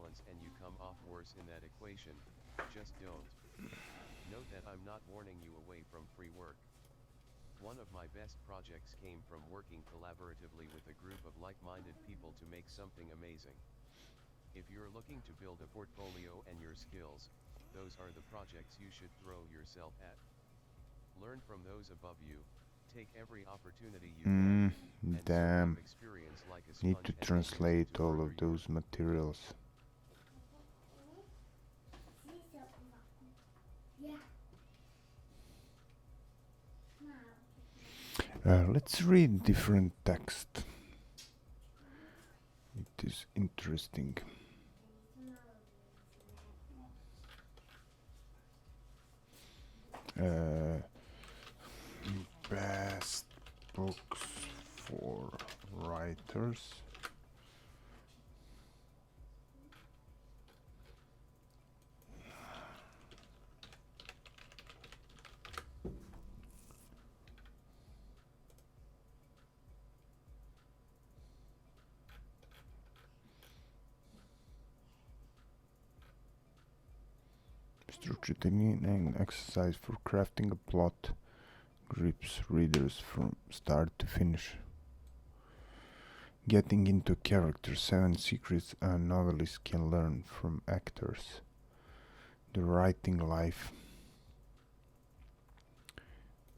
balance and you come off worse in that equation, just don't. Note that I'm not warning you away from free work. One of my best projects came from working collaboratively with a group of like-minded people to make something amazing. If you're looking to build a portfolio and your skills, those are the projects you should throw yourself at. Learn from those above you, take every opportunity you can, and soak up Damn. experience like a Need sponge to and then use it translate to all further of your. those materials. Let's read different text. It is interesting. Uh, Best books for writers. Structure technique and exercise for crafting a plot grips readers from start to finish. Getting into character, 7 secrets a novelist can learn from actors. The writing life.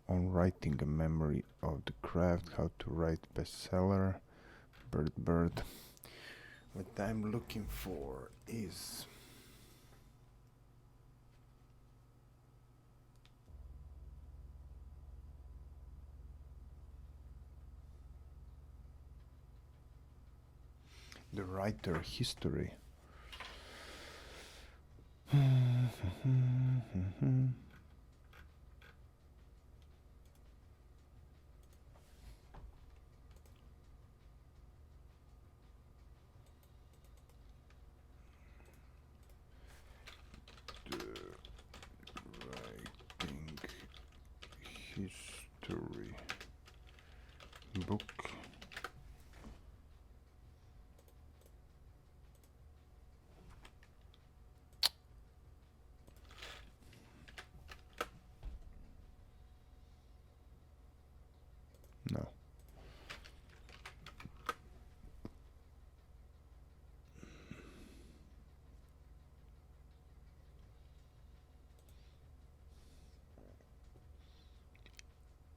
On writing a memory of the craft, how to write bestseller. Bird. What I'm looking for is the writer history. The writing history book. No.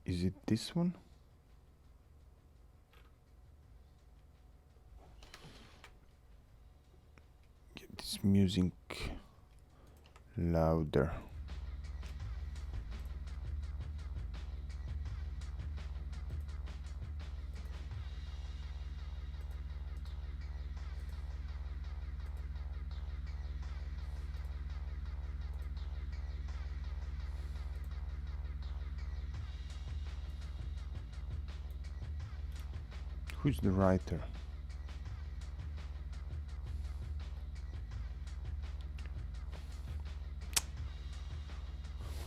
Is it this one? Get this music louder. Who's the writer?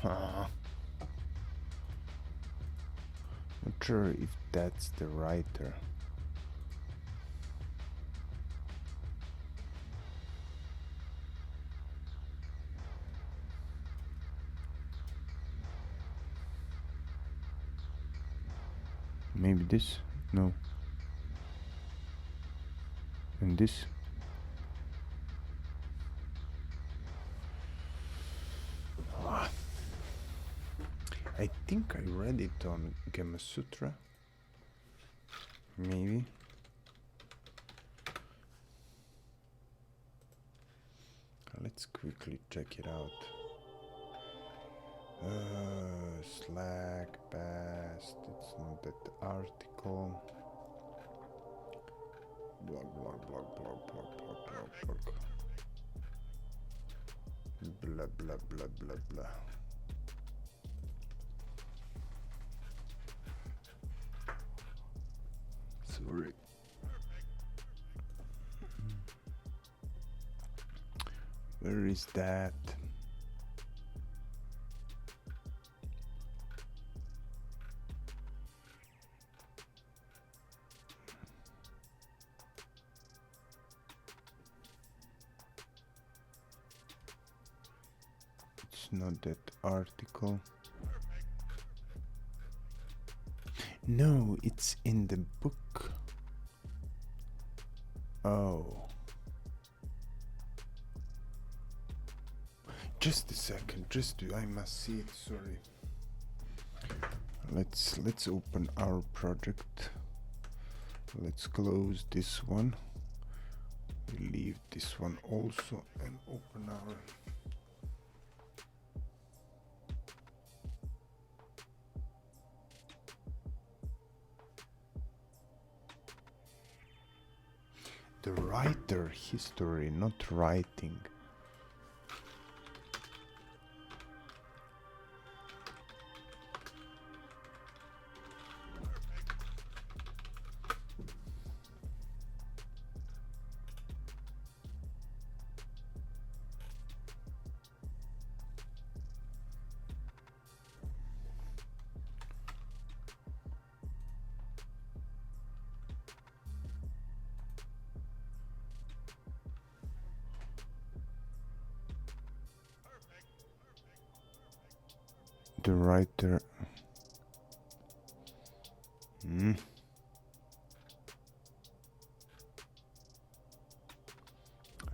Not sure if that's the writer. Maybe this? No. And this? I think I read it on Gama Sutra. Maybe. Let's quickly check it out. Slack, best. It's not that article. Blog. Blah. Sorry. Where is that? it's not that article. No, it's in the book. Oh. Just a second, I must see it, sorry. Let's open our project. Let's close this one. We leave this one also and open our the writer history, not writing. The writer.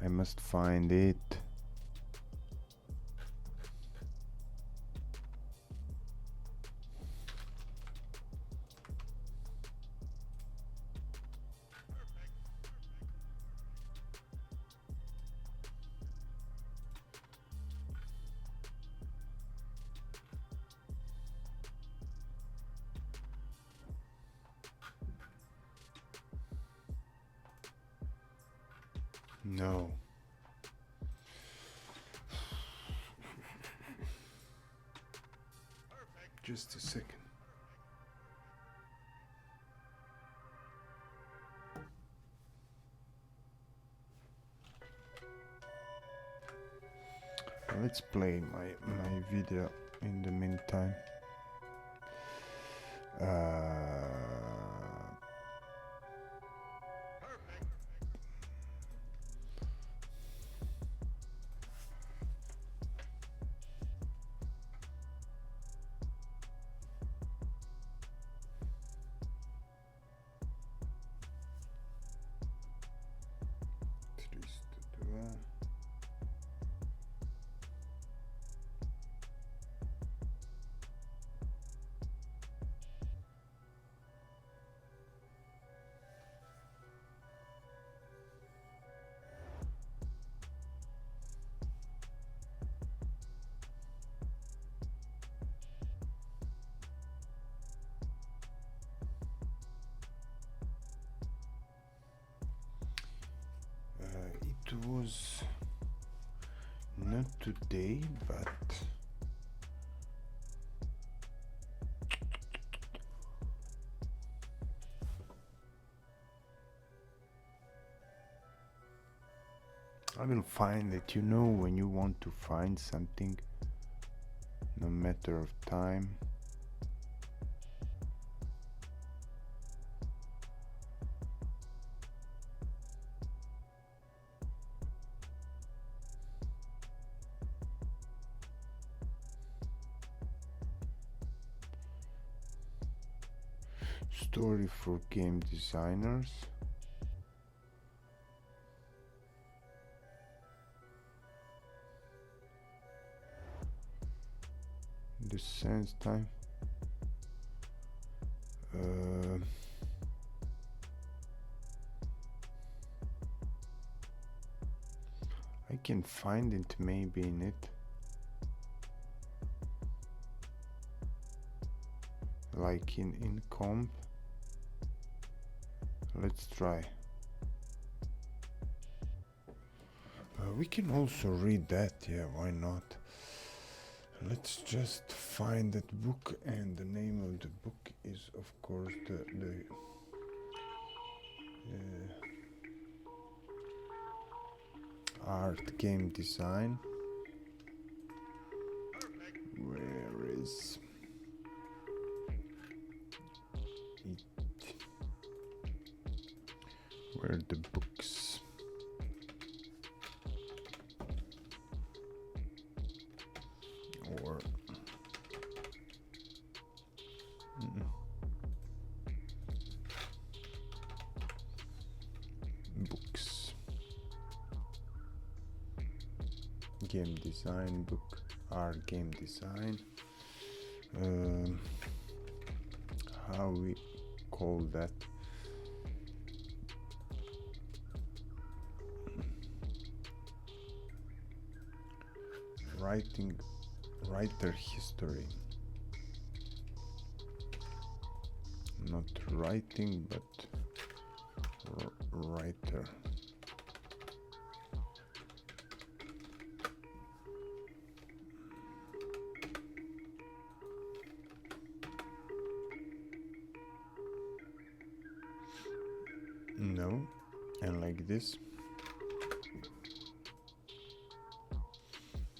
I must find it. No. Just a second. Let's play my video in the meantime. It was not today, but I will find it. You know, when you want to find something, no matter of time. Story for game designers. The sense time. I can find it maybe in it. Like in comp. Let's try. We can also read that, yeah, why not? Let's just find that book, and the name of the book is, of course, the art game design. Where is it? Where are the books? game design book, our game design. How we call that? Writer history. Not writing, but writer. No, and like this.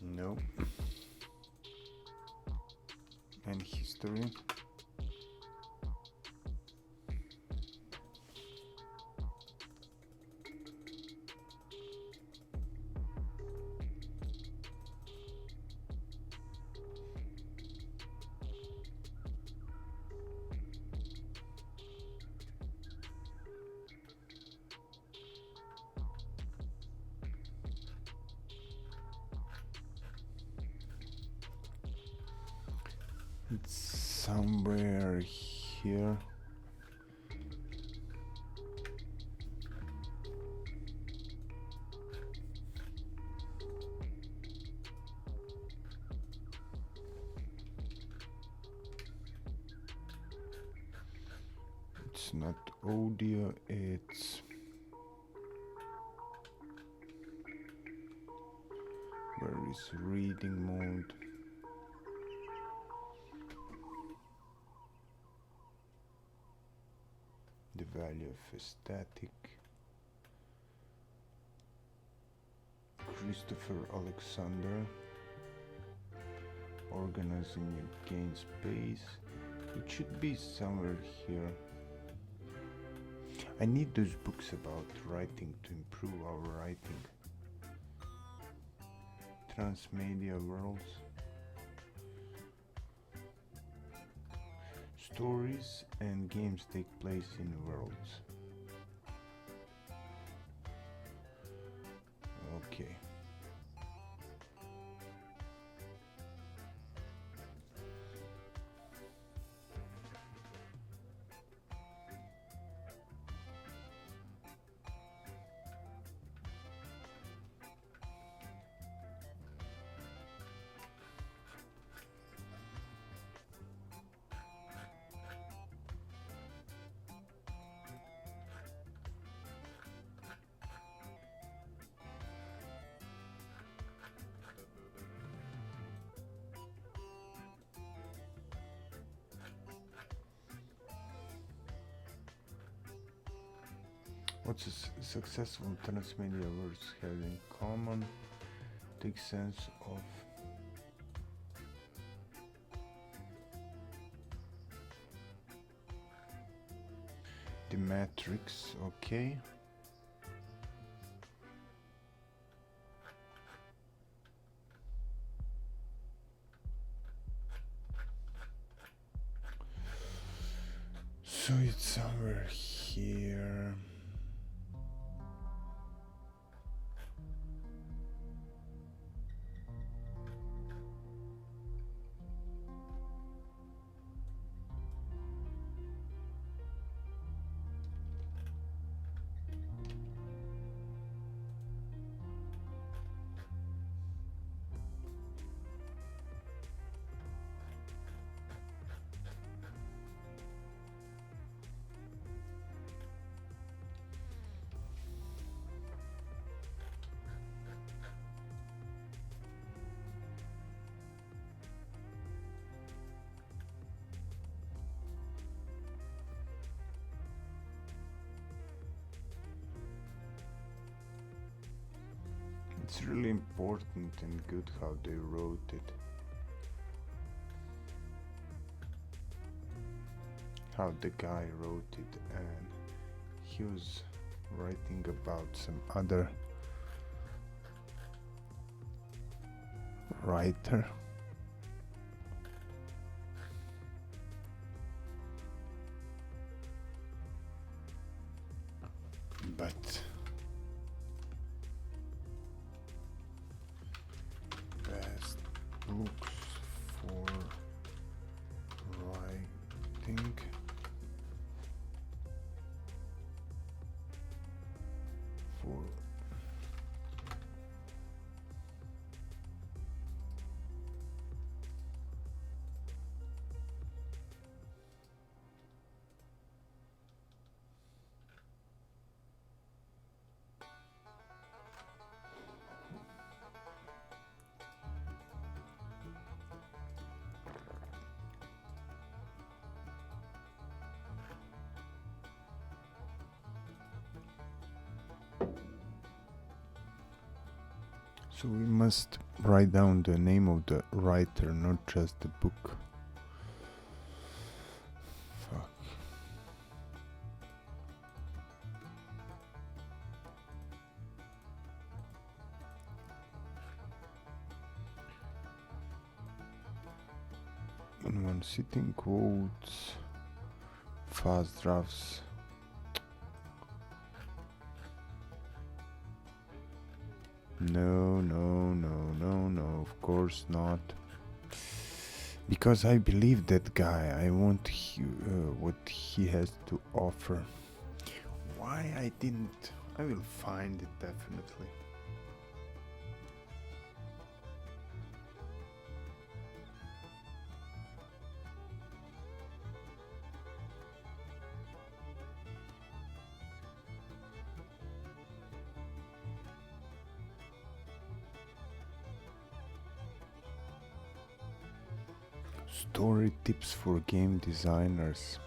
No. And history. It's somewhere here. It's not audio, it's where is reading mode? The value of a static. Christopher Alexander. Organizing a game space. It should be somewhere here. I need those books about writing to improve our writing. Transmedia worlds. Stories and games take place in worlds. Okay. What's a successful transmedia words have in common? Take sense of the matrix, okay. So it's somewhere here. It's really important and good how they wrote it. How the guy wrote it, and he was writing about some other writer. But So we must write down the name of the writer, not just the book. Fuck. In one sitting, quotes, fast drafts. No, no, no, no, no, of course not. Because I believe that guy, I want what he has to offer. Why I didn't? I will find it definitely. Story tips for game designers.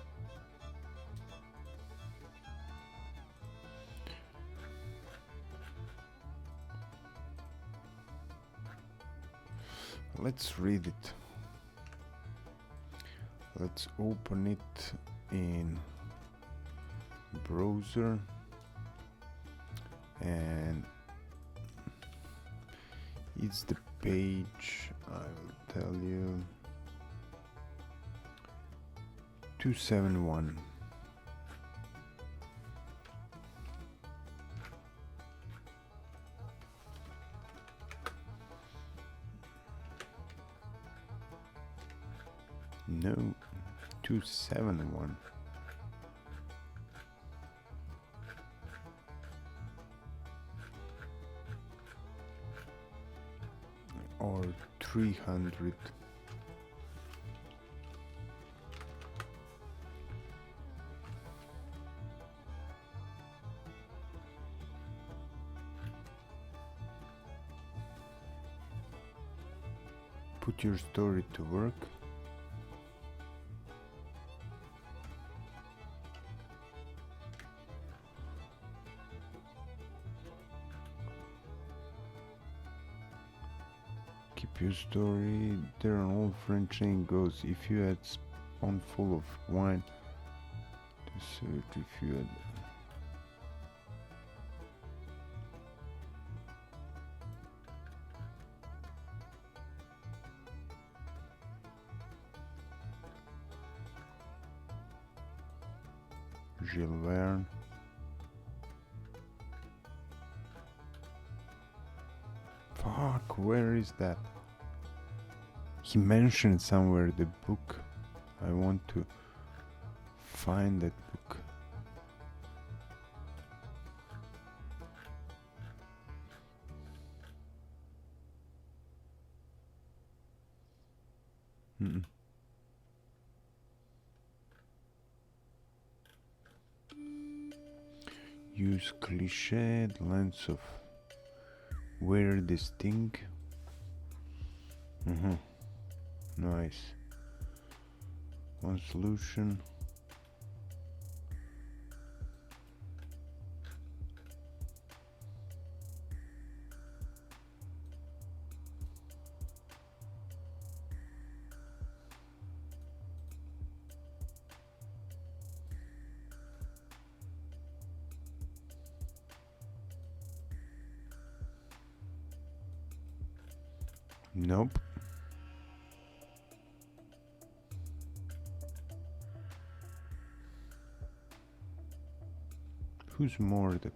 Let's read it. Let's open it in browser and it's the page, I will tell you, 271. No, 271. Or 300. Put your story to work. Keep your story. There an old French saying goes, if you had spoonful of wine to search, if you had Jules Verne. Fuck, where is that? He mentioned somewhere the book. I want to find that book. Mm-mm. Use cliched lens of wear this thing. Nice. One solution. Nope. Who's Mordek?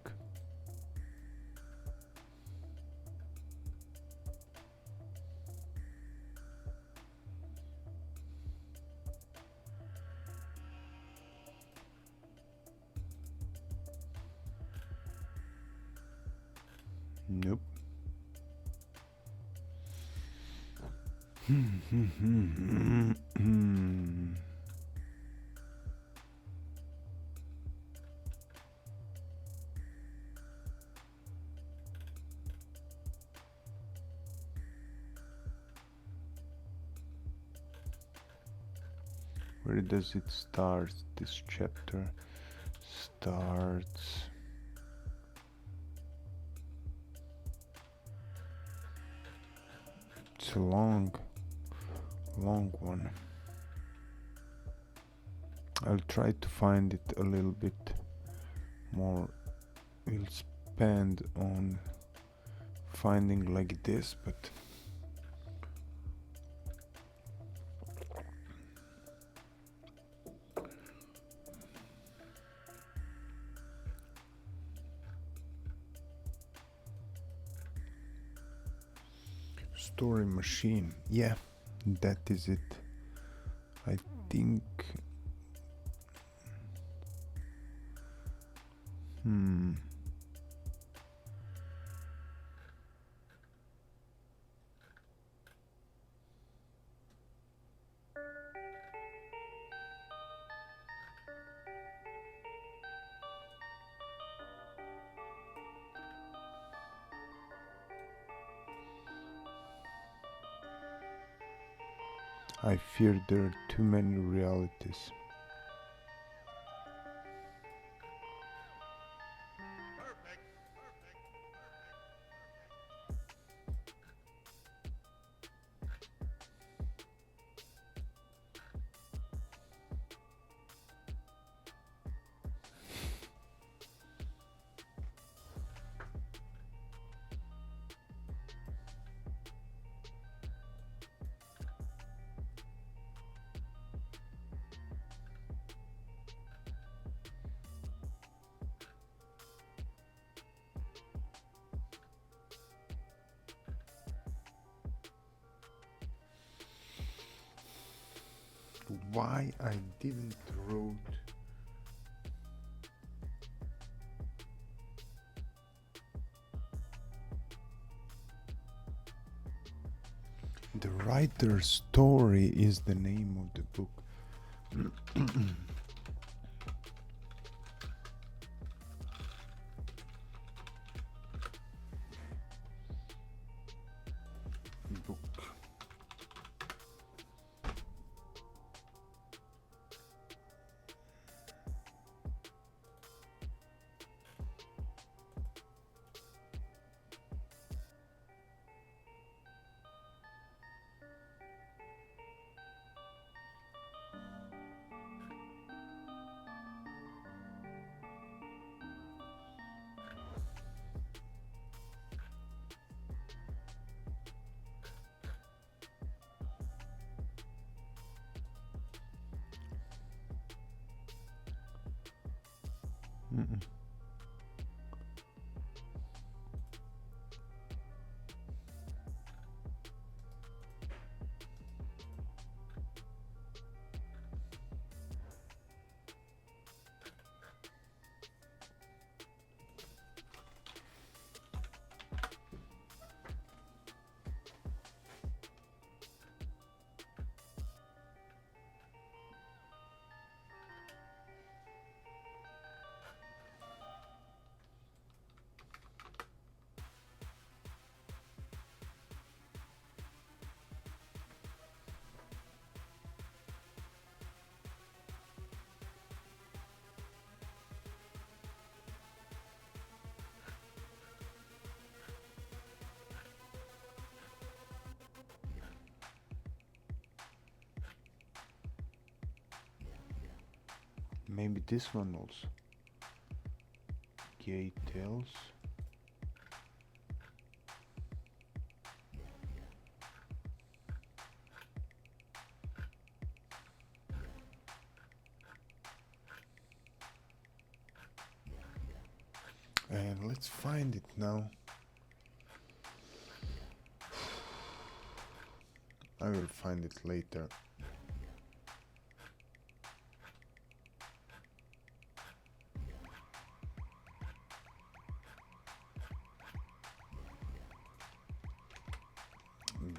Nope. Where does it start? This chapter starts It's a long one. I'll try to find it a little bit more. We'll spend on finding like this, but story machine, yeah, that is it. I think I fear there are too many realities. Why I didn't wrote the writer's story is the name of the book. Book. Mm-mm. Maybe this one also. Gay Tales. And let's find it now. I will find it later.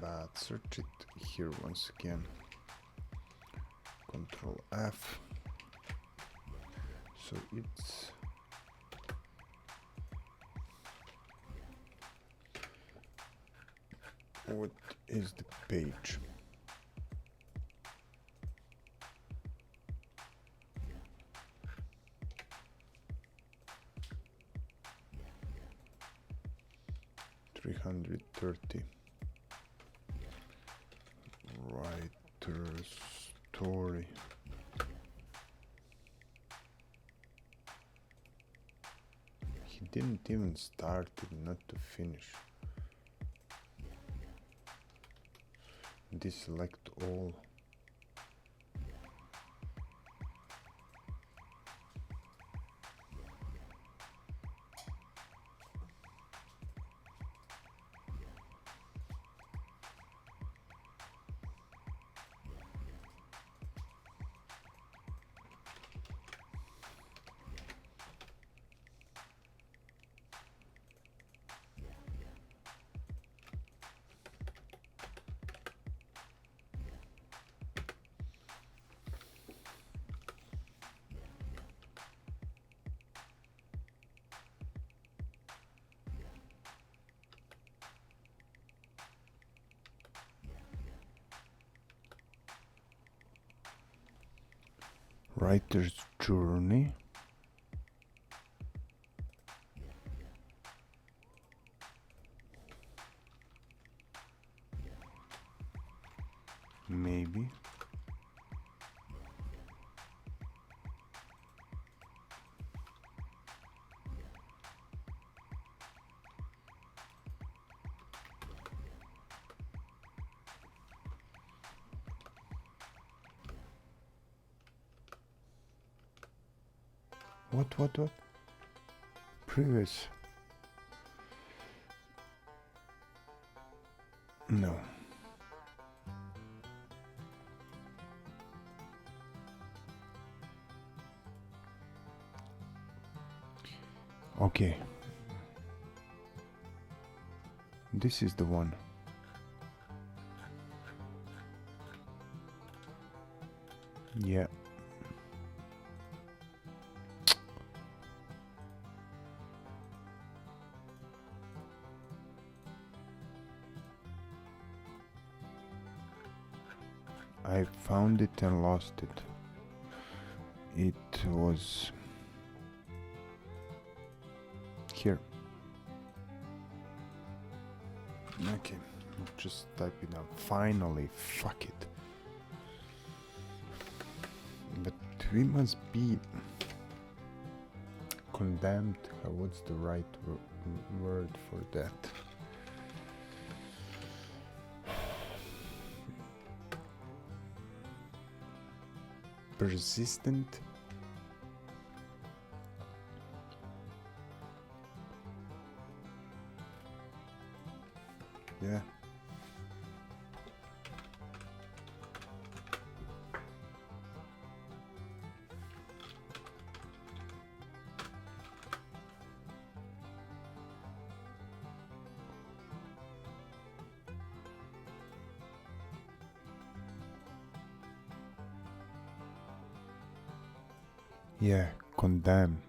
But search it here once again. Control F. So it's what is the page? $330. Writer's story. He didn't even start it, not to finish. Deselect all. Writer's journey. Maybe. What? Previous. No. Okay. This is the one. Yeah. I found it and lost it. It was here. Okay, just type it out. Finally, fuck it. But we must be condemned. What's the right word for that? Persistent. Yeah. Yeah, condemned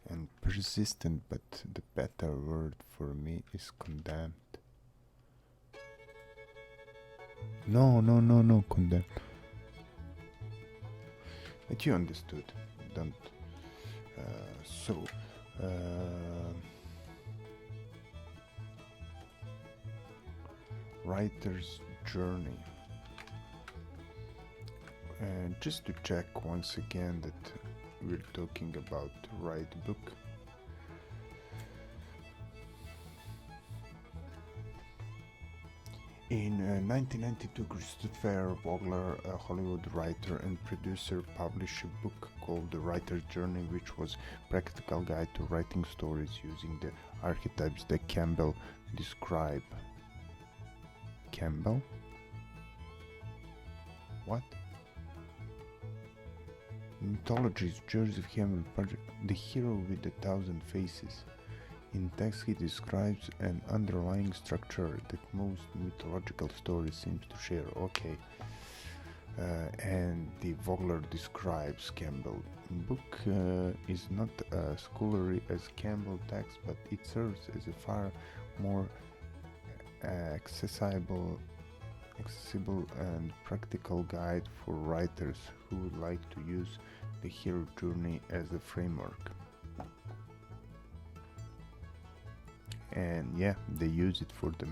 and persistent, but the better word for me is condemned. No, condemned. But you understood, don't. Writer's journey. And just to check once again that we're talking about the right book. In 1992, Christopher Vogler, a Hollywood writer and producer, published a book called The Writer's Journey, which was a practical guide to writing stories using the archetypes that Campbell described. Campbell? What? Mythology's Joseph Campbell, the hero with a thousand faces. In text he describes an underlying structure that most mythological stories seem to share. Okay. And the Vogler describes Campbell. Book is not as scholarly as Campbell text, but it serves as a far more accessible and practical guide for writers who would like to use the hero journey as a framework. And yeah, they use it for the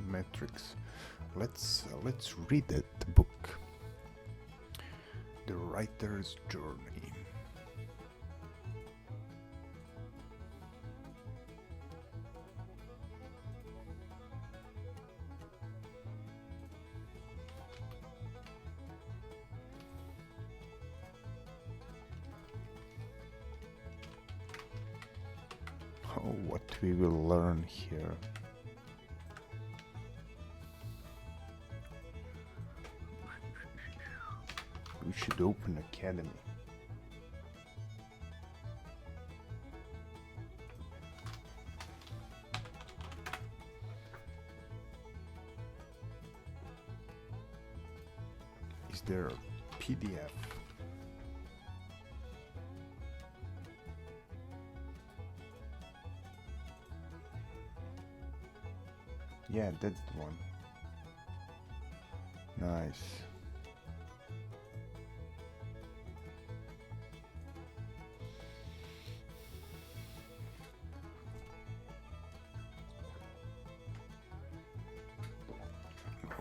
metrics let's read it, the book, The Writer's Journey. Oh, what we will learn here. We should open academy. Is there a PDF? Yeah, that's the one. Nice.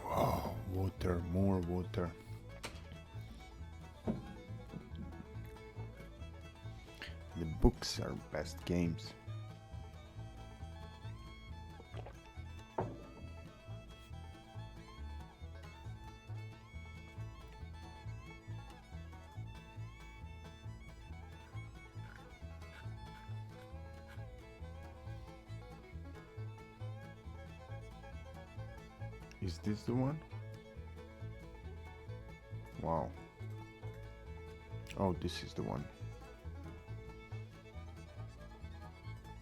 Wow, water, more water. The books are best games. Is this the one? Wow. Oh, this is the one.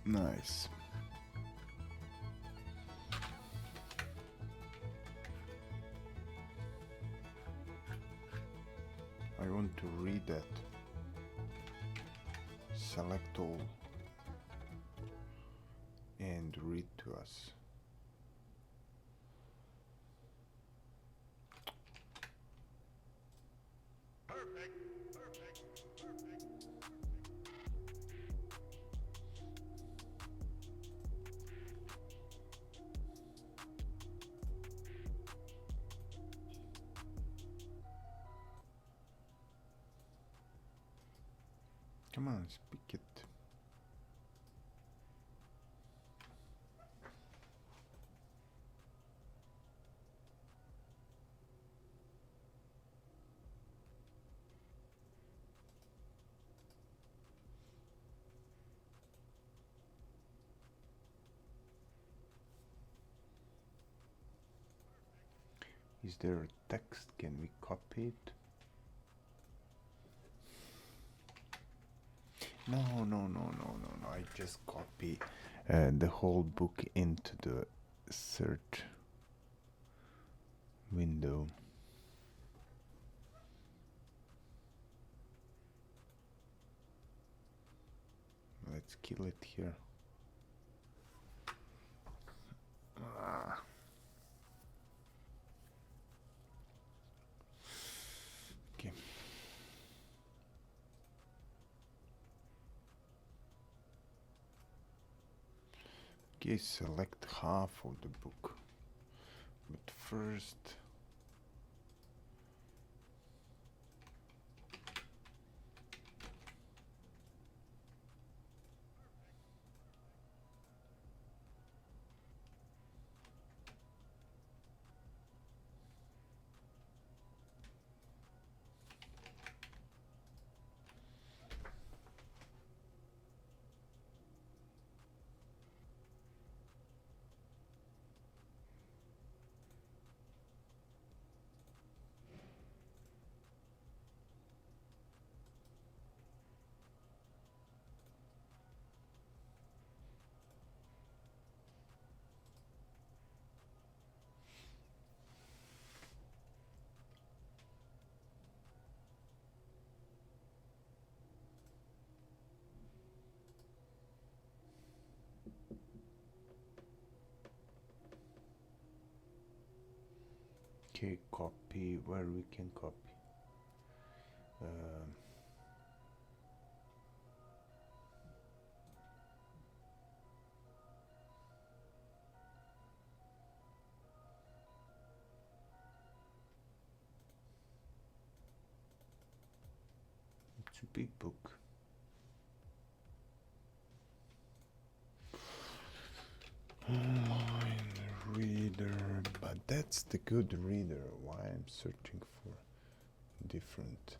Nice. I want to read that. Select all and read to us. Come on, speak it. Is there a text? Can we copy it? No. I just copy the whole book into the search window. Let's kill it here. Okay. Okay, select half of the book. But first, okay, copy where we can copy. big book. Online reader, but that's the good reader. Why I'm searching for different.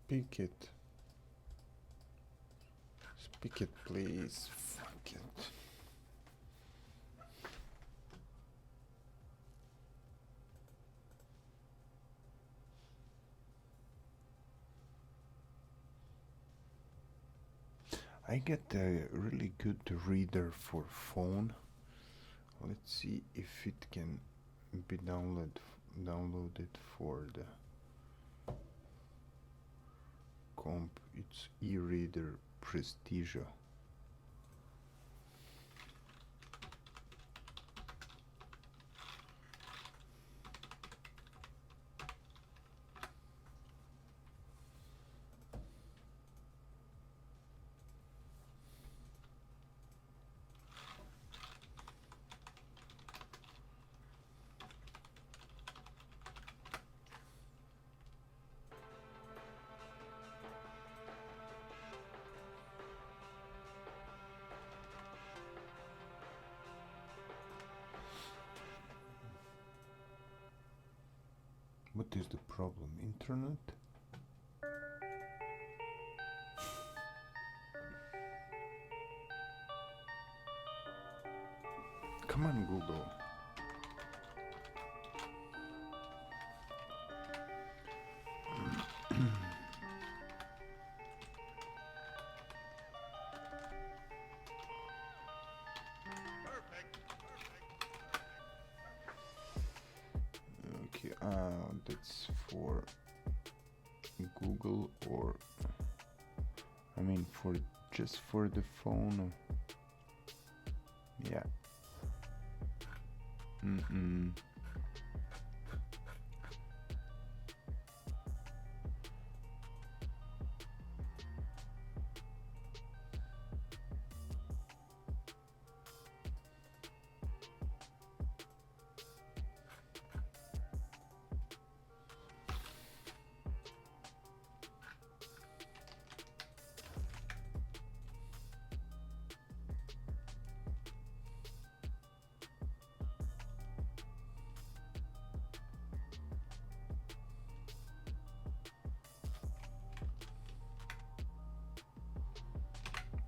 Speak it. Speak it, please. Fuck it. I get a really good reader for phone. Let's see if it can be downloaded for the comp. It's e-reader Prestige. What is the problem? Internet? Come on, Google. Okay, that's for Google, or I mean for just for the phone. Yeah.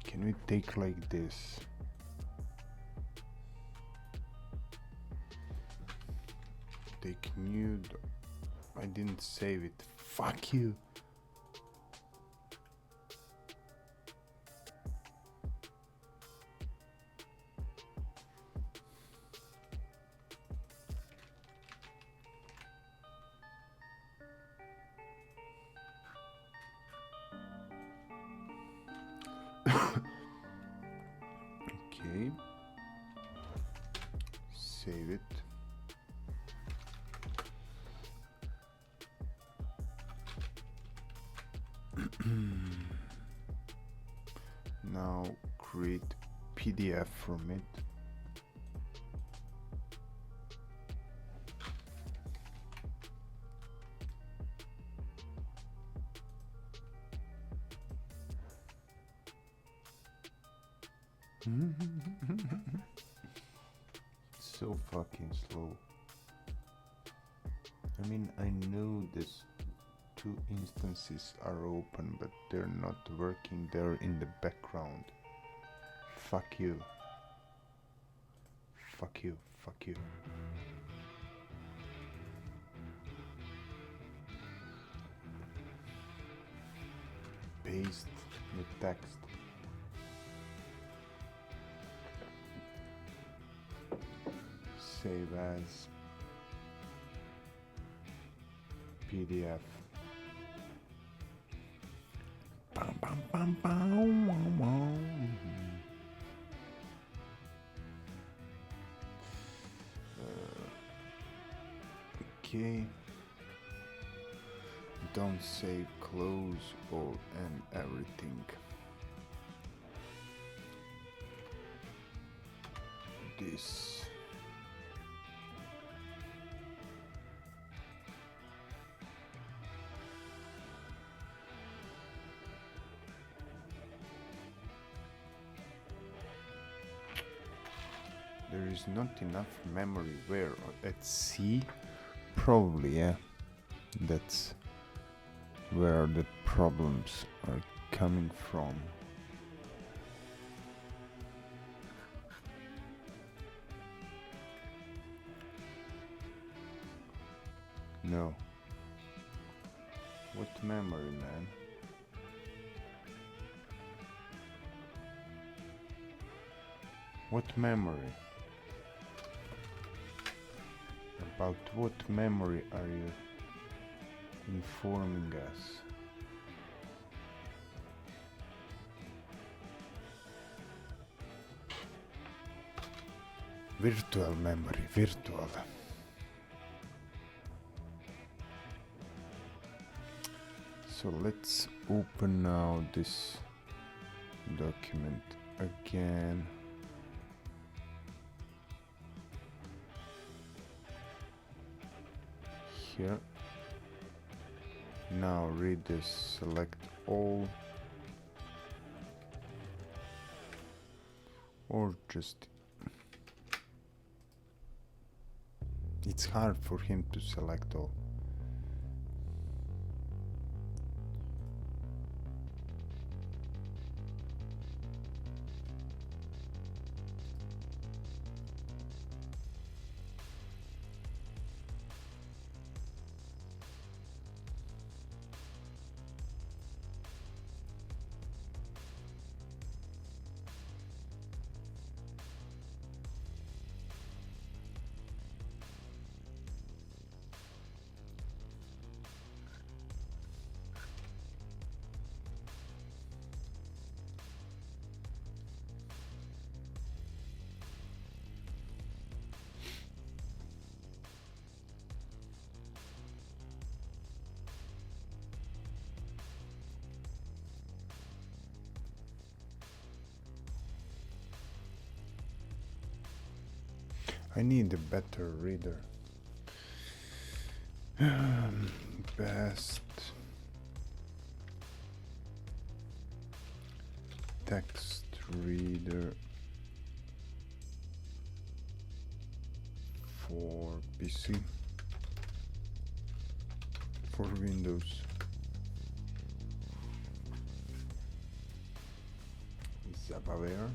Can we take like this? Take new. I didn't save it. Fuck you. Okay. Save it. Now create PDF from it. So fucking slow. I mean, I know this two instances are open, but they're not working. They're in the background. Fuck you. Fuck you. Fuck you. Paste the text. Save as PDF. Bam, bam, bam, bam, bam, bam. Okay. Don't save clothes or and everything. This. There is not enough memory. Where? At C? Probably, yeah. That's where the problems are coming from. No. What memory, man? What memory? About what memory are you informing us? Virtual memory, virtual. So let's open now this document again. Here. Now read this, select all, or just, it's hard for him to select all. I need a better reader. Best text reader for PC, for Windows. Zavavera.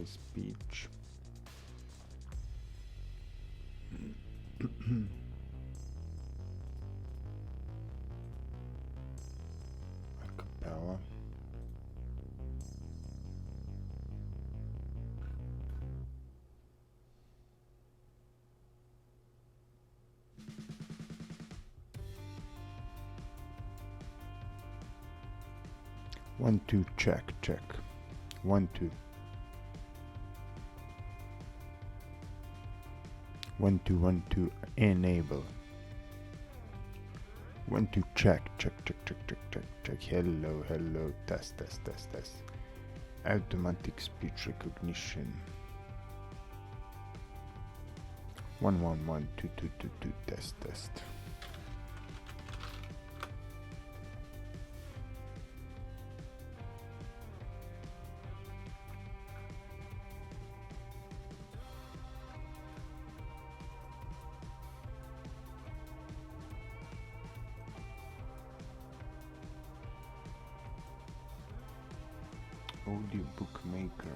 Speech. Acapella. One, two, check. 1, 2. 1, 2, 1, 2, enable. 1, 2, check. Hello, test. Automatic speech recognition. 1, 1, 1, 2, 2, 2, 2, test. Audiobook maker.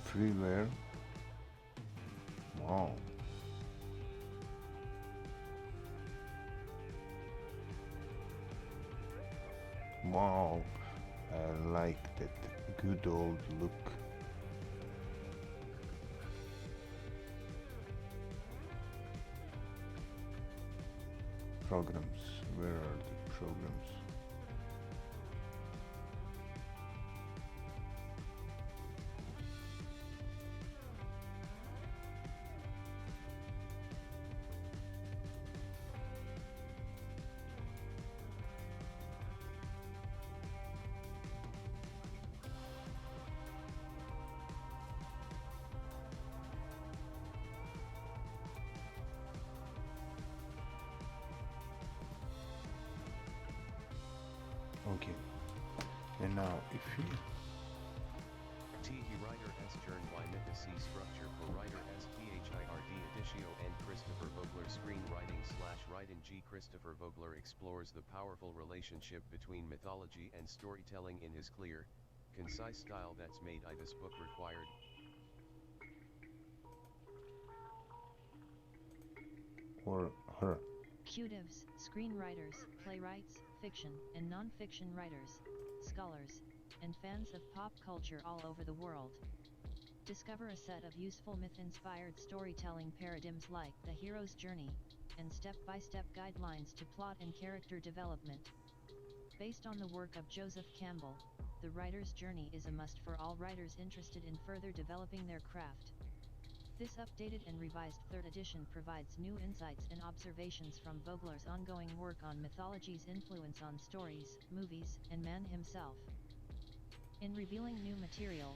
Freeware. Wow. Wow, I like that good old look. Programs, where are the programs? Okay, and now if you T. Writer S. Journ y C structure for writer S. PHIRD Edicio and Christopher Vogler screenwriting / writing G. Christopher Vogler explores the powerful relationship between mythology and storytelling in his clear, concise style that's made this book required. or her. Cutives, screenwriters, playwrights, fiction and non-fiction writers, scholars, and fans of pop culture all over the world. Discover a set of useful myth-inspired storytelling paradigms like the hero's journey, and step-by-step guidelines to plot and character development. Based on the work of Joseph Campbell, the writer's journey is a must for all writers interested in further developing their craft. This updated and revised third edition provides new insights and observations from Vogler's ongoing work on mythology's influence on stories, movies, and man himself. In revealing new material,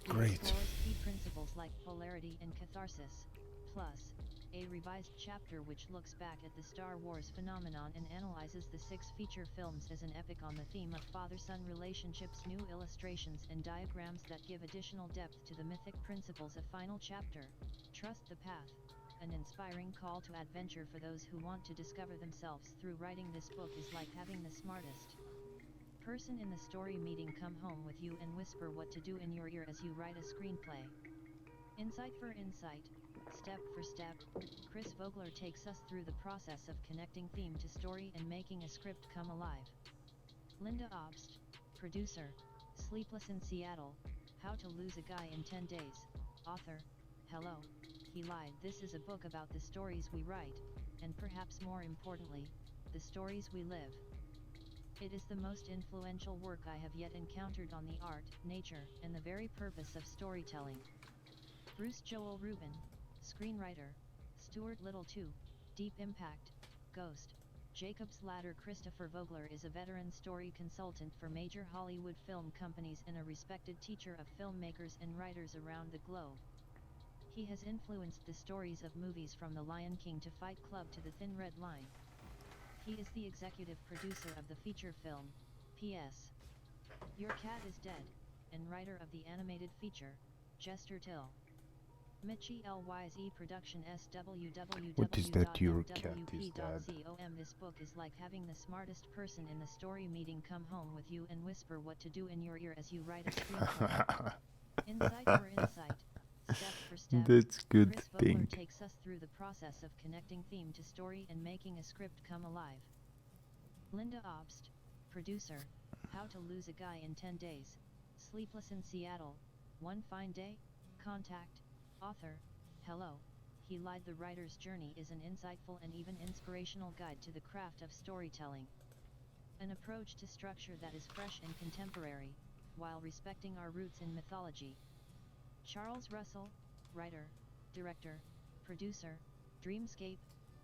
he Great. explores key principles like polarity and catharsis, plus a revised chapter which looks back at the Star Wars phenomenon and analyzes the 6 feature films as an epic on the theme of father-son relationships. New illustrations and diagrams that give additional depth to the mythic principles. A final chapter, Trust the Path, an inspiring call to adventure for those who want to discover themselves through writing. This book is like having the smartest person in the story meeting come home with you and whisper what to do in your ear as you write a screenplay. Insight for insight, step for step, Chris Vogler takes us through the process of connecting theme to story and making a script come alive. Linda Obst, producer, Sleepless in Seattle, How to Lose a Guy in 10 Days, author, Hello, He Lied. This is a book about the stories we write, and perhaps more importantly, the stories we live. It is the most influential work I have yet encountered on the art, nature, and the very purpose of storytelling. Bruce Joel Rubin, screenwriter, Stuart Little 2, Deep Impact, Ghost, Jacob's Ladder. Christopher Vogler is a veteran story consultant for major Hollywood film companies and a respected teacher of filmmakers and writers around the globe. He has influenced the stories of movies from The Lion King to Fight Club to The Thin Red Line. He is the executive producer of the feature film, P.S. Your Cat is Dead, and writer of the animated feature, Jester Till. Michi Lyse Production SWWW. What is that your cat is dead? This book is like having the smartest person in the story meeting come home with you and whisper what to do in your ear as you write a screenplay. Insight for insight, step for step, That's good Chris Vogler thing. takes us through the process of connecting theme to story and making a script come alive. Linda Obst, producer, How to Lose a Guy in 10 Days, Sleepless in Seattle, One Fine Day, Contact, author, Hello, He Lied. The writer's journey is an insightful and even inspirational guide to the craft of storytelling. An approach to structure that is fresh and contemporary, while respecting our roots in mythology. Charles Russell, writer, director, producer, Dreamscape,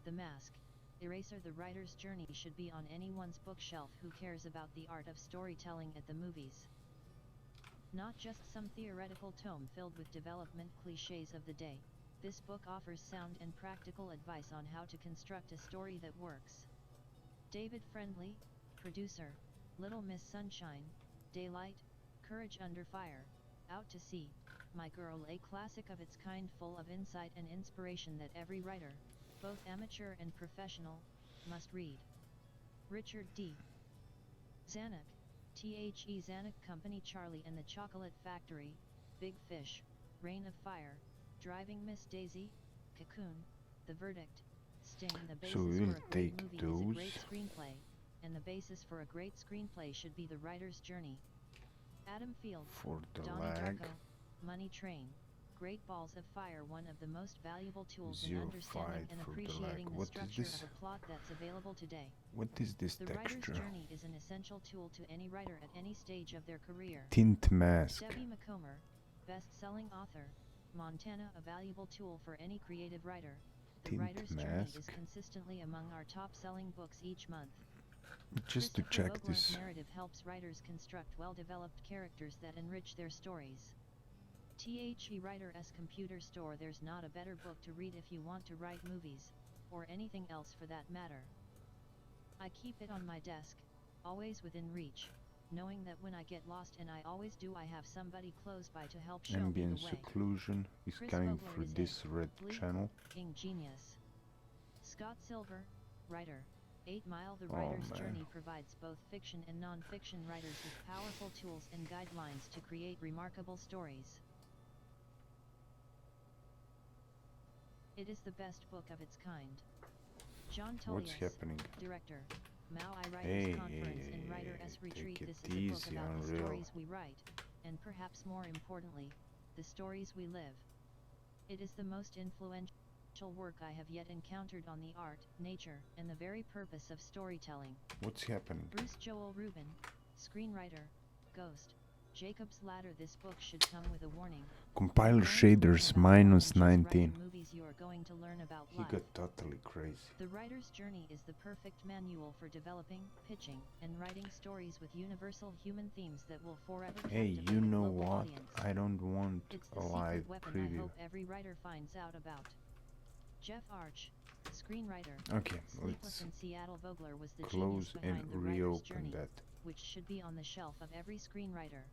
The Mask, Eraser. The writer's journey should be on anyone's bookshelf who cares about the art of storytelling at the movies. Not just some theoretical tome filled with development cliches of the day, this book offers sound and practical advice on how to construct a story that works. David Friendly, producer, Little Miss Sunshine, Daylight, Courage Under Fire, Out to Sea, My Girl. A classic of its kind full of insight and inspiration that every writer, both amateur and professional, must read. Richard D. Zanuck, The Zanuck Company. Charlie and the Chocolate Factory, Big Fish, Reign of Fire, Driving Miss Daisy, Cocoon, The Verdict, Sting. The So basis we'll for a great take movie is a great those. screenplay, and the basis for a great screenplay should be the writer's journey. Adam Field, For the Donnie lag. Darko, Money Train, Great Balls of Fire. One of the most valuable tools in 0.5 understanding and for the appreciating lag. the What is structure this? of a plot that's available today. What is this The writer's texture? journey is an essential tool to any writer at any stage of their career. Tint mask. Debbie McComber, best-selling author, Montana. A valuable tool for any creative writer. The Tint writer's journey is mask. consistently among our top-selling books each month. Just to Christopher check Vogler's this. narrative helps writers construct well-developed characters that enrich their stories. The Writer's Computer Store. There's not a better book to read if you want to write movies, or anything else for that matter. I keep it on my desk, always within reach, knowing that when I get lost, and I always do, I have somebody close by to help show me Ambient the way. seclusion is Chris coming Vogler through is this a red bleak, channel. King genius. Scott Silver, writer. 8 Mile. The Oh, writer's man. journey provides both fiction and non-fiction writers with powerful tools and guidelines to create remarkable stories. It is the best book of its kind. John What's Tullius, happening? director, Maui Writers Hey, Conference hey, and hey, Writers hey, Retreat. take This it is a book easy, about the Unreal. stories we write, and perhaps more importantly, the stories we live. It is the most influential work I have yet encountered on the art, nature, and the very purpose of storytelling. What's happening? Bruce Joel Rubin, screenwriter, Ghost, Jacob's Ladder. This book should come with a warning. Compiler You're going to learn shaders about more than minus just writing 19. movies. You are going to learn about He life. got totally crazy. The writer's journey is the perfect manual for developing, pitching, and writing stories with universal human themes that will forever Hey, captivate you a know global what? audience. I don't want It's a the live secret weapon I preview. hope every writer finds out about. Jeff Arch, screenwriter. Okay, Sleepless let's in Seattle. Vogler was the close genius and behind the writer's reopen journey, that. which should be on the shelf of every screenwriter.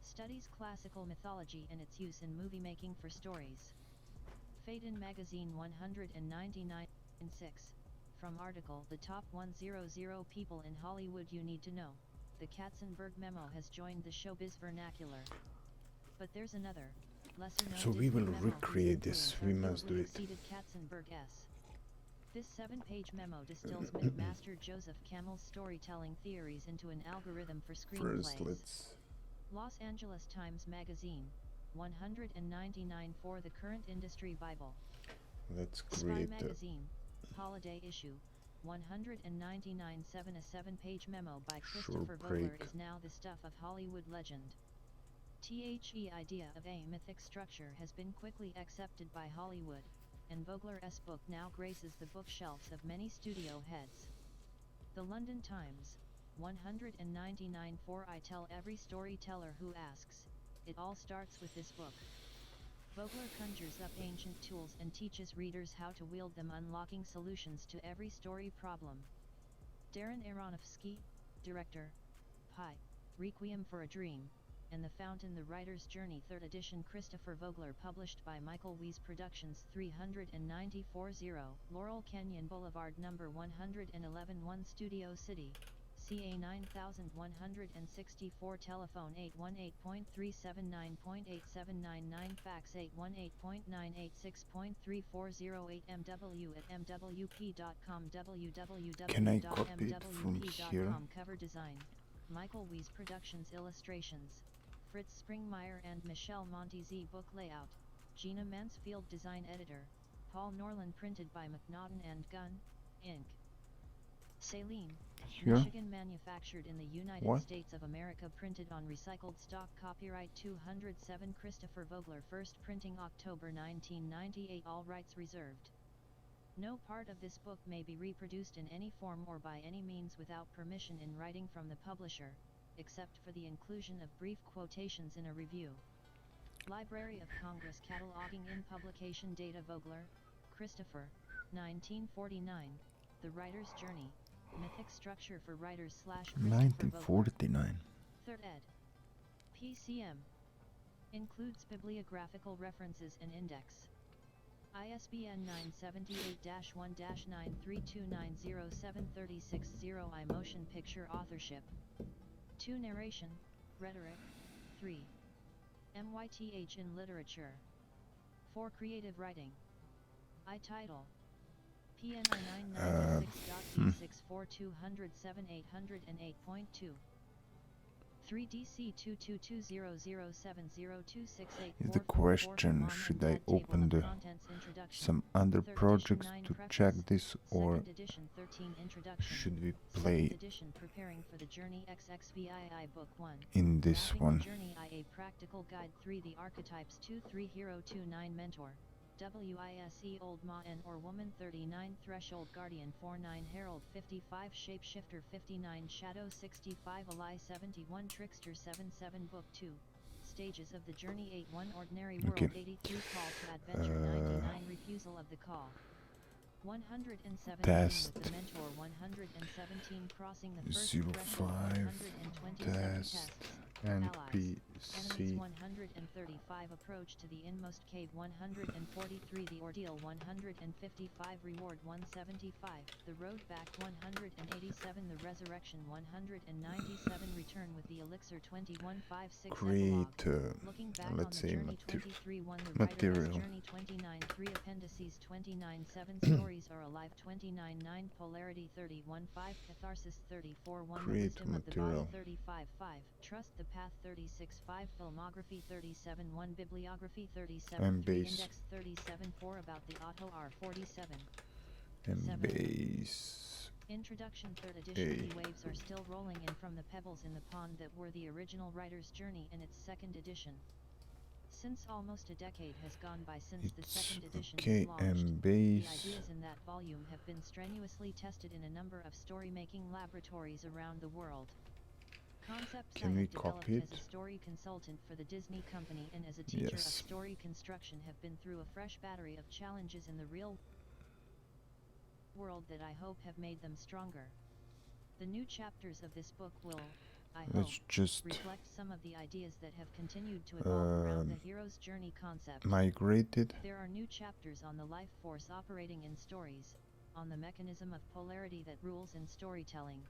Studies classical mythology and its use in movie making for stories. Phaeton Magazine 199.6. From article The Top 100 People in Hollywood You Need to Know. The Katzenberg memo has joined the showbiz vernacular. But there's another, lesser known So we will different memo whose recreate this. influence We arguably must do it. exceeded Katzenberg's. This 7-page memo distills myth-master Joseph Campbell's storytelling theories into an algorithm for screenplays. First, let's Los Angeles Times Magazine, 199 for the current industry Bible. Spy create the Magazine, Holiday Issue, 199 7. A 7-page memo by Christopher Vogler break. is now the stuff of Hollywood legend. The idea of a mythic structure has been quickly accepted by Hollywood, and Vogler's book now graces the bookshelves of many studio heads. The London Times, 199 for I tell every storyteller who asks, it all starts with this book. Vogler conjures up ancient tools and teaches readers how to wield them, unlocking solutions to every story problem. Darren Aronofsky, director, Pi, Requiem for a Dream, and The Fountain. The Writer's Journey 3rd edition. Christopher Vogler, published by Michael Weiss Productions. 394-0, Laurel Canyon Boulevard, number 111, 1 Studio City, CA 9164. Telephone 818.379.8799. Fax 818.986.3408. MW at mwp.com. Can I copy it from here? www.mwp.com. Cover design, Michael Weiss Productions. Illustrations, Fritz Springmeyer and Michelle Montesi. Book layout, Gina Mansfield. Design editor, Paul Norland. Printed by McNaughton and Gunn, Inc. Saline, Here? Michigan. Manufactured in the United What? States of America. Printed on recycled stock. Copyright 207. Christopher Vogler. First printing October 1998. All rights reserved. No part of this book may be reproduced in any form or by any means without permission in writing from the publisher, except for the inclusion of brief quotations in a review. Library of Congress cataloging in publication data. Vogler, Christopher, 1949, The Writer's Journey, Mythic Structure for Writers / Christopher Vogler. 1949. 3rd ed. PCM. Includes bibliographical references and index. ISBN 978-1-932907360. I Motion Picture Authorship. 2 Narration, Rhetoric. 3. MYTH in Literature. 4 Creative Writing. I Title. PNI 996.B6 ue4 207 808.2 3DC 2220070268444 Is the question, mom should and I dad table open of the contents introduction. some other Third projects edition 9 to preface. check this, or Second edition 13 introduction. should we Second play edition preparing for the Journey XXVII Book 1. in this Mapping one? the Journey IA Practical Guide 3 The Archetypes 2-3 Hero 2-9 Mentor WISE Old Ma N or Woman 39 Threshold Guardian 49 Herald 55 Shapeshifter 59 Shadow 65 Ally 71 Trickster 77 Book 2 Stages of the Journey 81 Ordinary World Okay. 83 Call to Adventure 99 Refusal of the Call 117 Test. with the Mentor 117 Crossing the First 05 Threshold 127 test Tests NPC. Enemies 135 Approach to the Inmost Cave 143 The Ordeal 155 Reward 175 The Road Back 187 The Resurrection 197 Return with the Elixir 2156 Create, Looking back let's on the say Journey 23 1 The material. Writer Journey 29 3 Appendices 29 7 Stories Are Alive 29 9 Polarity 31 5 Catharsis 34 1 The Create Wisdom of the material. Body 35 5 Trust the Path 36 5 Filmography 37 1 Bibliography 37 And 3 base. Index 37 4 About the Auto R 47 And 7 base. Introduction 3rd edition A. The waves are still rolling in from the pebbles in the pond that were the original writer's journey in its 2nd edition. Since almost a decade has gone by since the It's 2nd edition okay. was launched, And the base. ideas in that volume have been strenuously tested in a number of story-making laboratories around the world. Concepts Can I we have developed copy as it? a story consultant for the Disney company and as a teacher of Yes. story construction have been through a fresh battery of challenges in the real world that I hope have made them stronger. The new chapters of this book will, I hope, Let's just reflect some of the ideas that have continued to evolve around the hero's journey concept. migrate it. There are new chapters on the life force operating in stories, on the mechanism of polarity that rules in storytelling,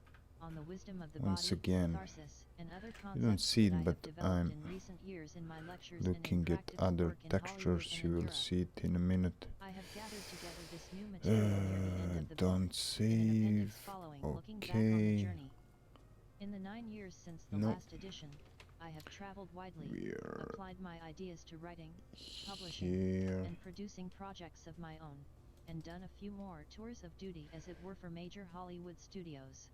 on the wisdom of the Once body, again, catharsis, and other you don't concepts see that it, I but have developed I'm in recent years in my lectures and in looking at practical other work in Hollywood textures. and You in will Europe. see it in a minute. I have gathered together this new material near the end of the Don't book, in an appendix save. following, looking back on the Okay. journey. In the 9 years since the No. last edition, I have traveled widely, We're applied my ideas to writing, publishing, here. and producing projects of my own, and done a few more tours of duty as it were for major Hollywood studios.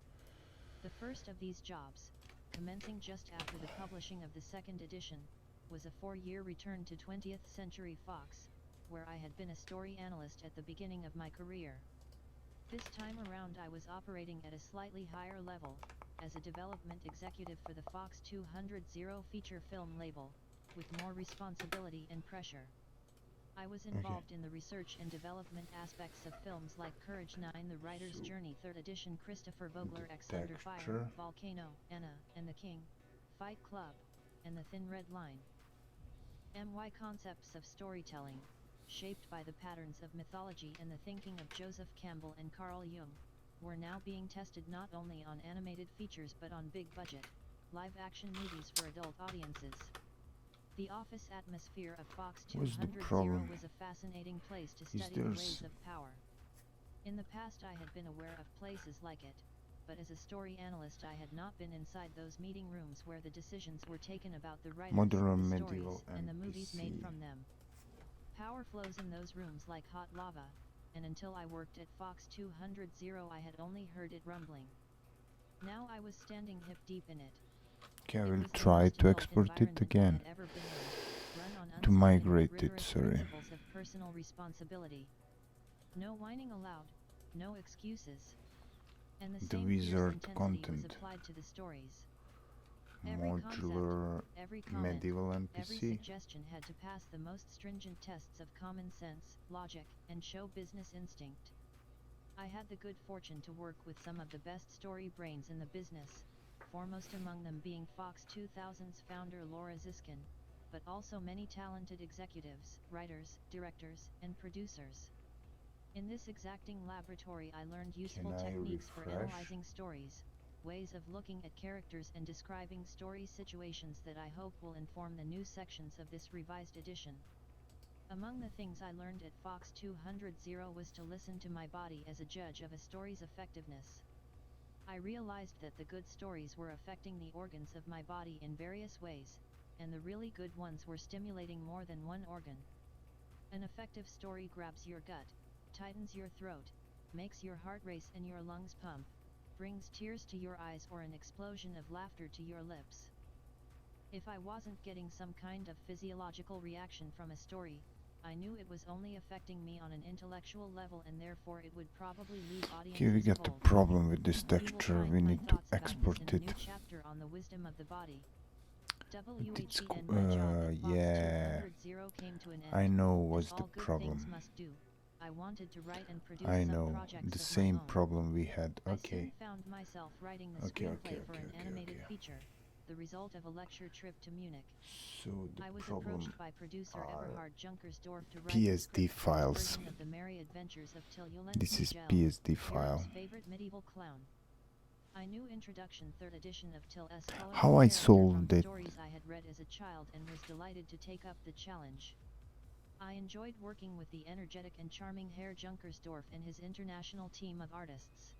The first of these jobs, commencing just after the publishing of the 2nd edition, was a 4-year return to 20th Century Fox, where I had been a story analyst at the beginning of my career. This time around I was operating at a slightly higher level, as a development executive for the Fox 200 feature film label, with more responsibility and pressure. I was involved in the research and development aspects of films like Courage 9 The Writer's So, Journey 3rd edition Christopher Vogler X the Under Fire, texture. Volcano, Anna, and the King, Fight Club, and The Thin Red Line. My concepts of storytelling, shaped by the patterns of mythology and the thinking of Joseph Campbell and Carl Jung, were now being tested not only on animated features but on big-budget, live-action movies for adult audiences. The office atmosphere of Fox What's the 200 problem? was a fascinating place to Is study the there's- ways of power. In the past I had been aware of places like it, but as a story analyst I had not been inside those meeting rooms where the decisions were taken about the writers, Modular the Medieval stories, and the movies made NPC. from them. Power flows in those rooms like hot lava, and until I worked at Fox 200 I had only heard it rumbling. Now I was standing hip deep in it. Okay, I It will was the try most to adult export it environment I again. had ever been in, run on To unspoken migrate but it, rigorous sorry. principles of personal responsibility. No whining allowed, no excuses. And the The same fierce wizard intensity content. was applied to the stories. Every Modular concept, every comment, Medieval every NPC. suggestion had to pass the most stringent tests of common sense, logic, and show business instinct. I had the good fortune to work with some of the best story brains in the business, foremost among them being Fox 2000's founder Laura Ziskin, but also many talented executives, writers, directors, and producers. In this exacting laboratory I learned useful I techniques for refresh? analyzing stories, ways of looking at characters and describing story situations that I hope will inform the new sections of this revised edition. Among the things I learned at Fox 200 was to listen to my body as a judge of a story's effectiveness. I realized that the good stories were affecting the organs of my body in various ways, and the really good ones were stimulating more than one organ. An effective story grabs your gut, tightens your throat, makes your heart race and your lungs pump, brings tears to your eyes or an explosion of laughter to your lips. If I wasn't getting some kind of physiological reaction from a story, I knew it was only affecting me on an intellectual level, and therefore it would probably leave audiences Here we got the cold. problem with this We will texture. find We my need to thoughts about export this in a it. new chapter on the wisdom of the body. It's WHEN my job at Fox yeah, 200 came to an end. I know As was the all good problem. things must do, I wanted to write and produce I some know projects the of same my own. problem we had. I Okay. soon found myself writing the Okay, screenplay okay, for okay, an okay, animated okay. feature, the result of a lecture trip to Munich. So I the was problem approached by producer are Eberhard Junkersdorf to write the PSD script for his files. version of the Merry Adventures of Tilulent This is Nigel, PSD file. Europe's favorite medieval clown. I knew Introduction 3rd edition of Till S. colorful How I character solved from it. stories I had read as a child and was delighted to take up the challenge. I enjoyed working with the energetic and charming Herr Junkersdorf and his international team of artists.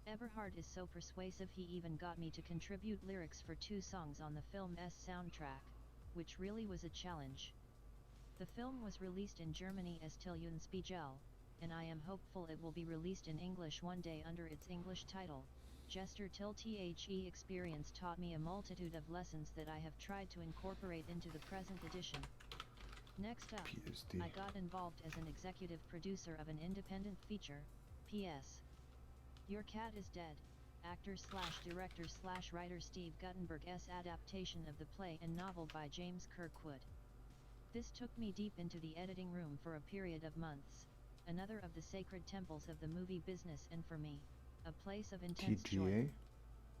Eberhard is so persuasive he even got me to contribute lyrics for 2 songs on the film's soundtrack, which really was a challenge. The film was released in Germany as Tillionsspiegel, and I am hopeful it will be released in English one day under its English title. Jester Till The experience taught me a multitude of lessons that I have tried to incorporate into the present edition. Next up, PSD. I got involved as an executive producer of an independent feature, P.S. Your Cat is Dead, actor/director/writer Steve Guttenberg's adaptation of the play and novel by James Kirkwood. This took me deep into the editing room for a period of months, another of the sacred temples of the movie business, and for me, a place of intense joy. TGA.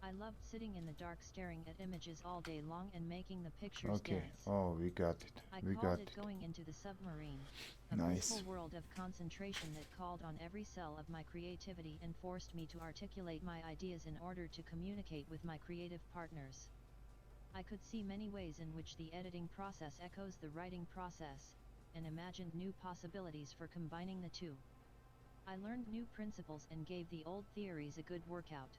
I loved sitting in the dark staring at images all day long and making the pictures Okay. dance. Oh, we got it. I We called got it it. going into the submarine, a Nice. blissful world of concentration that called on every cell of my creativity and forced me to articulate my ideas in order to communicate with my creative partners. I could see many ways in which the editing process echoes the writing process, and imagined new possibilities for combining the two. I learned new principles and gave the old theories a good workout.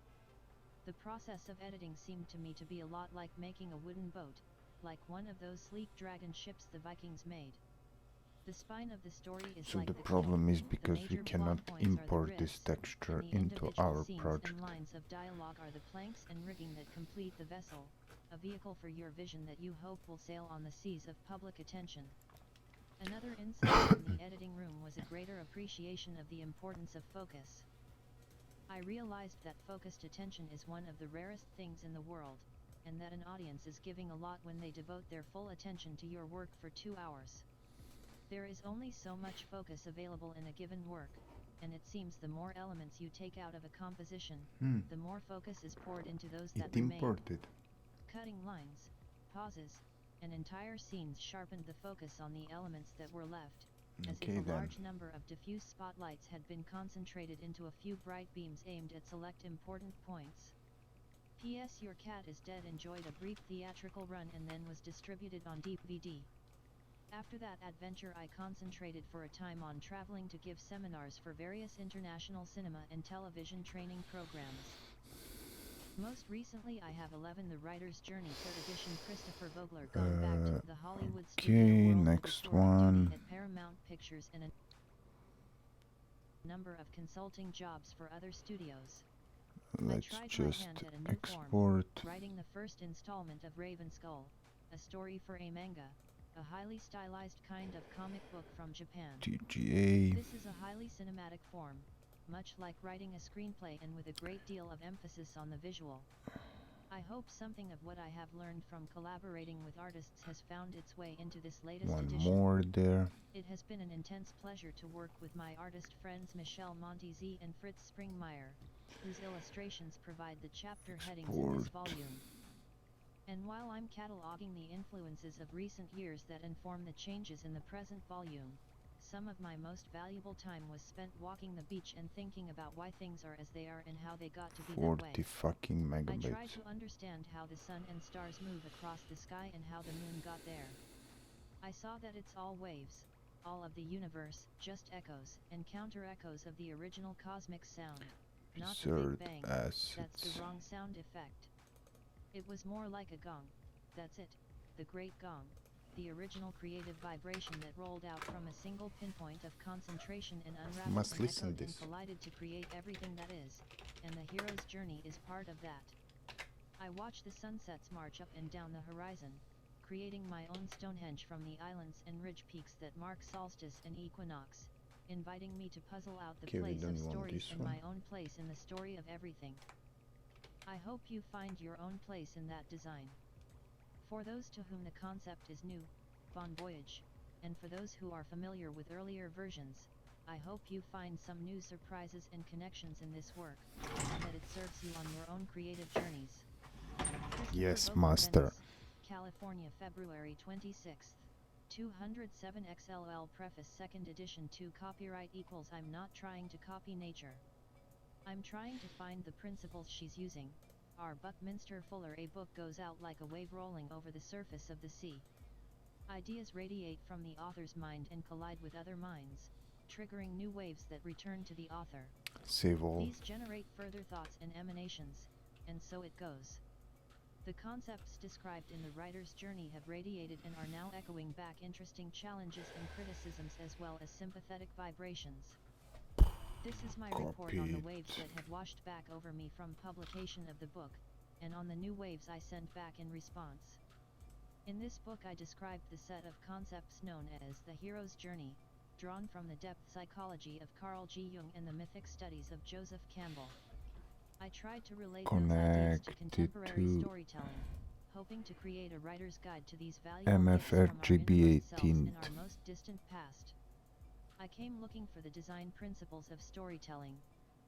The process of editing seemed to me to be a lot like making a wooden boat, like one of those sleek dragon ships the Vikings made. The spine of the story is So like the the problem keel, is because the we major cannot plot points are the import this ribs, texture and the into individual our scenes project. and lines of dialogue are the planks and rigging that complete the vessel, a vehicle for your vision that you hope will sail on the seas of public attention. Another insight in the editing room was a greater appreciation of the importance of focus. I realized that focused attention is one of the rarest things in the world, and that an audience is giving a lot when they devote their full attention to your work for 2 hours. There is only so much focus available in a given work, and it seems the more elements you take out of a composition, the more focus is poured into those that It remain. imported. Cutting lines, pauses, and entire scenes sharpened the focus on the elements that were left, as Okay if a then. large number of diffuse spotlights had been concentrated into a few bright beams aimed at select important points. P.S. Your Cat is Dead enjoyed a brief theatrical run and then was distributed on DVD. After that adventure I concentrated for a time on traveling to give seminars for various international cinema and television training programs. Most recently I have 11 The Writer's Journey 3rd edition Christopher Vogler gone back to the Hollywood studio Okay, world next with a tour of duty one. at Paramount Pictures and a number of consulting jobs for other studios. Let's I tried just my hand at a new form, export writing the first installment of Raven Skull, a story for a manga, a highly stylized kind of comic book from Japan. TGA. This is a highly cinematic form, much like writing a screenplay and with a great deal of emphasis on the visual. I hope something of what I have learned from collaborating with artists has found its way into this latest One edition. more there. It has been an intense pleasure to work with my artist friends Michelle Montesi and Fritz Springmeyer, whose illustrations provide the chapter headings in this volume. And while I'm cataloging the influences of recent years that inform the changes in the present volume, some of my most valuable time was spent walking the beach and thinking about why things are as they are and how they got to be that 40 way. fucking I megabytes. tried to understand how the sun and stars move across the sky and how the moon got there. I saw that it's all waves, all of the universe, just echoes and counter-echoes of the original cosmic sound. not the Big Desert Bang. That's assets. the wrong sound effect. It was more like a gong. That's it, the great gong. The original creative vibration that rolled out from a single pinpoint of concentration and unraveled Must and listen echoed and this. collided to create everything that is, and the hero's journey is part of that. I watch the sunsets march up and down the horizon, creating my own Stonehenge from the islands and ridge peaks that mark solstice and equinox, inviting me to puzzle out the Okay, we place don't of want stories this and one. my own place in the story of everything. I hope you find your own place in that design. For those to whom the concept is new, bon voyage, and for those who are familiar with earlier versions, I hope you find some new surprises and connections in this work, and that it serves you on your own creative journeys. Yes, Vogler, master. Venice, California, February 26th. 207 XLL Preface 2nd edition 2 Copyright equals I'm not trying to copy nature. I'm trying to find the principles she's using. R. Buckminster Fuller. A book goes out like a wave rolling over the surface of the sea. Ideas radiate from the author's mind and collide with other minds, triggering new waves that return to the author. Save all. These generate further thoughts and emanations, and so it goes. The concepts described in the writer's journey have radiated and are now echoing back interesting challenges and criticisms as well as sympathetic vibrations. This is my report on the waves that have washed back over me from publication of the book, and on the new waves I sent back in response. In this book I described the set of concepts known as the hero's journey, drawn from the depth psychology of Carl G. Jung and the mythic studies of Joseph Campbell. I tried to relate those ideas to contemporary storytelling, hoping to create a writer's guide to these valuable myths from our innermost selves and our most distant past. I came looking for the design principles of storytelling,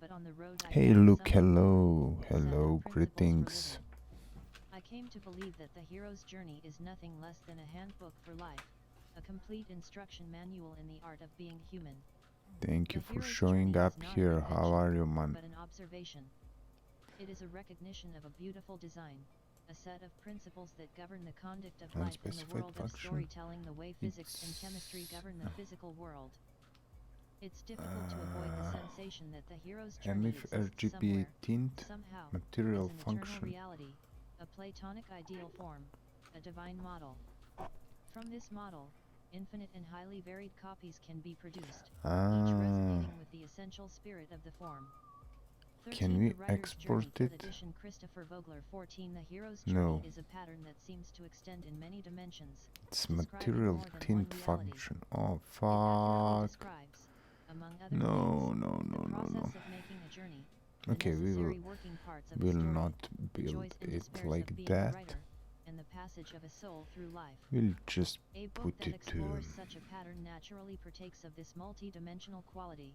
but on the road I Hey found Luke, some hello, set of hello, principles for greetings. living. I came to believe that the hero's journey is nothing less than a handbook for life, a complete instruction manual in the art of being human. Thank you The for hero's showing journey up is not an here. How invention, are you, man? but an observation. It is a recognition of a beautiful design, a set of principles that govern the conduct of life in the Unspecified world of function. storytelling the way physics and chemistry govern the physical world. It's difficult to avoid the sensation that the hero's journey MF exists RGB somewhere, 18th somehow, material as an function. eternal reality, a Platonic ideal form, a divine model. From this model, infinite and highly varied copies can be produced, each resonating with the essential spirit of the form. 13, Can we the writer's export journey, it? edition Christopher Vogler. 14, the hero's No. journey is a pattern that seems to extend in many dimensions. It's describing material more than tint one reality. function. Oh It accurately fuck. describes, among other No, things, no, the no, no, process no. of making a journey, Okay, the we necessary working parts of a will story, not the build joys and it despairs like of being that. a writer, and the passage of a soul through life. We'll just A book put that it explores such a pattern naturally partakes of this multi-dimensional quality.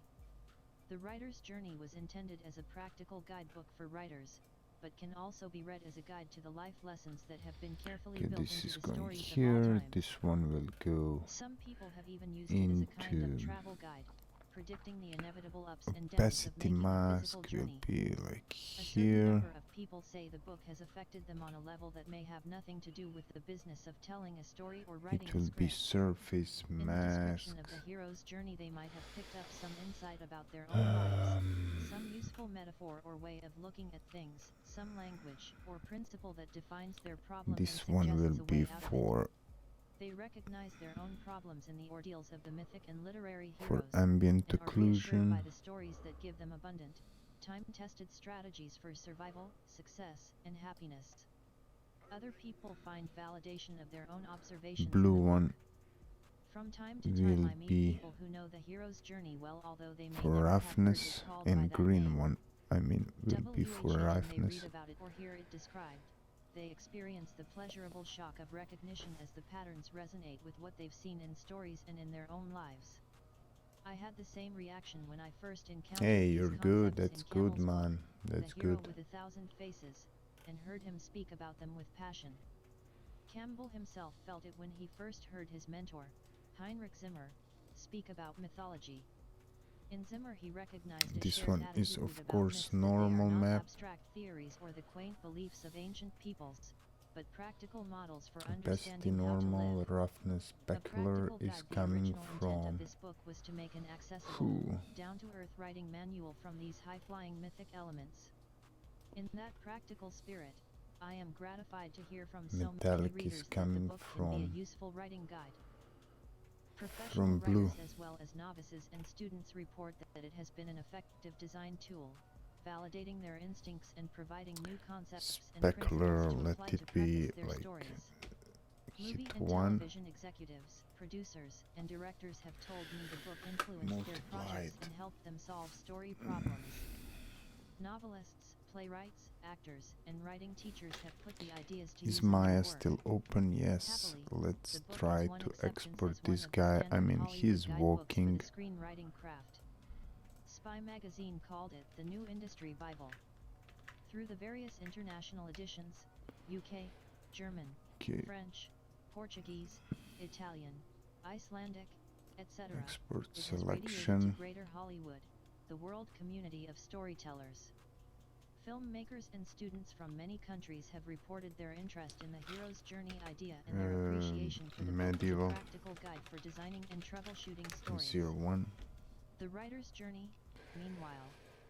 The writer's journey was intended as a practical guidebook for writers, but can also be read as a guide to the life lessons that have been carefully okay, built this into is the going stories of all here. time. This one will go Some people have even used it as a kind of into travel guide, predicting the inevitable ups and downs of opacity making a mask. physical Will journey. be like A certain here. number of people say the book has affected them on a level that may have nothing to do with the business of telling a story or writing It a will be script. surface In the description mask. of the hero's journey they might have picked up some insight about their own lives, some useful metaphor or way of looking at things, some language or principle that defines their problem This and one suggests will a be way out of it. for They recognize their own problems in the ordeals of the mythic and literary for heroes, ambient and are reassured occlusion. by the stories that give them abundant, time-tested strategies for survival, success, and happiness. Other people find validation of their own observations Blue in the book. one From time to time will I meet be people who know the hero's journey well, although they may for never have heard roughness, it called by and that green name. one, I mean, will be for When they roughness. read about it or hear it described, they experience the pleasurable shock of recognition as the patterns resonate with what they've seen in stories and in their own lives. I had the same reaction when I first encountered Hey, these you're good. concepts That's in good, Campbell's book, man. That's The Hero good. with a Thousand Faces, and heard him speak about them with passion. Campbell himself felt it when he first heard his mentor, Heinrich Zimmer, speak about mythology. In Zimmer he recognized a This shared one is attitude of about course myths, that they normal are not map. abstract theories or the quaint beliefs of ancient peoples, but but practical models for Capacity understanding how to normal, live. roughness A specular practical is guide. The coming original intent of from this book was to make an accessible, who? down-to-earth writing manual from these high-flying mythic elements. In that practical spirit, I am gratified to hear from so many Metallic is readers that the coming book can be from a useful writing guide. Professional blue. writers as well as novices and students report that it has been an effective design tool, validating their instincts and providing new concepts and Specular, principles to let apply it to be practice their like stories. hit Movie and one television executives, producers, and directors have told me the book influenced their projects multiplied. and helped them solve story problems. Novelists, playwrights, actors, and writing teachers have put the ideas to use Is in their Maya work. still open? Yes. Happily, Let's the book try has won to acceptance export as one this of the guy. I standard mean, Hollywood he's guidebooks for walking. the screenwriting craft. Spy magazine called it the new industry Bible. Through the various international editions, UK, German, Okay, French, Portuguese, Italian, Icelandic, etc., export it has radiated to selection. Greater Hollywood, the world community of storytellers. Filmmakers and students from many countries have reported their interest in the hero's journey idea and their appreciation for the book as a Medieval practical guide for designing and troubleshooting stories. 01. The writer's journey, meanwhile,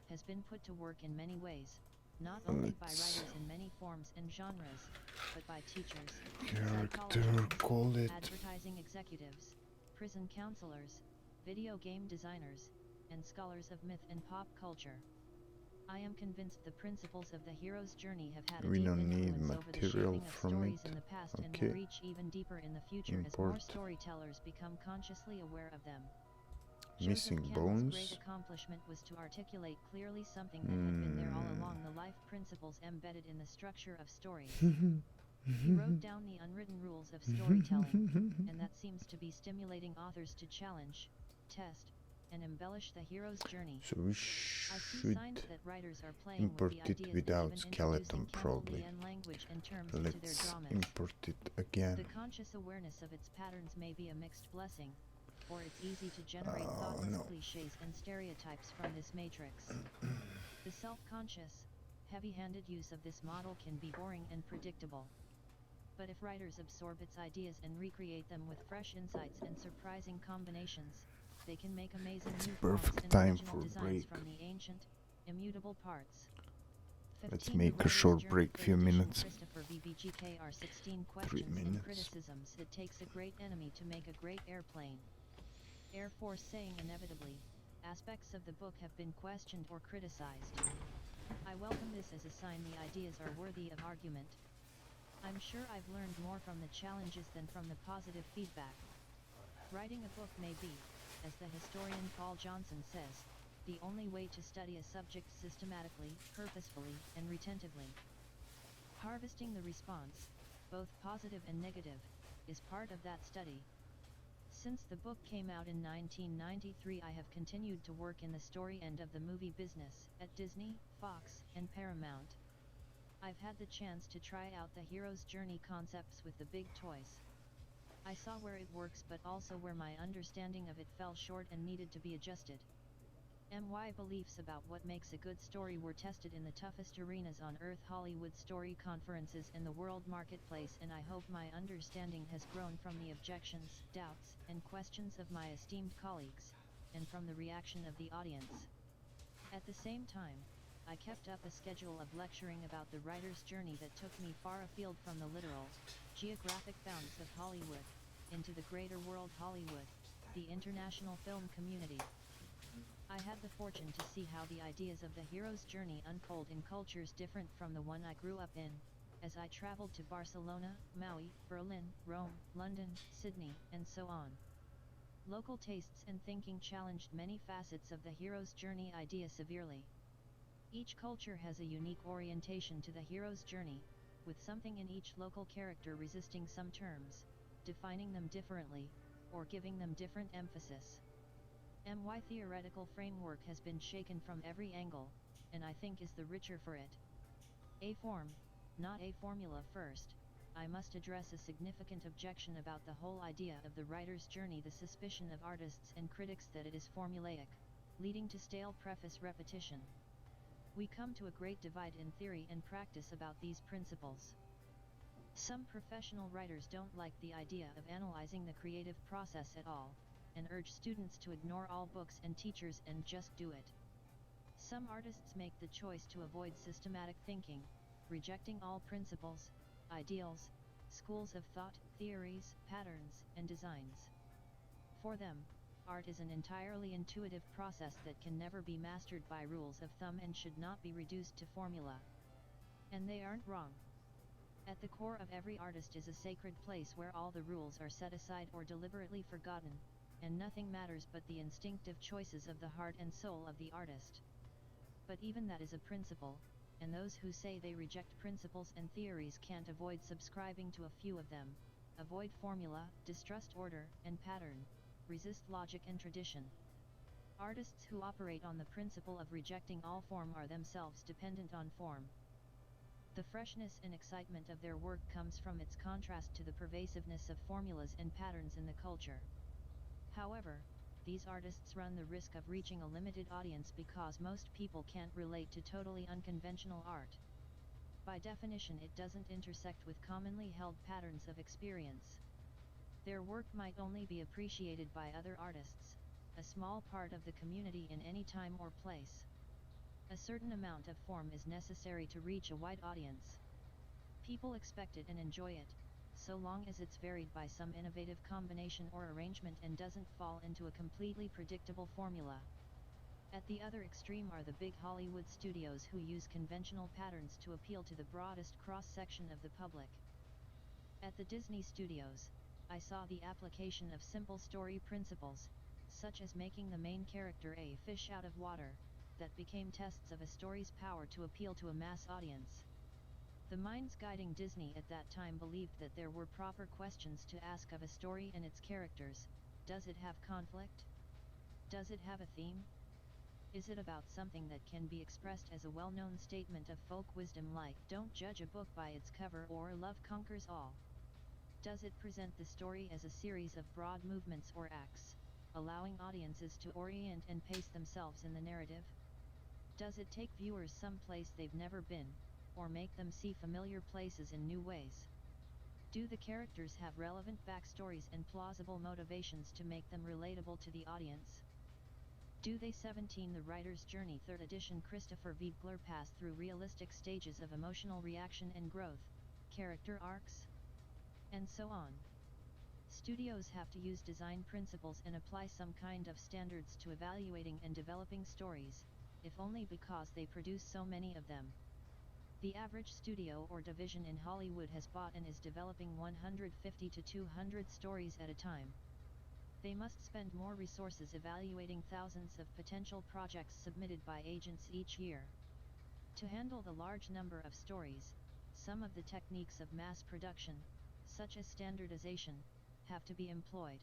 has been put to work in many ways, not only by writers in many forms and genres, but by teachers, Character, psychologists, call it. advertising executives, prison counselors, video game designers, and scholars of myth and pop culture. I am convinced the principles of the hero's journey have had a We deep don't need influence over the material shaping of from stories it. in the past and Okay. will reach even deeper in the future as more Import. storytellers become consciously aware of them. Joseph Missing Campbell's great bones. accomplishment was to articulate clearly something that had been there all along, the life principles embedded in the structure of stories. He wrote down the unwritten rules of storytelling, and that seems to be stimulating authors to challenge, test, and embellish the hero's journey. So we I see should signs that writers are playing import with the it ideas without that even skeleton introducing probably. Campbellian language and terms into their Let's dramas. import it again. The conscious awareness of its patterns may be a mixed blessing, or it's easy to generate Oh, thoughtless no. cliches and stereotypes from this matrix. The self-conscious, heavy-handed use of this model can be boring and predictable. But if writers absorb its ideas and recreate them with fresh insights and surprising combinations, they can make amazing new forms Perfect and time original for designs break. from the ancient, immutable parts. Let's 15 make The a Writer's short Journey, break, 3rd few edition, minutes. Christopher VBGKR 16 questions and minutes. criticisms. It takes a great enemy to make a great airplane. Air Force saying inevitably, aspects of the book have been questioned or criticized. I welcome this as a sign the ideas are worthy of argument. I'm sure I've learned more from the challenges than from the positive feedback. Writing a book may be, as the historian Paul Johnson says, the only way to study a subject systematically, purposefully, and retentively. Harvesting the response, both positive and negative, is part of that study. Since the book came out in 1993, I have continued to work in the story end of the movie business, at Disney, Fox, and Paramount. I've had the chance to try out the hero's journey concepts with the big toys. I saw where it works but also where my understanding of it fell short and needed to be adjusted. My beliefs about what makes a good story were tested in the toughest arenas on earth, Hollywood story conferences and the world marketplace, and I hope my understanding has grown from the objections, doubts, and questions of my esteemed colleagues, and from the reaction of the audience. At the same time, I kept up a schedule of lecturing about the writer's journey that took me far afield from the literal, geographic bounds of Hollywood, into the greater world Hollywood, the international film community. I had the fortune to see how the ideas of the hero's journey unfold in cultures different from the one I grew up in, as I traveled to Barcelona, Maui, Berlin, Rome, London, Sydney, and so on. Local tastes and thinking challenged many facets of the hero's journey idea severely. Each culture has a unique orientation to the hero's journey, with something in each local character resisting some terms, defining them differently, or giving them different emphasis. My theoretical framework has been shaken from every angle, and I think is the richer for it. A form, not a formula. First, I must address a significant objection about the whole idea of the writer's journey, the suspicion of artists and critics that it is formulaic, leading to stale preface repetition. We come to a great divide in theory and practice about these principles. Some professional writers don't like the idea of analyzing the creative process at all, and urge students to ignore all books and teachers and just do it. Some artists make the choice to avoid systematic thinking, rejecting all principles, ideals, schools of thought, theories, patterns, and designs. For them, art is an entirely intuitive process that can never be mastered by rules of thumb and should not be reduced to formula. And they aren't wrong. At the core of every artist is a sacred place where all the rules are set aside or deliberately forgotten, and nothing matters but the instinctive choices of the heart and soul of the artist. But even that is a principle, and those who say they reject principles and theories can't avoid subscribing to a few of them, avoid formula, distrust order and pattern, resist logic and tradition. Artists who operate on the principle of rejecting all form are themselves dependent on form. The freshness and excitement of their work comes from its contrast to the pervasiveness of formulas and patterns in the culture. However, these artists run the risk of reaching a limited audience because most people can't relate to totally unconventional art. By definition, it doesn't intersect with commonly held patterns of experience. Their work might only be appreciated by other artists, a small part of the community in any time or place. A certain amount of form is necessary to reach a wide audience. People expect it and enjoy it, so long as it's varied by some innovative combination or arrangement and doesn't fall into a completely predictable formula. At the other extreme are the big Hollywood studios who use conventional patterns to appeal to the broadest cross-section of the public. At the Disney studios, I saw the application of simple story principles, such as making the main character a fish out of water, that became tests of a story's power to appeal to a mass audience. The minds guiding Disney at that time believed that there were proper questions to ask of a story and its characters. Does it have conflict? Does it have a theme? Is it about something that can be expressed as a well-known statement of folk wisdom like "Don't judge a book by its cover" or "Love conquers all"? Does it present the story as a series of broad movements or acts, allowing audiences to orient and pace themselves in the narrative? Does it take viewers someplace they've never been, or make them see familiar places in new ways? Do the characters have relevant backstories and plausible motivations to make them relatable to the audience? Do they 17 The Writer's Journey 3rd edition Christopher Vogler pass through realistic stages of emotional reaction and growth, character arcs? And so on. Studios have to use design principles and apply some kind of standards to evaluating and developing stories, if only because they produce so many of them. The average studio or division in Hollywood has bought and is developing 150 to 200 stories at a time. They must spend more resources evaluating thousands of potential projects submitted by agents each year. To handle the large number of stories, some of the techniques of mass production, such as standardization, have to be employed.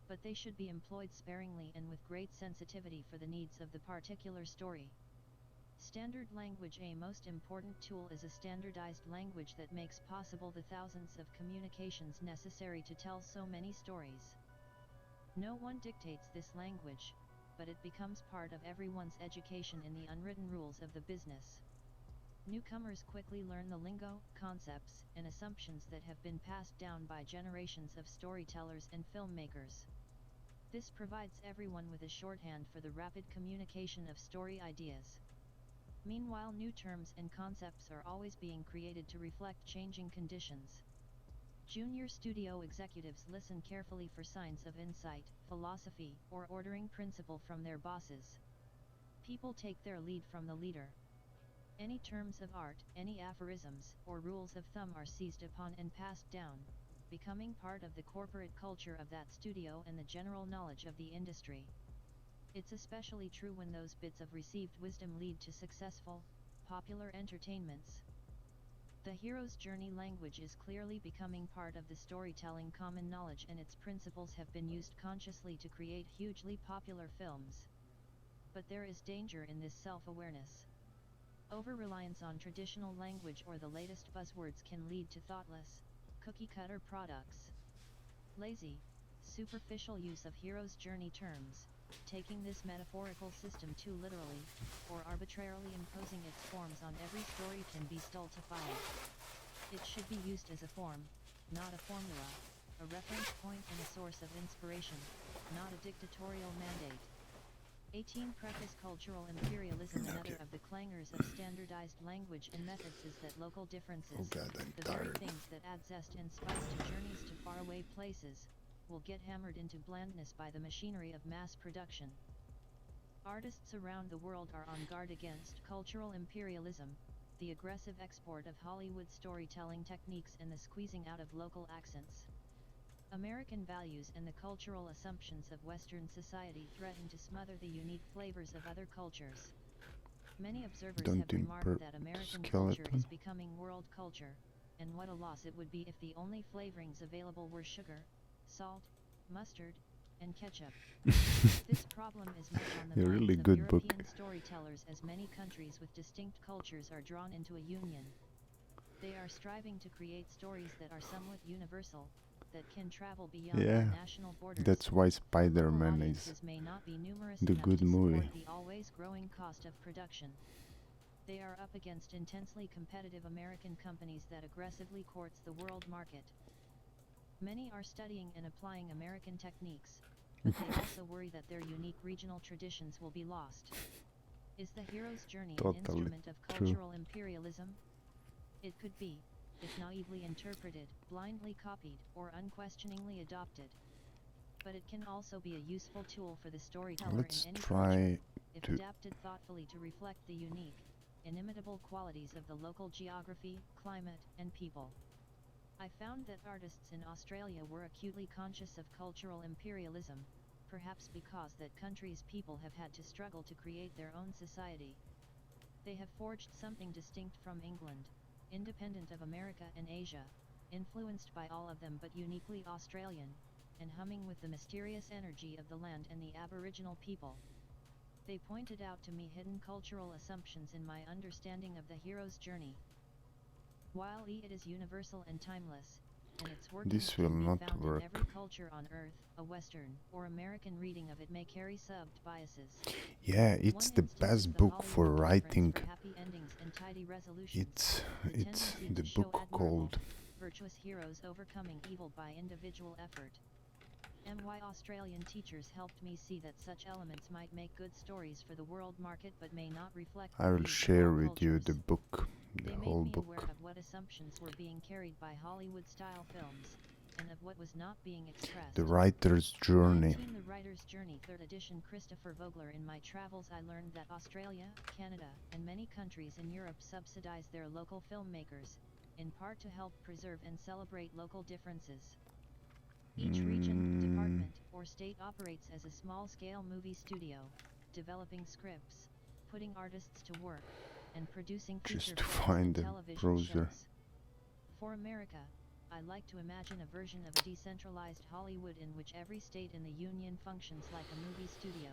But they should be employed sparingly and with great sensitivity for the needs of the particular story. Standard language. A most important tool is a standardized language that makes possible the thousands of communications necessary to tell so many stories. No one dictates this language, but it becomes part of everyone's education in the unwritten rules of the business. Newcomers quickly learn the lingo, concepts, and assumptions that have been passed down by generations of storytellers and filmmakers. This provides everyone with a shorthand for the rapid communication of story ideas. Meanwhile, new terms and concepts are always being created to reflect changing conditions. Junior studio executives listen carefully for signs of insight, philosophy, or ordering principle from their bosses. People take their lead from the leader. Any terms of art, any aphorisms, or rules of thumb are seized upon and passed down, becoming part of the corporate culture of that studio and the general knowledge of the industry. It's especially true when those bits of received wisdom lead to successful, popular entertainments. The hero's journey language is clearly becoming part of the storytelling common knowledge, and its principles have been used consciously to create hugely popular films. But there is danger in this self-awareness. Over-reliance on traditional language or the latest buzzwords can lead to thoughtless, cookie-cutter products. Lazy, superficial use of hero's journey terms, taking this metaphorical system too literally, or arbitrarily imposing its forms on every story can be stultifying. It should be used as a form, not a formula, a reference point and a source of inspiration, not a dictatorial mandate. 18 Preface Cultural imperialism. Another of the clangors of standardized language and methods is that local differences, Oh god, I'm the very tired. things that add zest and spice to journeys to faraway places, will get hammered into blandness by the machinery of mass production. Artists around the world are on guard against cultural imperialism, the aggressive export of Hollywood storytelling techniques and the squeezing out of local accents. American values and the cultural assumptions of Western society threaten to smother the unique flavors of other cultures. Many observers Don't have remarked import that American culture skeleton. is becoming world culture, and what a loss it would be if the only flavorings available were sugar, salt, mustard, and ketchup. This problem is much on the A minds really of good book. European storytellers, as many countries with distinct cultures are drawn into a union. They are striving to create stories that are somewhat universal, that can travel beyond Yeah, national borders. that's why Local Spider-Man is audiences may not be numerous the enough good to movie. support the always growing cost of production. They are up against intensely competitive American companies that aggressively courts the world market. Many are studying and applying American techniques, but they also worry that their unique regional traditions will be lost. Is the hero's journey an Totally instrument of true. cultural imperialism? It could be, if naively interpreted, blindly copied, or unquestioningly adopted. But it can also be a useful tool for the storyteller Let's in any try culture, if to adapted thoughtfully to reflect the unique, inimitable qualities of the local geography, climate, and people. I found that artists in Australia were acutely conscious of cultural imperialism, perhaps because that country's people have had to struggle to create their own society. They have forged something distinct from England, independent of America and Asia, influenced by all of them but uniquely Australian, and humming with the mysterious energy of the land and the Aboriginal people. They pointed out to me hidden cultural assumptions in my understanding of the hero's journey. While it is universal and timeless, and its workings This will can be not found work. in every culture on Earth, a Western or American reading of it may carry subbed biases. Yeah, it's One the instance is best the book for Hollywood preference writing. for happy endings and tidy resolutions. It's The it's tendency the to show book admirable, called virtuous heroes overcoming evil by individual effort. My Australian teachers helped me see that such elements might make good stories for the world market but may not reflect I the will needs of share all with you cultures. the book, the They whole made me aware book. of what assumptions were being carried by Hollywood-style films, and of what was not being expressed. The writer's journey. 19 The Writer's Journey 3rd edition Christopher Vogler. In my travels I learned that Australia, Canada, and many countries in Europe subsidize their local filmmakers, in part to help preserve and celebrate local differences. Each region, department, or state operates as a small-scale movie studio, developing scripts, putting artists to work, and producing Just feature to films find and the television browser. shows. For America, I like to imagine a version of a decentralized Hollywood in which every state in the Union functions like a movie studio,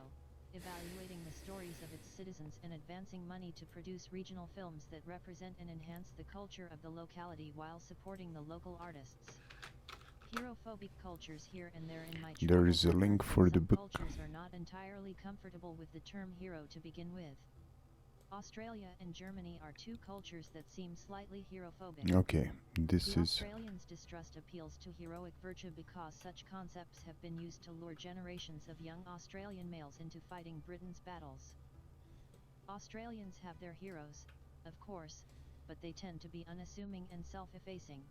evaluating the stories of its citizens and advancing money to produce regional films that represent and enhance the culture of the locality while supporting the local artists. Hero-phobic cultures here and there in my There travels is a unearthed link that for the some book. cultures are not entirely comfortable with the term hero to begin with. Australia and Germany are two cultures that seem slightly hero-phobic. Okay, this The is Australians' distrust appeals to heroic virtue because such concepts have been used to lure generations of young Australian males into fighting Britain's battles. Australians have their heroes, of course, but they tend to be unassuming and self-effacing,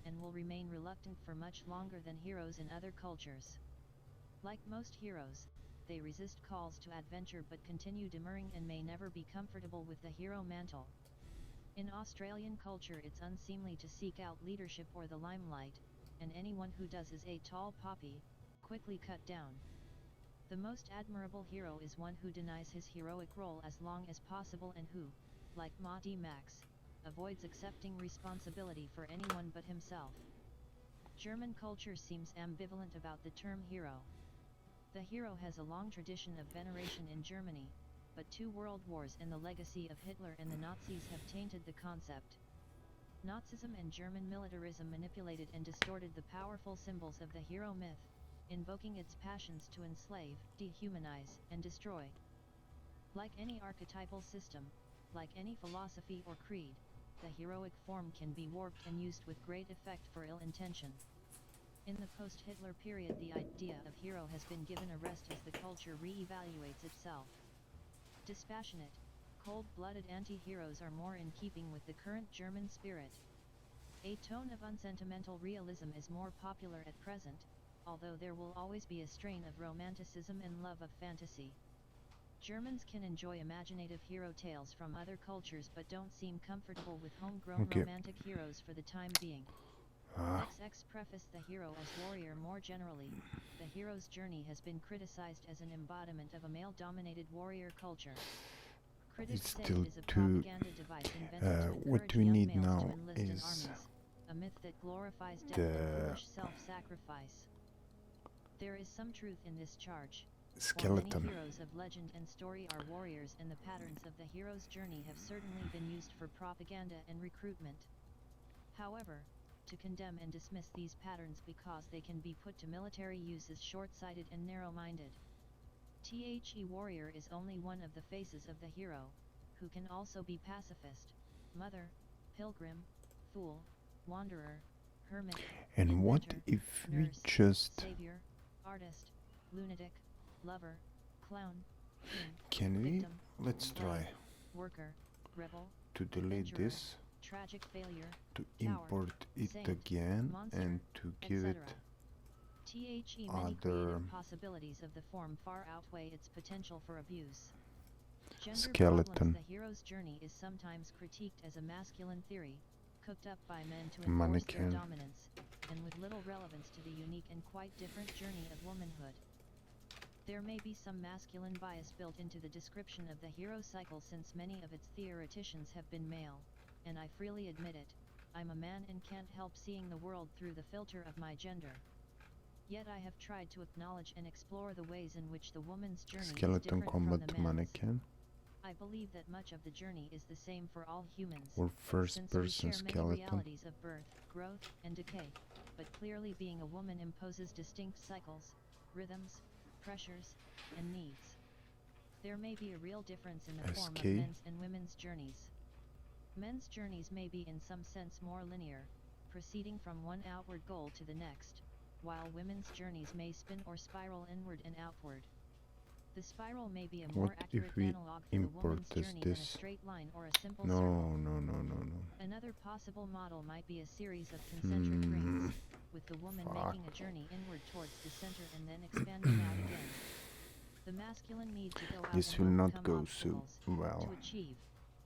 and will remain reluctant for much longer than heroes in other cultures. Like most heroes, they resist calls to adventure but continue demurring and may never be comfortable with the hero mantle. In Australian culture it's unseemly to seek out leadership or the limelight, and anyone who does is a tall poppy, quickly cut down. The most admirable hero is one who denies his heroic role as long as possible and who, like Marty Max, avoids accepting responsibility for anyone but himself. German culture seems ambivalent about the term hero. The hero has a long tradition of veneration in Germany, but 2 world wars and the legacy of Hitler and the Nazis have tainted the concept. Nazism and German militarism manipulated and distorted the powerful symbols of the hero myth, invoking its passions to enslave, dehumanize, and destroy. Like any archetypal system, like any philosophy or creed, the heroic form can be warped and used with great effect for ill intention. In the post-Hitler period, the idea of hero has been given a rest as the culture re-evaluates itself. Dispassionate, cold-blooded anti-heroes are more in keeping with the current German spirit. A tone of unsentimental realism is more popular at present, although there will always be a strain of romanticism and love of fantasy. Germans can enjoy imaginative hero tales from other cultures but don't seem comfortable with homegrown romantic heroes for the time being. XX preface the hero as warrior. More generally, the hero's journey has been criticized as an embodiment of a male-dominated warrior culture. Critics say it is a propaganda device invented to encourage what we young need males now to enlist in is armies, a myth that glorifies death and foolish self-sacrifice. There is some truth in this charge. skeleton. Many heroes of legend and story are warriors, and the patterns of the hero's journey have certainly been used for propaganda and recruitment. However, to condemn and dismiss these patterns because they can be put to military use is short-sighted and narrow-minded. The warrior is only one of the faces of the hero, who can also be pacifist, mother, pilgrim, fool, wanderer, hermit, And inventor, what if we nurse, just savior, artist, lunatic, lover, clown, can we victim, let's try slave, worker, rebel, to delete adventurer, this, tragic failure, to coward, import it saint, again, monster, and to give it many other creative possibilities of the form far outweigh its potential for abuse. Gender skeleton. problems. The hero's journey is sometimes critiqued as a masculine theory, cooked up by men to enforce Mannequin. their dominance, and with little relevance to the unique and quite different journey of womanhood. There may be some masculine bias built into the description of the hero cycle, since many of its theoreticians have been male, and I freely admit it. I'm a man and can't help seeing the world through the filter of my gender. Yet I have tried to acknowledge and explore the ways in which the woman's journey is Skeleton different combat from the man's. mannequin I believe that much of the journey is the same for all humans, or first since we person share many skeleton. realities of birth, growth, and decay, but clearly being a woman imposes distinct cycles, rhythms, pressures, and needs. There may be a real difference in the form of SK. men's and women's journeys. Men's journeys may be in some sense more linear, proceeding from one outward goal to the next, while women's journeys may spin or spiral inward and outward. The spiral may be a more What accurate if we analog for the import woman's journey than a this? straight line or a simple No, circle. no. Another possible model might be a series of concentric rings, with the woman making a journey inward towards the center and then expanding out again. The masculine need to go out This and will not overcome go so obstacles, well. to achieve,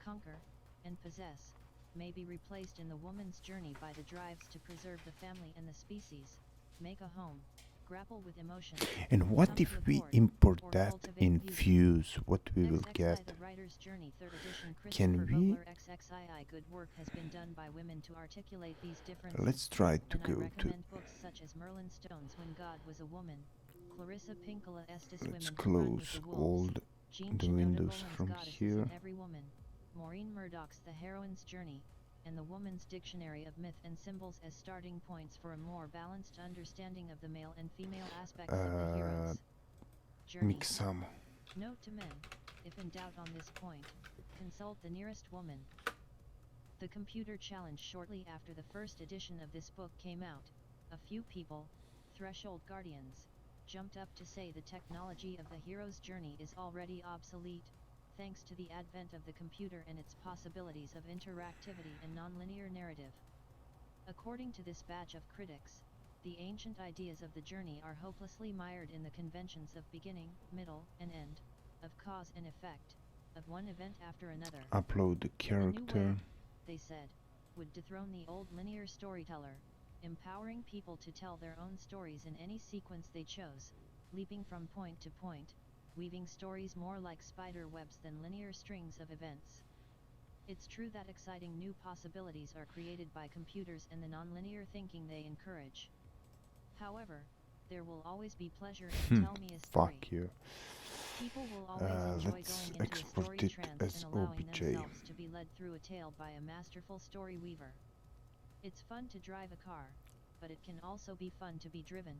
conquer, and possess, may be replaced in the woman's journey by the drives to preserve the family and the species, make a home, grapple with emotions, And what come if to a we port, import or that cultivate in beauty. Fuse? What we will XXI get? The Writer's Journey 3rd edition. Can Christopher we- Vogler XXII. Good work has been done by women to articulate these differences. Let's try to and I go to. recommend books such as Merlin Stone's When God Was a Woman, Clarissa Pinkola Estes Let's Women Who Run with close the all Wolves, Jean the Shinoda windows Boland's from Goddesses here. in Every Woman, Maureen Murdoch's The Heroine's Journey, and the Woman's Dictionary of Myth and Symbols as starting points for a more balanced understanding of the male and female aspects of the hero's journey. Mix some. Note to men, if in doubt on this point, consult the nearest woman. The computer challenge. Shortly after the first edition of this book came out, a few people, threshold guardians, jumped up to say the technology of the hero's journey is already obsolete, thanks to the advent of the computer and its possibilities of interactivity and nonlinear narrative. According to this batch of critics, the ancient ideas of the journey are hopelessly mired in the conventions of beginning, middle, and end, of cause and effect, of one event after another. Upload the The new character. web, they said, would dethrone the old linear storyteller, empowering people to tell their own stories in any sequence they chose, leaping from point to point, weaving stories more like spider webs than linear strings of events. It's true that exciting new possibilities are created by computers and the nonlinear thinking they encourage. However, there will always be pleasure in tell me a story. Fuck you. People will always enjoy Let's going into a export story it trance as and allowing OBJ. themselves to be led through a tale by a masterful story weaver. It's fun to drive a car, but it can also be fun to be driven,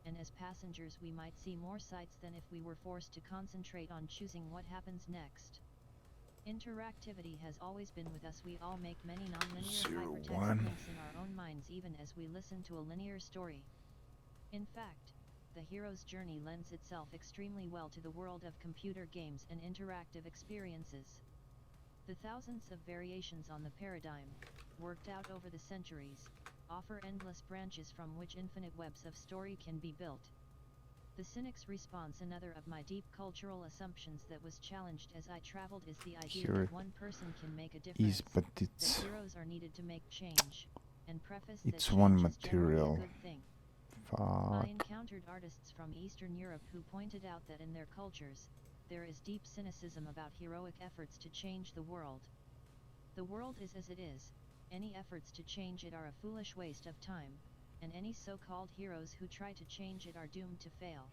and as passengers we might see more sights than if we were forced to concentrate on choosing what happens next. Interactivity has always been with us. We all make many non-linear 0, hypertext 1. links in our own minds even as we listen to a linear story. In fact, the hero's journey lends itself extremely well to the world of computer games and interactive experiences. The thousands of variations on the paradigm, worked out over the centuries, offer endless branches from which infinite webs of story can be built. The cynic's response, another of my deep cultural assumptions that was challenged as I traveled, is the idea Here that one person can make a difference, but that it's heroes are needed to make change, and preface that it's one change is generally a material. good thing. Fuck. I encountered artists from Eastern Europe who pointed out that in their cultures, there is deep cynicism about heroic efforts to change the world. The world is as it is, any efforts to change it are a foolish waste of time, and any so-called heroes who try to change it are doomed to fail.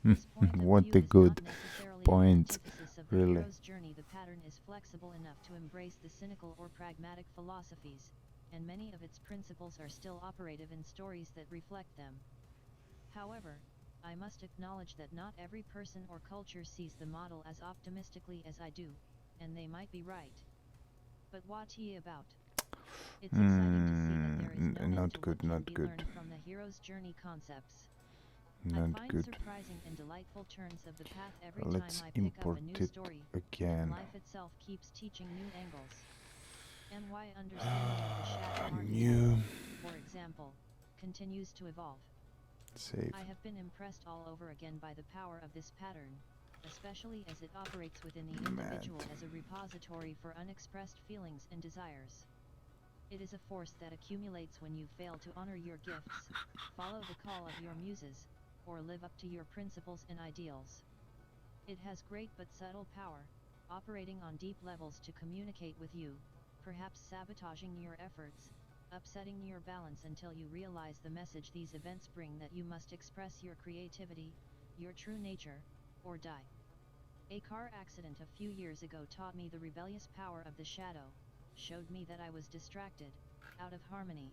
This point of What view a is good not necessarily point, an antithesis of the really. hero's journey. The pattern is flexible enough to embrace the cynical or pragmatic philosophies, and many of its principles are still operative in stories that reflect them. However, I must acknowledge that not every person or culture sees the model as optimistically as I do, and they might be right. But what about? It's exciting to see that there is no end Not to good, what can not be good. learned from the hero's journey concepts. I Not find good. surprising and delightful turns of the path every Let's time I pick up import a new it story, again. and life itself keeps teaching new angles. And why understanding of the shadow New. archetype, for example, continues to evolve. Save. I have been impressed all over again by the power of this pattern, especially as it operates within the individual as a repository for unexpressed feelings and desires. It is a force that accumulates when you fail to honor your gifts, follow the call of your muses, or live up to your principles and ideals. It has great but subtle power, operating on deep levels to communicate with you, perhaps sabotaging your efforts, upsetting your balance until you realize the message these events bring, that you must express your creativity, your true nature, or die. A car accident a few years ago taught me the rebellious power of the shadow, showed me that I was distracted, out of harmony,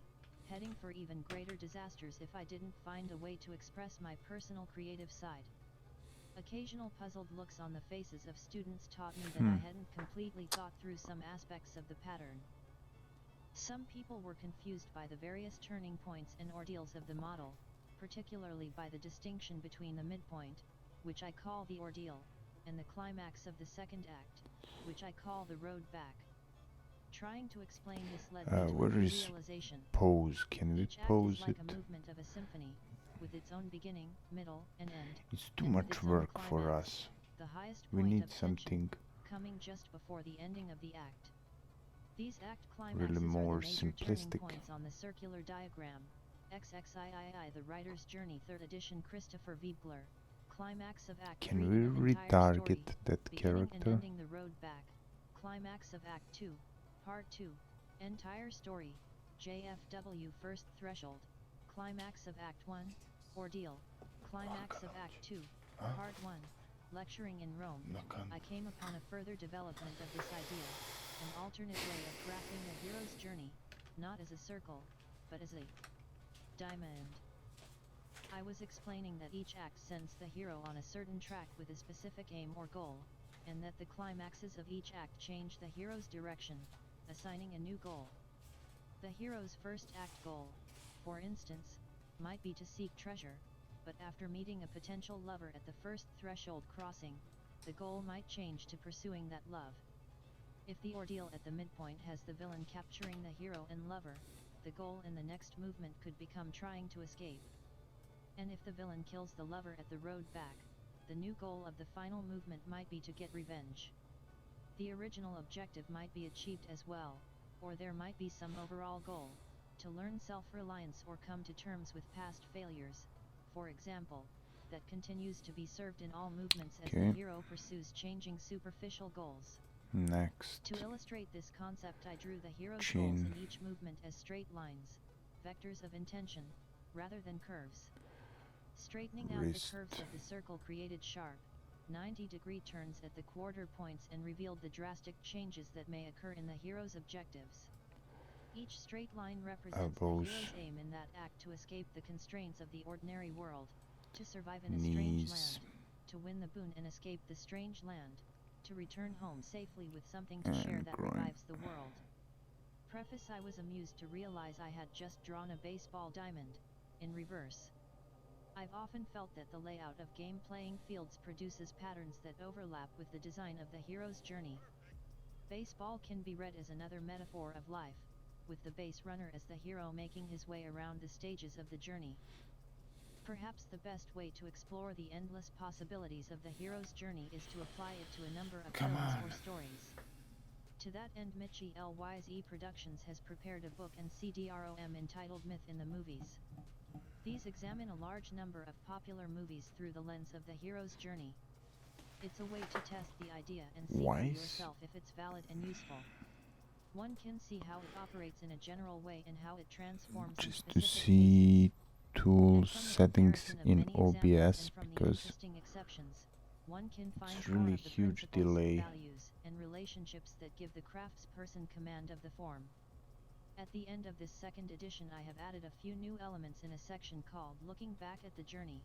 heading for even greater disasters if I didn't find a way to express my personal creative side. Occasional puzzled looks on the faces of students taught me that I hadn't completely thought through some aspects of the pattern. Some people were confused by the various turning points and ordeals of the model, particularly by the distinction between the midpoint, which I call the ordeal, and the climax of the second act, which I call the road back. Trying to explain this led me to Where a is realization. pause? Can we Each act pause is like it? a movement of a symphony, with its own beginning, middle, and end. It's too and with much its own work for climax, us. the highest We point need of tension, something coming just before the ending of the act. These act really climaxes more are the major turning simplistic. points on the circular diagram. XXIII, The Writer's Journey, 3rd edition, Christopher Wiebler. Climax of Act 3, Can an we entire retarget story, that beginning and character? ending, the road back. Climax of Act 2, Part 2, entire story, JFW, First Threshold. Climax of Act 1, Ordeal. Climax of Act 2, Part 1, Lecturing in Rome. I came upon a further development of this idea, an alternate way of graphing the hero's journey, not as a circle, but as a diamond. I was explaining that each act sends the hero on a certain track with a specific aim or goal, and that the climaxes of each act change the hero's direction, assigning a new goal. The hero's first act goal, for instance, might be to seek treasure, but after meeting a potential lover at the first threshold crossing, the goal might change to pursuing that love. If the ordeal at the midpoint has the villain capturing the hero and lover, the goal in the next movement could become trying to escape. And if the villain kills the lover at the road back, the new goal of the final movement might be to get revenge. The original objective might be achieved as well, or there might be some overall goal, to learn self-reliance or come to terms with past failures, for example, that continues to be served in all movements as the hero pursues changing superficial goals. Next. To illustrate this concept, I drew the hero's Chin. goals in each movement as straight lines, vectors of intention, rather than curves. Straightening out the curves of the circle created sharp, 90-degree turns at the quarter points and revealed the drastic changes that may occur in the hero's objectives. Each straight line represents the hero's aim in that act to escape the constraints of the ordinary world, to survive in a strange land, to win the boon and escape the strange land, to return home safely with something to share that revives the world. Preface: I was amused to realize I had just drawn a baseball diamond, in reverse. I've often felt that the layout of game-playing fields produces patterns that overlap with the design of the hero's journey. Baseball can be read as another metaphor of life, with the base runner as the hero making his way around the stages of the journey. Perhaps the best way to explore the endless possibilities of the hero's journey is to apply it to a number of films or stories. To that end, Mitchie Lyse Productions has prepared a book and CD-ROM entitled Myth in the Movies. These examine a large number of popular movies through the lens of the hero's journey. It's a way to test the idea and see for yourself if it's valid and useful. One can see how it operates in a general way and how it transforms in Just to specific see cases. tools And from the settings comparison of in many examples OBS and from the because interesting exceptions, one can find it's more really of the huge principles, delay. values, and relationships that give the craftsperson command of the form. At the end of this second edition, I have added a few new elements in a section called Looking Back at the Journey.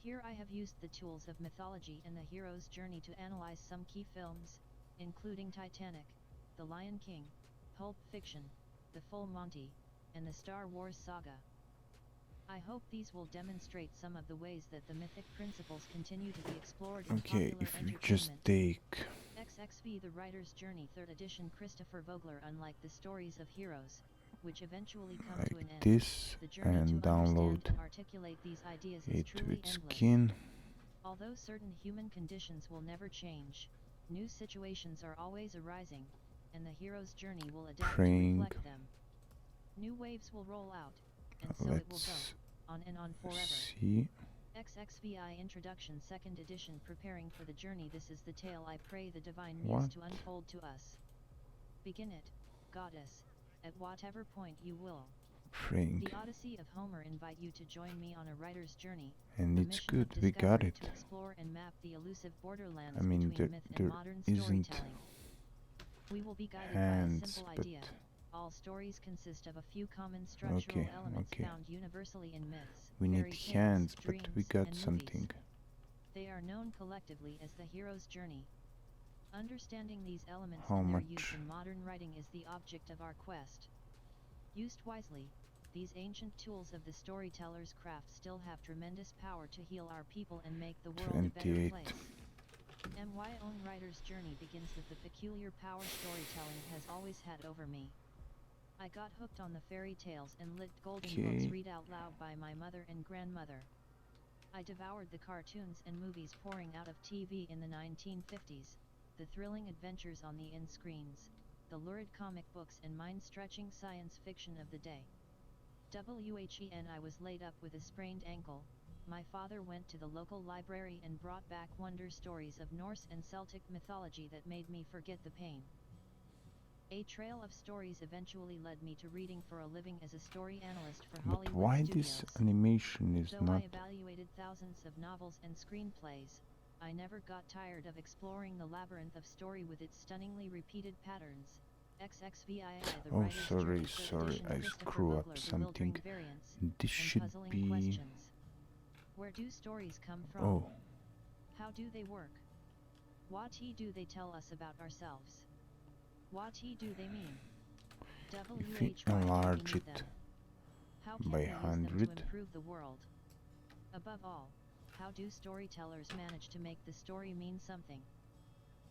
Here I have used the tools of mythology and the hero's journey to analyze some key films, including Titanic, The Lion King, Pulp Fiction, The Full Monty, and the Star Wars saga. I hope these will demonstrate some of the ways that the mythic principles continue to be explored in Okay, popular if we entertainment. just take XXV The Writer's Journey 3rd edition Christopher Vogler. Unlike the stories of heroes, which eventually come like to an end, this the journey and to download understand and articulate these ideas is it to truly its endless. skin. Although certain human conditions will never change, new situations are always arising, and the hero's journey will adapt to reflect them. New waves will roll out, and so it will go on and on forever. See. XXVI Introduction 2nd edition Preparing for the Journey. This is the tale I pray the divine muse to unfold to us. Begin it, goddess, at whatever point you will. Praying. The Odyssey of Homer invite you to join me on a writer's journey. And it's good, we got it. To explore and map the elusive borderlands I mean, between myth and modern storytelling. We will be guided by a simple idea. All stories consist of a few common structural elements found universally in myths. We need hands, but we got something. They are known collectively as the hero's journey. Understanding these elements How and their much? use in modern writing is the object of our quest. Used wisely, these ancient tools of the storyteller's craft still have tremendous power to heal our people and make the world a better place. My own writer's journey begins with the peculiar power storytelling has always had over me. I got hooked on the fairy tales and lit golden books read out loud by my mother and grandmother. I devoured the cartoons and movies pouring out of TV in the 1950s, the thrilling adventures on the end screens, the lurid comic books and mind-stretching science fiction of the day. When I was laid up with a sprained ankle, my father went to the local library and brought back wonder stories of Norse and Celtic mythology that made me forget the pain. A trail of stories eventually led me to reading for a living as a story analyst for Hollywood But why studios. this animation is Though not... I evaluated thousands of novels and screenplays, I never got tired of exploring the labyrinth of story with its stunningly repeated patterns. XXVII The Oh, Writer's sorry, Journey, I screw up something. This should be... questions. Where do stories come from? Oh. How do they work? What do they tell us about ourselves? What do they mean? If we enlarge it by 100, to improve the world? Above all, how do storytellers manage to make the story mean something?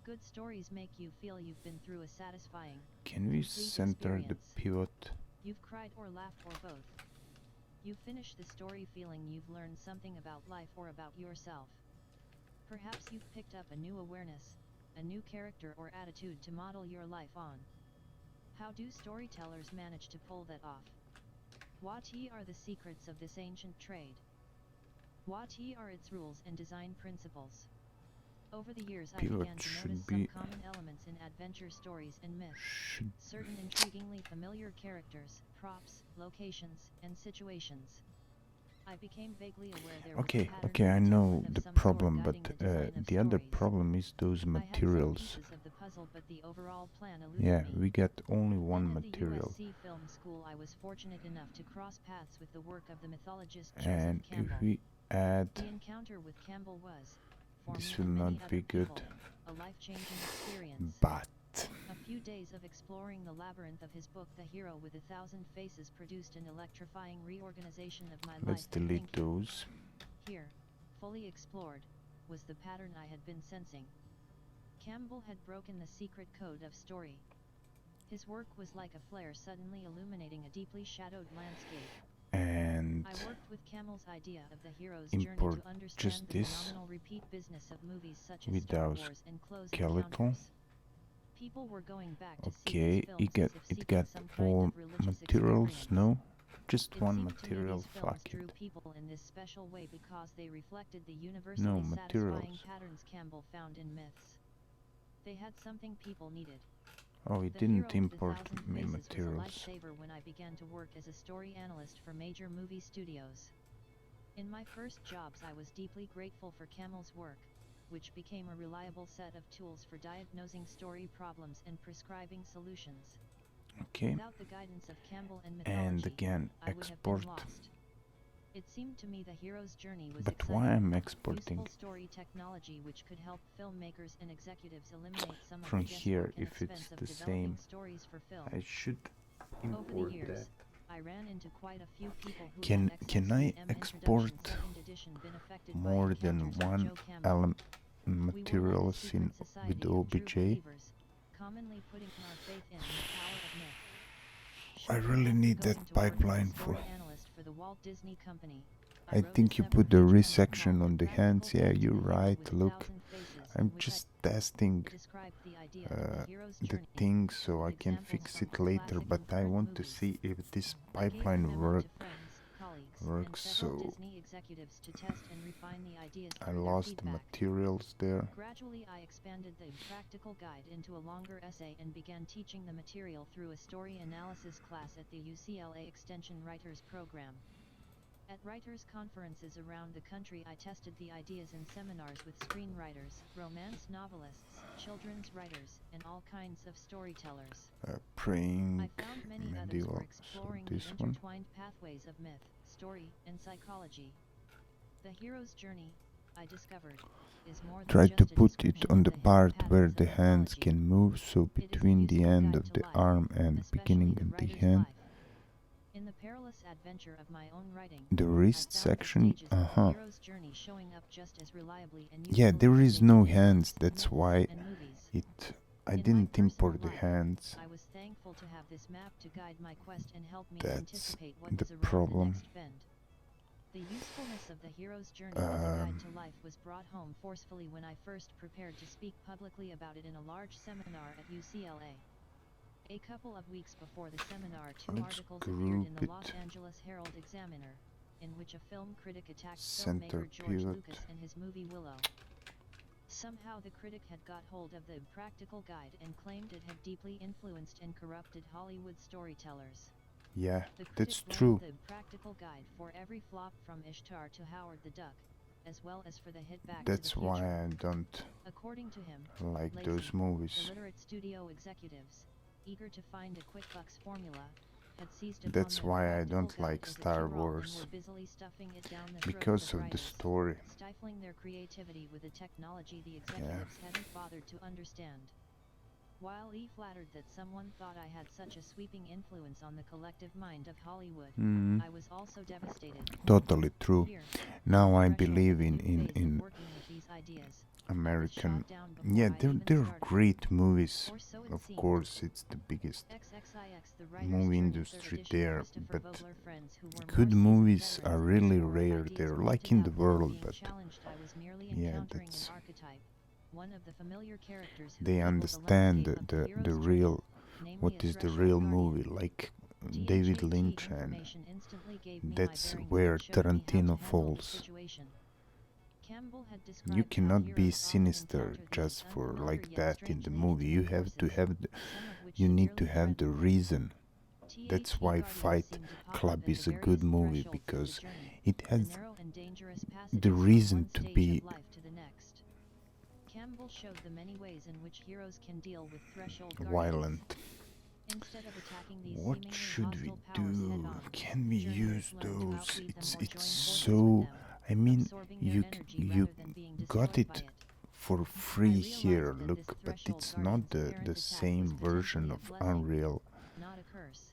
Good stories make you feel you've been through a satisfying, can we center the pivot? You've cried or laughed or both. You finish the story feeling you've learned something about life or about yourself. Perhaps you've picked up a new awareness, a new character or attitude to model your life on. How do storytellers manage to pull that off? What are the secrets of this ancient trade? What are its rules and design principles? Over the years I began to notice some common elements in adventure stories and myths. Certain intriguingly familiar characters, props, locations, and situations. I became vaguely aware there was a pattern okay, I know of the some problem, sort but guiding the design the of other stories. problem is those materials. I had some pieces of the puzzle, but the overall plan eluded Yeah, me. we got only one And at material. the USC Film School I was fortunate enough to cross paths with the work of the mythologist And Joseph Campbell. if we add... The encounter with Campbell was, for this me will and many not other be good, people, a life-changing experience. but A few days of exploring the labyrinth of his book The Hero with 1,000 Faces produced an electrifying reorganization of my let's life and delete thinking. those. Here, fully explored, was the pattern I had been sensing. Campbell had broken the secret code of story. His work was like a flare suddenly illuminating a deeply shadowed landscape. And I worked with Campbell's idea of the hero's import journey to understand just the this phenomenal repeat business of movies such as Star without Wars and Close skeletal. Encounters. People were going back to see Okay, these films as if it seeking got some kind all of religious materials. experience. No, just It one seemed to me material. these films Fuck drew it. people in this special way because they reflected the No universally satisfying materials. patterns Campbell found in myths. They had something people needed. Oh, it The didn't Hero with import 1,000 me Faces materials. was a lifesaver when I began to work as a story analyst for major movie studios. In my first jobs I was deeply grateful for Campbell's work, which became a reliable set of tools for diagnosing story problems and prescribing solutions. Okay, Without the guidance of Campbell and mythology, and again I would have been export. lost. It seemed to me the hero's journey was But exciting, why I'm exporting useful story technology which could help filmmakers and executives eliminate some from of the here guesswork and if it's expense of the developing same? stories for film. I should Over the import years, that. I ran into quite a few people who Can had I XXCM export introduction second edition been affected by more than encounters with one Joe Campbell. We were like a materials in secret with society of true OBJ? believers, commonly putting our faith in the power of myth. I Shortly really after need going that to work as a pipeline story for. analyst for the Walt Disney Company, I wrote a think you put the 700-chapter book resection called on the Practical hands. Yeah, Guide to you're the Hero right. with Look, 1,000 Faces, I'm in which just testing I described the idea of the hero's the journey, thing so with I can examples fix from it later, classic but and I current want to movies. see if this I gave the pipeline memo to friends, colleagues, and works. several So Disney executives to test and refine the ideas I through their lost the feedback. materials there. Gradually I expanded the practical guide into a longer essay and began teaching the material through a story analysis class at the UCLA Extension Writers Program. At writers' conferences around the country I tested the ideas in seminars with screenwriters, romance novelists, children's writers, and all kinds of storytellers. Praying I found many others medieval. were So exploring the this one. intertwined pathways of myth, story, and psychology. The hero's journey, I discovered, is more than Try just to a put it description on of the the hidden part where patterns the of hands mythology. can move, so It is a between the useful end guide of to the life, arm and especially beginning the of the writer's hand. life. In the perilous adventure of my own writing, The I wrist found the section. stages of the hero's journey showing up just as reliably and Yeah, usefully there as is they no did in hands. books, That's myths, why and movies. I In my didn't personal import the life, hands. I was thankful to have this map to guide my quest and help me That's anticipate what the was around the problem. next bend. The usefulness of the hero's journey as a guide to life was brought home forcefully when I first prepared to speak publicly about it in a large seminar at UCLA. A couple of weeks before the seminar, two Let's articles appeared in group the it. Los Angeles Herald-Examiner, in which a film critic attacked Center filmmaker George pivot. Lucas and his movie Willow. Somehow the critic had got hold of the practical guide and claimed it had deeply influenced and corrupted Hollywood storytellers. Yeah, The critic that's blamed true. the practical guide for every flop from Ishtar to Howard the Duck, as well as for the hit Back That's to the why Future. I don't According to him, like lazy, those movies. illiterate studio executives, eager to find a quick bucks formula, had seized upon That's the why I practical don't guide like as a Star cure-all and Wars. were busily stuffing it down the throats Because of of the writers, story. stifling their creativity with a technology the executives hadn't bothered to understand. While flattered that someone thought I had such a sweeping influence on the collective mind of Hollywood, I was also devastated. Totally true. Here, Now I threshold believe of in good faith in working with these ideas, American. shot down before Yeah, I even they're started. great movies. Or so it Of seemed. course, it's the biggest XXIX The Writer's movie Journey, industry 3rd edition, there, Christopher but Vogler. Friends who were good more seasoned movies veterans are in really genre rare ideas there, pointed like in the out that while world, being but challenged, I was merely yeah, encountering that's an archetype, one of the familiar characters who they people understand the landscape of the the hero's real journey, namely what a is the threshold real guardian. movie, like David THAT Lynch, and information instantly gave me my that's bearings where and showed me how to Tarantino handle the falls. situation. Campbell had You described how cannot be heroes often sinister encounter the just for unfamiliar like yet that in strange the nature movie. You have to forces, have some of which you need to severely have the threaten reason. THT That's why Guardians Fight seem to pop Club up at is the a good various movie thresholds of the because journey, it the has narrow and dangerous the passages from reason one to stage be. of life to the next. Campbell showed the many ways in which heroes can deal with threshold guardians. Violent. Instead of attacking these What seemingly should we hostile powers do? head-on, Can we journeyers use learn to those? outweed them or It's join forces so with them. I mean, absorbing their you energy you rather than being got destroyed by it it. for I free realized here, that look, this but threshold it's guardian's not the apparent attack same was version potentially a of blessing, Unreal. not a curse.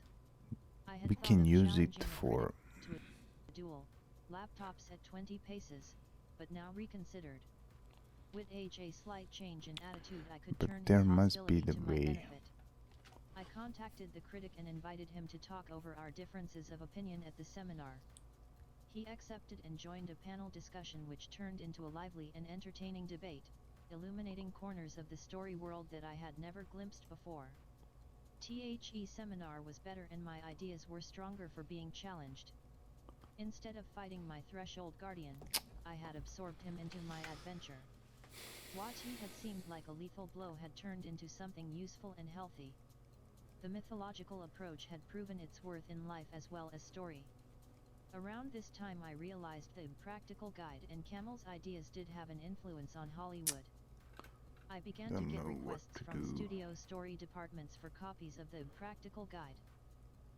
I had We thought can of use it challenging the for critic to a duel, laptops at 20 paces, but now reconsidered. With a slight change in attitude, I could but turn there his must be hostility the to my way. benefit. I contacted the critic and invited him to talk over our differences of opinion at the seminar. He accepted and joined a panel discussion which turned into a lively and entertaining debate, illuminating corners of the story world that I had never glimpsed before. The seminar was better and my ideas were stronger for being challenged. Instead of fighting my threshold guardian, I had absorbed him into my adventure. What he had seemed like a lethal blow had turned into something useful and healthy. The mythological approach had proven its worth in life as well as story. Around this time I realized the Practical Guide and Camel's ideas did have an influence on Hollywood. I began to get requests from studio story departments for copies of the Practical Guide.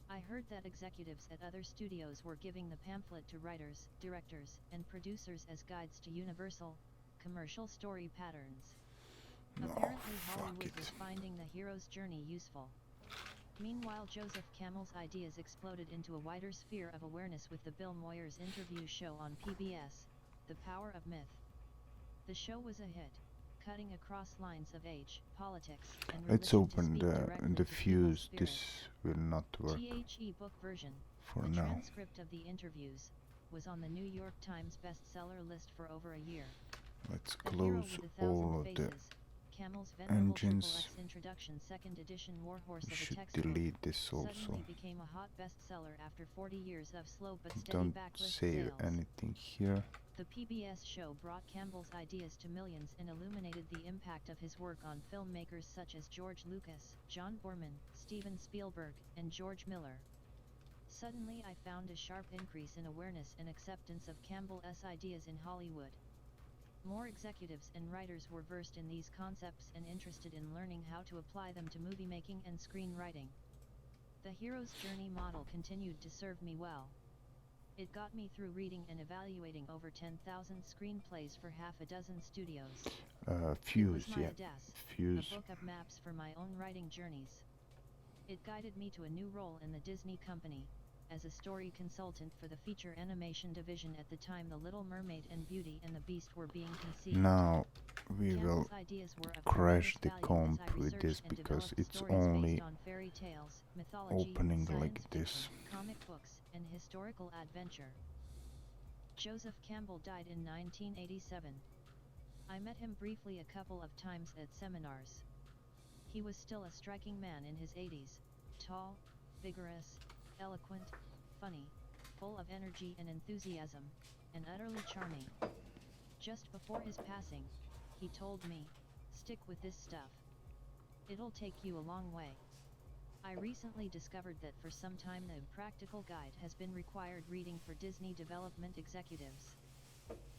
I heard that executives at other studios were giving the pamphlet to writers, directors, and producers as guides to universal, commercial story patterns. Apparently Hollywood was finding the hero's journey useful. Meanwhile, Joseph Campbell's ideas exploded into a wider sphere of awareness with the Bill Moyers interview show on PBS, The Power of Myth. The show was a hit, cutting across lines of age, politics, and religion. Let's open to speak the to fuse. people's This will not work The book version, for the now. transcript of the interviews, was on the New York Times bestseller list for over a year. Let's The Hero close with a all Thousand of the Faces, Camel's venerable engines. Triple X Introduction 2nd edition Warhorse We of a should textbook, delete this also. suddenly became a hot bestseller after 40 years of slow but steady Don't backlist save sales. anything here. The PBS show brought Campbell's ideas to millions and illuminated the impact of his work on filmmakers such as George Lucas, John Borman, Steven Spielberg, and George Miller. Suddenly I found a sharp increase in awareness and acceptance of Campbell's ideas in Hollywood. More executives and writers were versed in these concepts and interested in learning how to apply them to movie making and screenwriting. The hero's journey model continued to serve me well. It got me through reading and evaluating over 10,000 screenplays for half a dozen studios. Fuse, It was my yeah. Odesse, Fuse. a book of maps for my own writing journeys. It guided me to a new role in the Disney company, as a story consultant for the feature animation division at the time The Little Mermaid and Beauty and the Beast were being conceived. Now we Campbell's will ideas were of crash the tremendous value comp as I with this researched and because developed it's stories only based on fairy tales, mythology, opening science like fiction, this. comic books, and historical adventure. Joseph Campbell died in 1987. I met him briefly a couple of times at seminars. He was still a striking man in his 80s, tall, vigorous, eloquent, funny, full of energy and enthusiasm, and utterly charming. Just before his passing, he told me, "Stick with this stuff. It'll take you a long way." I recently discovered that for some time the Practical Guide has been required reading for Disney development executives.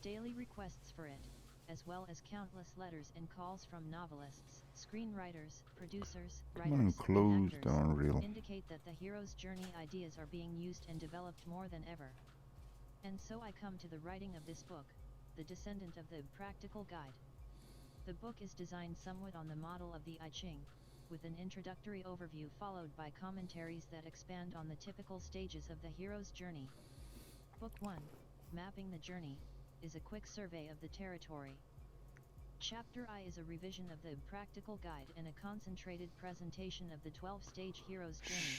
Daily requests for it, as well as countless letters and calls from novelists, screenwriters, producers, Come on, writers, close and the actors, Unreal. indicate that the hero's journey ideas are being used and developed more than ever. And so I come to the writing of this book, the descendant of the Practical Guide. The book is designed somewhat on the model of the I Ching, with an introductory overview followed by commentaries that expand on the typical stages of the hero's journey. Book 1, Mapping the Journey, is a quick survey of the territory. Chapter I is a revision of the Practical Guide and a concentrated presentation of the 12-stage hero's journey.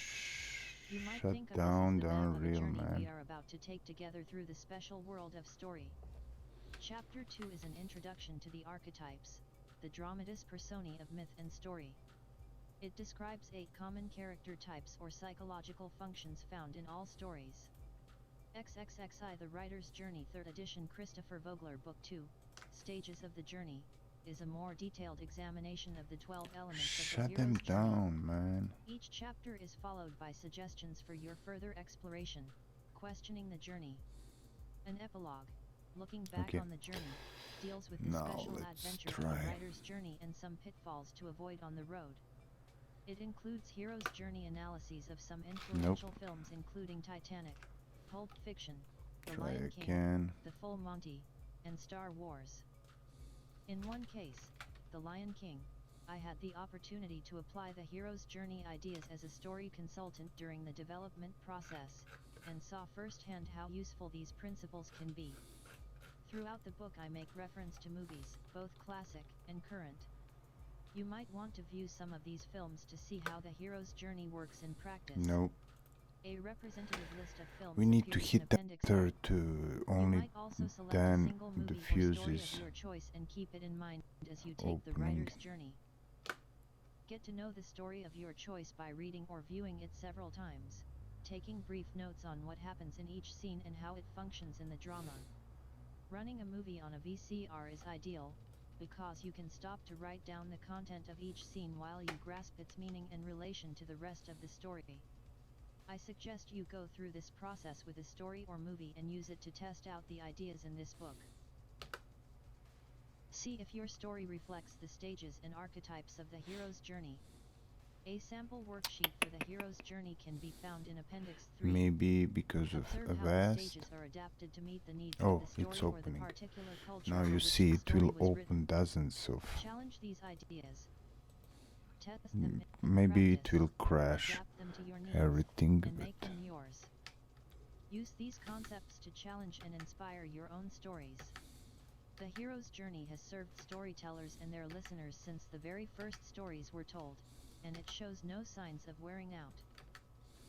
You might Shut think of down this as the the map of a Unreal, journey man. we are about to take together through the special world of story. Chapter 2 is an introduction to the archetypes, the dramatis personae of myth and story. It describes 8 common character types or psychological functions found in all stories. XXXI The Writer's Journey 3rd edition Christopher Vogler Book 2, Stages of the Journey, is a more detailed examination of the 12 elements of the Shut hero's them journey. down, man. Each chapter is followed by suggestions for your further exploration, questioning the journey. An epilogue, looking back Okay. on the journey, deals with the Now special let's adventure of try. the writer's journey and some pitfalls to avoid on the road. It includes hero's journey analyses of some influential films including Titanic, Pulp Fiction, The Try Lion King, again. The Full Monty, and Star Wars. In one case, The Lion King, I had the opportunity to apply the hero's journey ideas as a story consultant during the development process, and saw firsthand how useful these principles can be. Throughout the book I make reference to movies, both classic and current. You might want to view some of these films to see how the hero's journey works in practice. No. A representative list of films We need to appears in hit Appendix enter 1. to You only might also select a then single the movie or fuse story is of your choice and keep it in mind as you take the opening. writer's journey. Get to know the story of your choice by reading or viewing it several times, taking brief notes on what happens in each scene and how it functions in the drama. Running a movie on a VCR is ideal, because you can stop to write down the content of each scene while you grasp its meaning and relation to the rest of the story. I suggest you go through this process with a story or movie and use it to test out the ideas in this book. See if your story reflects the stages and archetypes of the hero's journey. A sample worksheet for the hero's journey can be found in Appendix 3. Maybe because of Observe a how the vast. stages are adapted to meet the needs Oh, of the story it's or opening. the particular culture Now for you which see the it story will was open written. dozens of. Challenge these ideas. Test them in Maybe it practice. will crash Adapt them to your needs, everything, and but make them yours. Use these concepts to challenge and inspire your own stories. The hero's journey has served storytellers and their listeners since the very first stories were told, and it shows no signs of wearing out.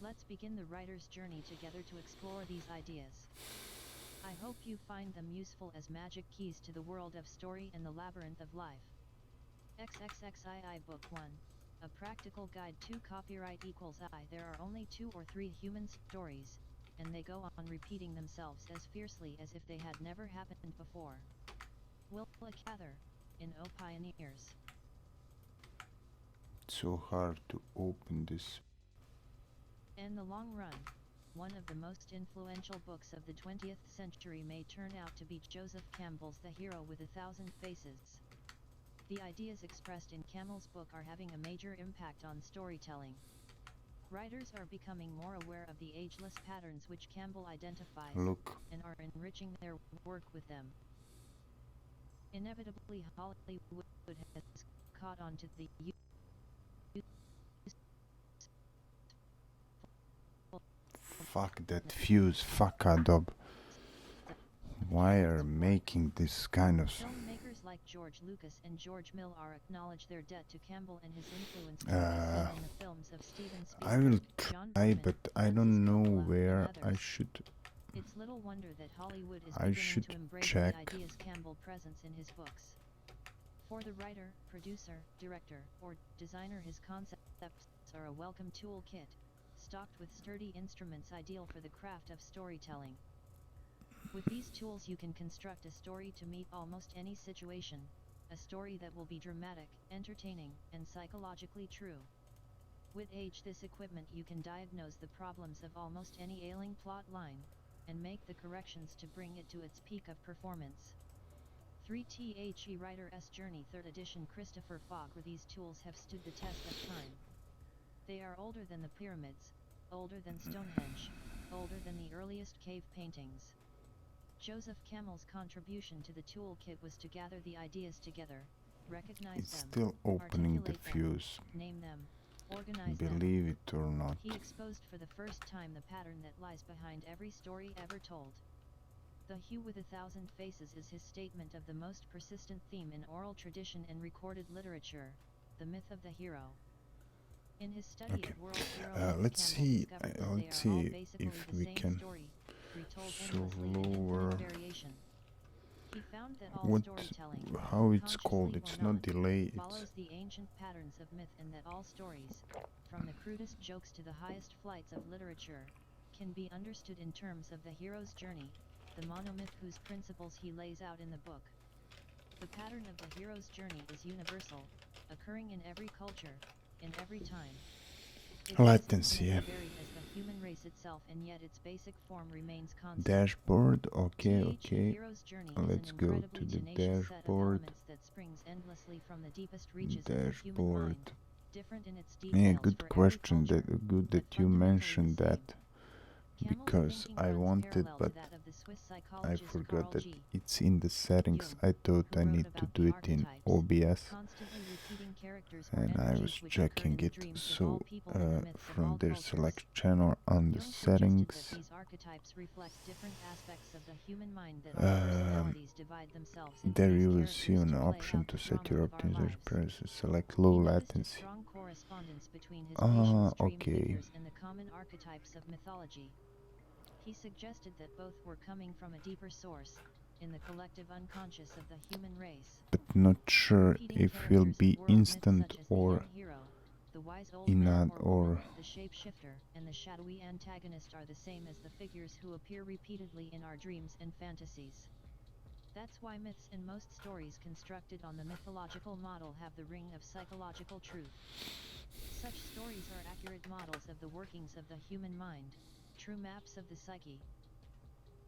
Let's begin the writer's journey together to explore these ideas. I hope you find them useful as magic keys to the world of story and the labyrinth of life. XXXII Book 1, A Practical Guide to Copyright equals I. There are only 2 or 3 human stories, and they go on repeating themselves as fiercely as if they had never happened before. Will Cather, in O Pioneers. it's so hard to open this. In the long run, one of the most influential books of the 20th century may turn out to be Joseph Campbell's The Hero with 1,000 Faces. The ideas expressed in Campbell's book are having a major impact on storytelling. Writers are becoming more aware of the ageless patterns which Campbell identifies, Look, and are enriching their work with them. Inevitably, Hollywood has caught on to the fuck that fuse, fuck Adobe. Why are making this kind of. Filmmakers like George Lucas and George Miller acknowledge their debt to Campbell and his influence can be seen in the films of Steven I will Spielberg, John try, Berman, but I Francis don't know Coppola, where and I others. should. It's little wonder that Hollywood is I beginning should to embrace check. the ideas Campbell presents in his books. For the writer, producer, director, or designer, his concepts are a welcome toolkit, stocked with sturdy instruments ideal for the craft of storytelling. With these tools you can construct a story to meet almost any situation, a story that will be dramatic, entertaining, and psychologically true. With this equipment you can diagnose the problems of almost any ailing plot line, and make the corrections to bring it to its peak of performance. 3THE Writer's Journey 3rd edition Christopher Fogg. These tools have stood the test of time. They are older than the pyramids, older than Stonehenge, older than the earliest cave paintings. Joseph Campbell's contribution to the toolkit was to gather the ideas together, recognize It's them, still opening the articulate them, fuse. name them, organize them. Believe it or not. He exposed for the first time the pattern that lies behind every story ever told. The Hue with 1,000 Faces is his statement of the most persistent theme in oral tradition and recorded literature, the myth of the hero. In his study Okay. of world heroes, Let's Campbell see. discovered that Let's they are all see basically if the we same can. story, retold So endlessly in lower. infinite variation. He found that all What? storytelling, How it's called? consciously It's or not delay. It's follows the ancient patterns of myth, and that all stories, from the crudest jokes to the highest flights of literature, can be understood in terms of the hero's journey, the monomyth whose principles he lays out in the book. The pattern of the hero's journey is universal, occurring in every culture, in every time. It is latency. as varied as the human race itself, and yet its basic form remains constant. Dashboard. Okay, The okay. hero's journey is Let's an go to incredibly the tenacious set of dashboard. elements that springs endlessly from the deepest reaches of the human Dashboard. mind, different in its details Yeah, good for every question. culture, That good but that you fundamentally mentioned the that same. Campbell's because thinking I runs wanted, parallel but to that of the Swiss I psychologist forgot Carl that G. it's in the settings. Jung, I thought who I wrote need to about do the it in archetypes, OBS, constantly repeating characters or and I entities was which occur checking in it. dreams of So all people in the myths of from all their cultures. select channel on the Jung suggested that settings, these archetypes reflect different aspects of the human mind, that all personalities divide themselves into there these you will characters see an to play option out to the set drama your of our optimizer lives. prices. Select He low noticed a latency. strong correspondence between his patient's dream Okay. figures and the common archetypes of mythology. He suggested that both were coming from a deeper source, in the collective unconscious of the human race. But not sure Repeating if will characters be of world myths instant such as the or young hero, the wise old in man ad or woman, or the shapeshifter, and the shadowy antagonist are the same as the figures who appear repeatedly in our dreams and fantasies. That's why myths and most stories constructed on the mythological model have the ring of psychological truth. Such stories are accurate models of the workings of the human mind, true maps of the psyche.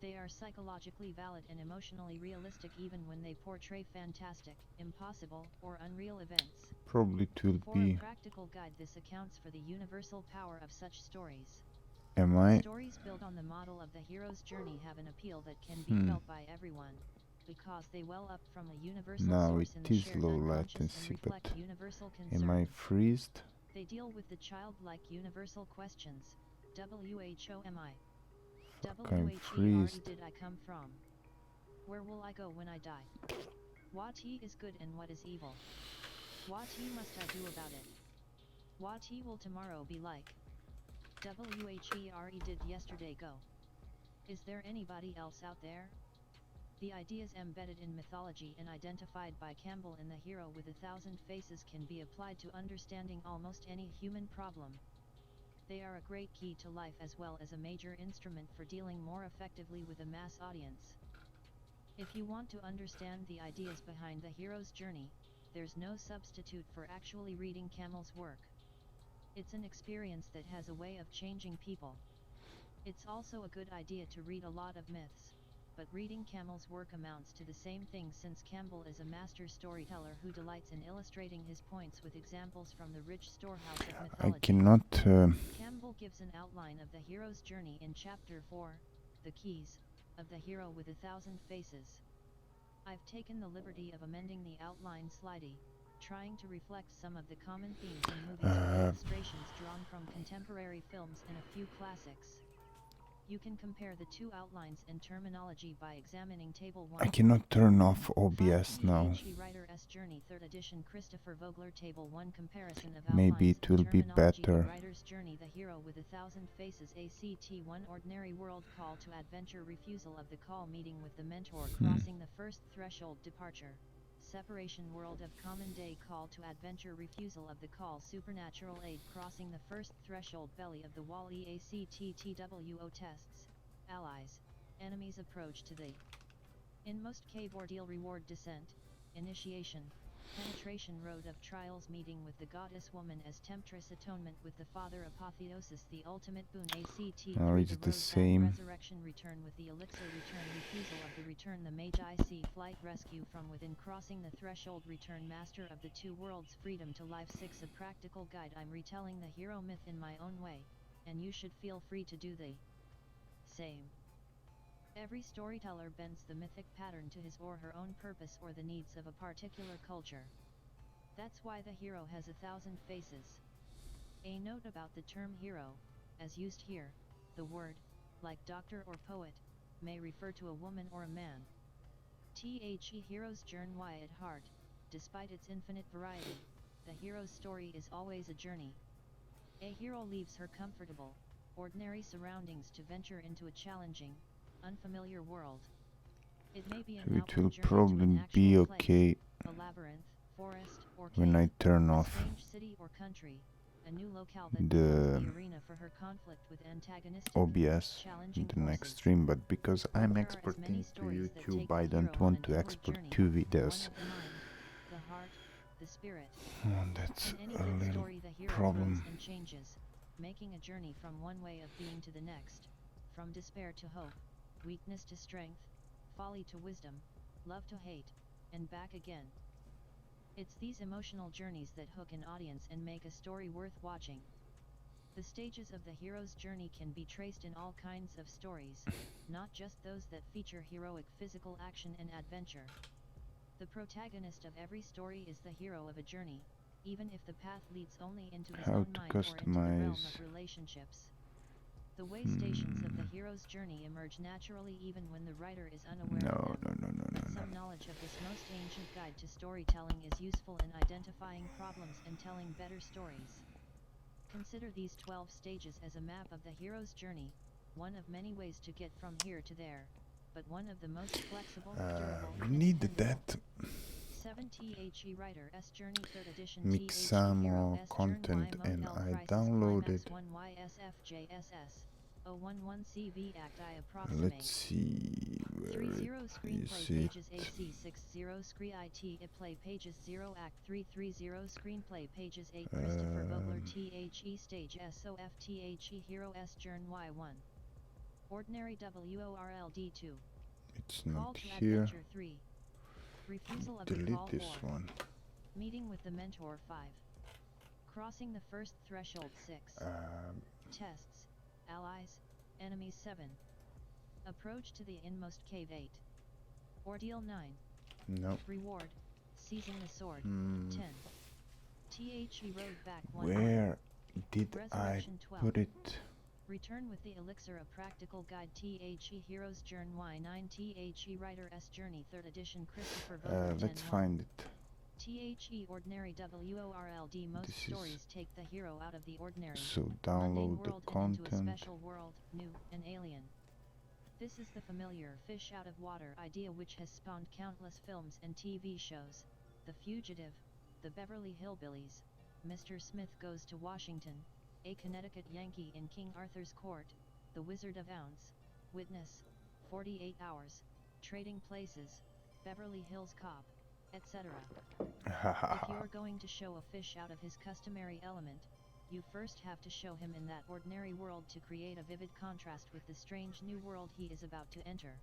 They are psychologically valid and emotionally realistic even when they portray fantastic, impossible, or unreal events. probably it will For be. a practical guide, this accounts for the universal power of such stories. Am I? Stories built on the model of the hero's journey have an appeal that can be felt by everyone, because they well up from a universal Now source it in the is shared low unconscious and latency, but reflect universal am I concern. freezed? They deal with the childlike universal questions. WHOMI. Fuck, I'm WHERE freezed. did I come from? Where will I go when I die? What is good and what is evil? What must I do about it? What will tomorrow be like? WHERE did yesterday go? Is there anybody else out there? The ideas embedded in mythology and identified by Campbell in The Hero with 1,000 Faces can be applied to understanding almost any human problem. They are a great key to life as well as a major instrument for dealing more effectively with a mass audience. If you want to understand the ideas behind the hero's journey, there's no substitute for actually reading Campbell's work. It's an experience that has a way of changing people. It's also a good idea to read a lot of myths, but reading Campbell's work amounts to the same thing since Campbell is a master storyteller who delights in illustrating his points with examples from the rich storehouse of I mythology. cannot. Campbell gives an outline of the hero's journey in Chapter 4, The Keys, of the Hero with 1,000 Faces. I've taken the liberty of amending the outline slightly, trying to reflect some of the common themes in movies with illustrations drawn from contemporary films and a few classics. You can compare the two outlines and terminology by examining Table 1. I cannot turn off OBS now. Writer S. Journey 3rd edition Christopher Vogler Table 1 comparison of Maybe outlines it will and be terminology. The better. Writer's Journey The Hero with 1,000 Faces ACT 1 Ordinary World Call to Adventure Refusal of the Call Meeting with the Mentor Crossing the First Threshold Departure Separation World of Common Day Call to Adventure Refusal of the Call Supernatural Aid Crossing the First Threshold Belly of the Wall EACTTWO Tests Allies, Enemies Approach to the Inmost Cave Ordeal Reward Descent, Initiation, Penetration Road of Trials Meeting with the Goddess Woman as Temptress Atonement with the Father Apotheosis The Ultimate Boon ACT Or through is the it the Road same? Back Resurrection Return with the Elixir Return Refusal of the Return The Magi Sea Flight Rescue from Within Crossing the Threshold Return Master of the Two Worlds Freedom to Life 6 A practical guide. I'm retelling the hero myth in my own way, and you should feel free to do the same. Every storyteller bends the mythic pattern to his or her own purpose or the needs of a particular culture. That's why the hero has 1,000 faces. A note about the term hero, as used here, the word, like doctor or poet, may refer to a woman or a man. The hero's journey at heart, despite its infinite variety, the hero's story is always a journey. A hero leaves her comfortable, ordinary surroundings to venture into a challenging, unfamiliar world. It may be an So it outward will journey to probably an be actual okay place, a labyrinth, forest, or when cave, I turn a off strange city or country, a new locale that the becomes the arena for her conflict with antagonistic, OBS challenging in the next forces. stream, but because While I'm there are as many exporting to stories that YouTube, take the I hero don't on want an to inward export journey, two one videos. of the mind, the heart, the spirit. That's In any a good little story the hero problem. grows and changes, making a journey from one way of being to the next, from despair to hope, weakness to strength, folly to wisdom, love to hate, and back again. It's these emotional journeys that hook an audience and make a story worth watching. The stages of the hero's journey can be traced in all kinds of stories, not just those that feature heroic physical action and adventure. The protagonist of every story is the hero of a journey, even if the path leads only into his How own to mind or into the realm customize? of relationships. The way stations of the hero's journey emerge naturally even when the writer is unaware of them. But some knowledge of this most ancient guide to storytelling is useful in identifying problems and telling better stories. Consider these 12 stages as a map of the hero's journey, one of many ways to get from here to there, but one of the most flexible, durable, We and need dependable. that. 7 The Writer S Journey 3rd Edition Mix The some Hero more S content Journey and Model I Crisis downloaded. Climax 1 YSFJSS 011 CV Act I Let's approximate see where 30 is Screenplay it. Pages AC 60 Scree IT Play Pages 0 Act 330 Screenplay Pages 8 Christopher Vogler THE Stage SOFTHE Hero S Journ Y1 Ordinary WORLD 2 It's Call not to here. Adventure 3 Refusal of the Delete Call this 4 one. Meeting with the Mentor 5 Crossing the First Threshold 6 Tests, Allies, Enemies 7 Approach to the Inmost Cave 8 Ordeal 9 No. Reward, Seizing the Sword 10 The Road Back 1 Where did I Resurrection 12 put it? Return with the Elixir, a practical guide. The Hero's Journey Y9 The Writer S Journey 3rd Edition Christopher Vogler 10 Let's find it. The Ordinary WORLD Most This is stories take the hero out of the ordinary, So mundane download the world and into a content. special world, new and alien. This is the familiar fish out of water idea which has spawned countless films and TV shows. The Fugitive, The Beverly Hillbillies, Mr. Smith Goes to Washington, A Connecticut Yankee in King Arthur's Court, The Wizard of Oz, Witness, 48 Hours, Trading Places, Beverly Hills Cop, etc. If you're going to show a fish out of his customary element, you first have to show him in that ordinary world to create a vivid contrast with the strange new world he is about to enter.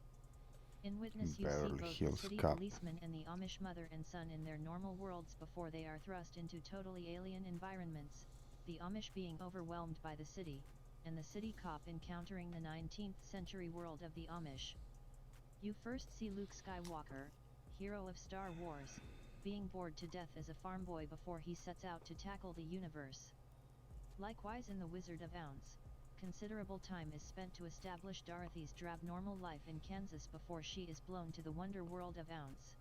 In Witness you see Beverly both Hills the city Cop. policeman and the Amish mother and son in their normal worlds before they are thrust into totally alien environments, the Amish being overwhelmed by the city, and the city cop encountering the 19th century world of the Amish. You first see Luke Skywalker, hero of Star Wars, being bored to death as a farm boy before he sets out to tackle the universe. Likewise in The Wizard of Oz, considerable time is spent to establish Dorothy's drab normal life in Kansas before she is blown to the wonder world of Oz.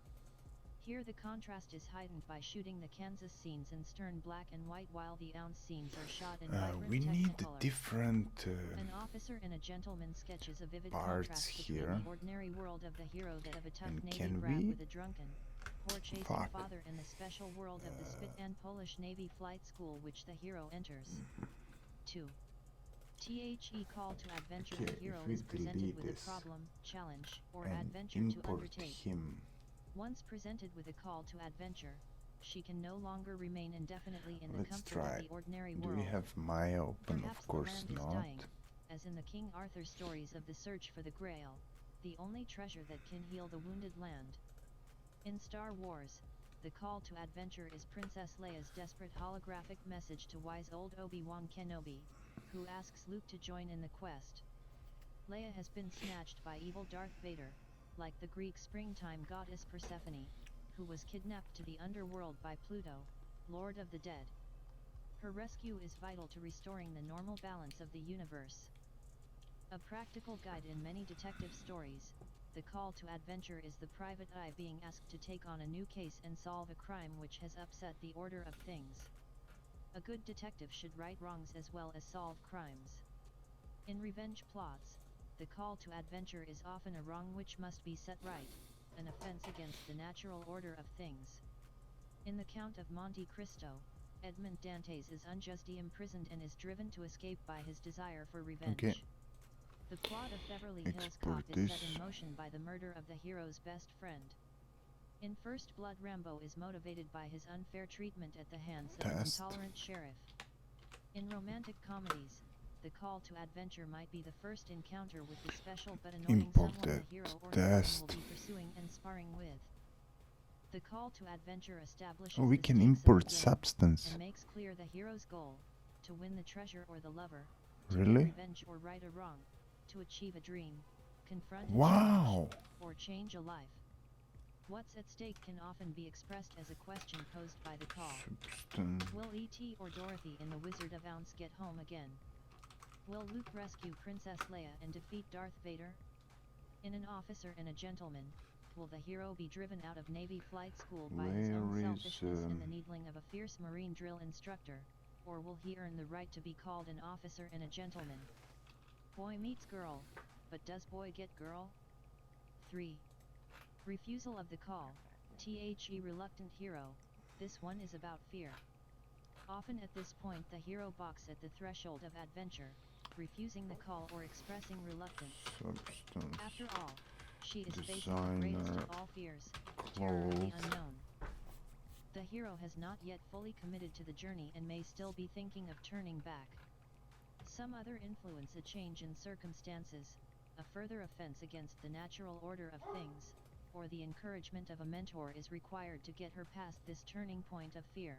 Here the contrast is heightened by shooting the Kansas scenes in stern black and white while the Oz scenes are shot in vibrant We need Technicolor. different An officer and a gentleman sketches a vivid parts contrast between here. the ordinary world of the hero that of a tough And Navy can brat we? with a drunken, whore-chasing Fuck. father and the special world of the Spit and Polish Navy flight school which the hero enters. 2. The Call to Adventure. Okay, The hero if we is presented delete with this a problem, challenge, or and adventure to import undertake. him. Once presented with a call to adventure, she can no longer remain indefinitely in the Let's comfort try. of the ordinary Do world. we have Maya open? Perhaps Of course the land is not. dying, as in the King Arthur stories of the search for the Grail, the only treasure that can heal the wounded land. In Star Wars, the call to adventure is Princess Leia's desperate holographic message to wise old Obi-Wan Kenobi, who asks Luke to join in the quest. Leia has been snatched by evil Darth Vader, like the Greek springtime goddess Persephone, who was kidnapped to the underworld by Pluto, Lord of the Dead. Her rescue is vital to restoring the normal balance of the universe. A practical guide in many detective stories, the call to adventure is the private eye being asked to take on a new case and solve a crime which has upset the order of things. A good detective should right wrongs as well as solve crimes. In revenge plots, the call to adventure is often a wrong which must be set right, an offense against the natural order of things. In The Count of Monte Cristo, Edmond Dantes is unjustly imprisoned and is driven to escape by his desire for revenge. Okay. The plot of Beverly Hills Export Cop is set this. in motion by the murder of the hero's best friend. In First Blood, Rambo is motivated by his unfair treatment at the hands of an Test. intolerant sheriff. In romantic comedies, the call to adventure might be the first encounter with the special but annoying Import someone that the hero or heroine test. will be pursuing and sparring with. The call to adventure establishes Oh, we the can stakes of import the game substance. and makes clear the hero's goal. to win the treasure or the lover, to Really? get revenge or right a wrong, to achieve a dream, confront a Wow. challenge, or change a life. What's at stake can often be expressed as a question posed by the call. Substance. Will E.T. or Dorothy in The Wizard of Oz get home again? Will Luke rescue Princess Leia and defeat Darth Vader? In An Officer and a Gentleman, will the hero be driven out of Navy flight school by his own Where is selfishness and the needling of a fierce Marine drill instructor, or will he earn the right to be called an officer and a gentleman? Boy meets girl, but does boy get girl? 3. Refusal of the call, the reluctant hero. This one is about fear. Often at this point the hero balks at the threshold of adventure, refusing the call or expressing reluctance. Substance. After all, she is facing the greatest of all fears, terror of the Clothes. unknown. The hero has not yet fully committed to the journey and may still be thinking of turning back. Some other influence, a change in circumstances, a further offense against the natural order of things, or the encouragement of a mentor is required to get her past this turning point of fear.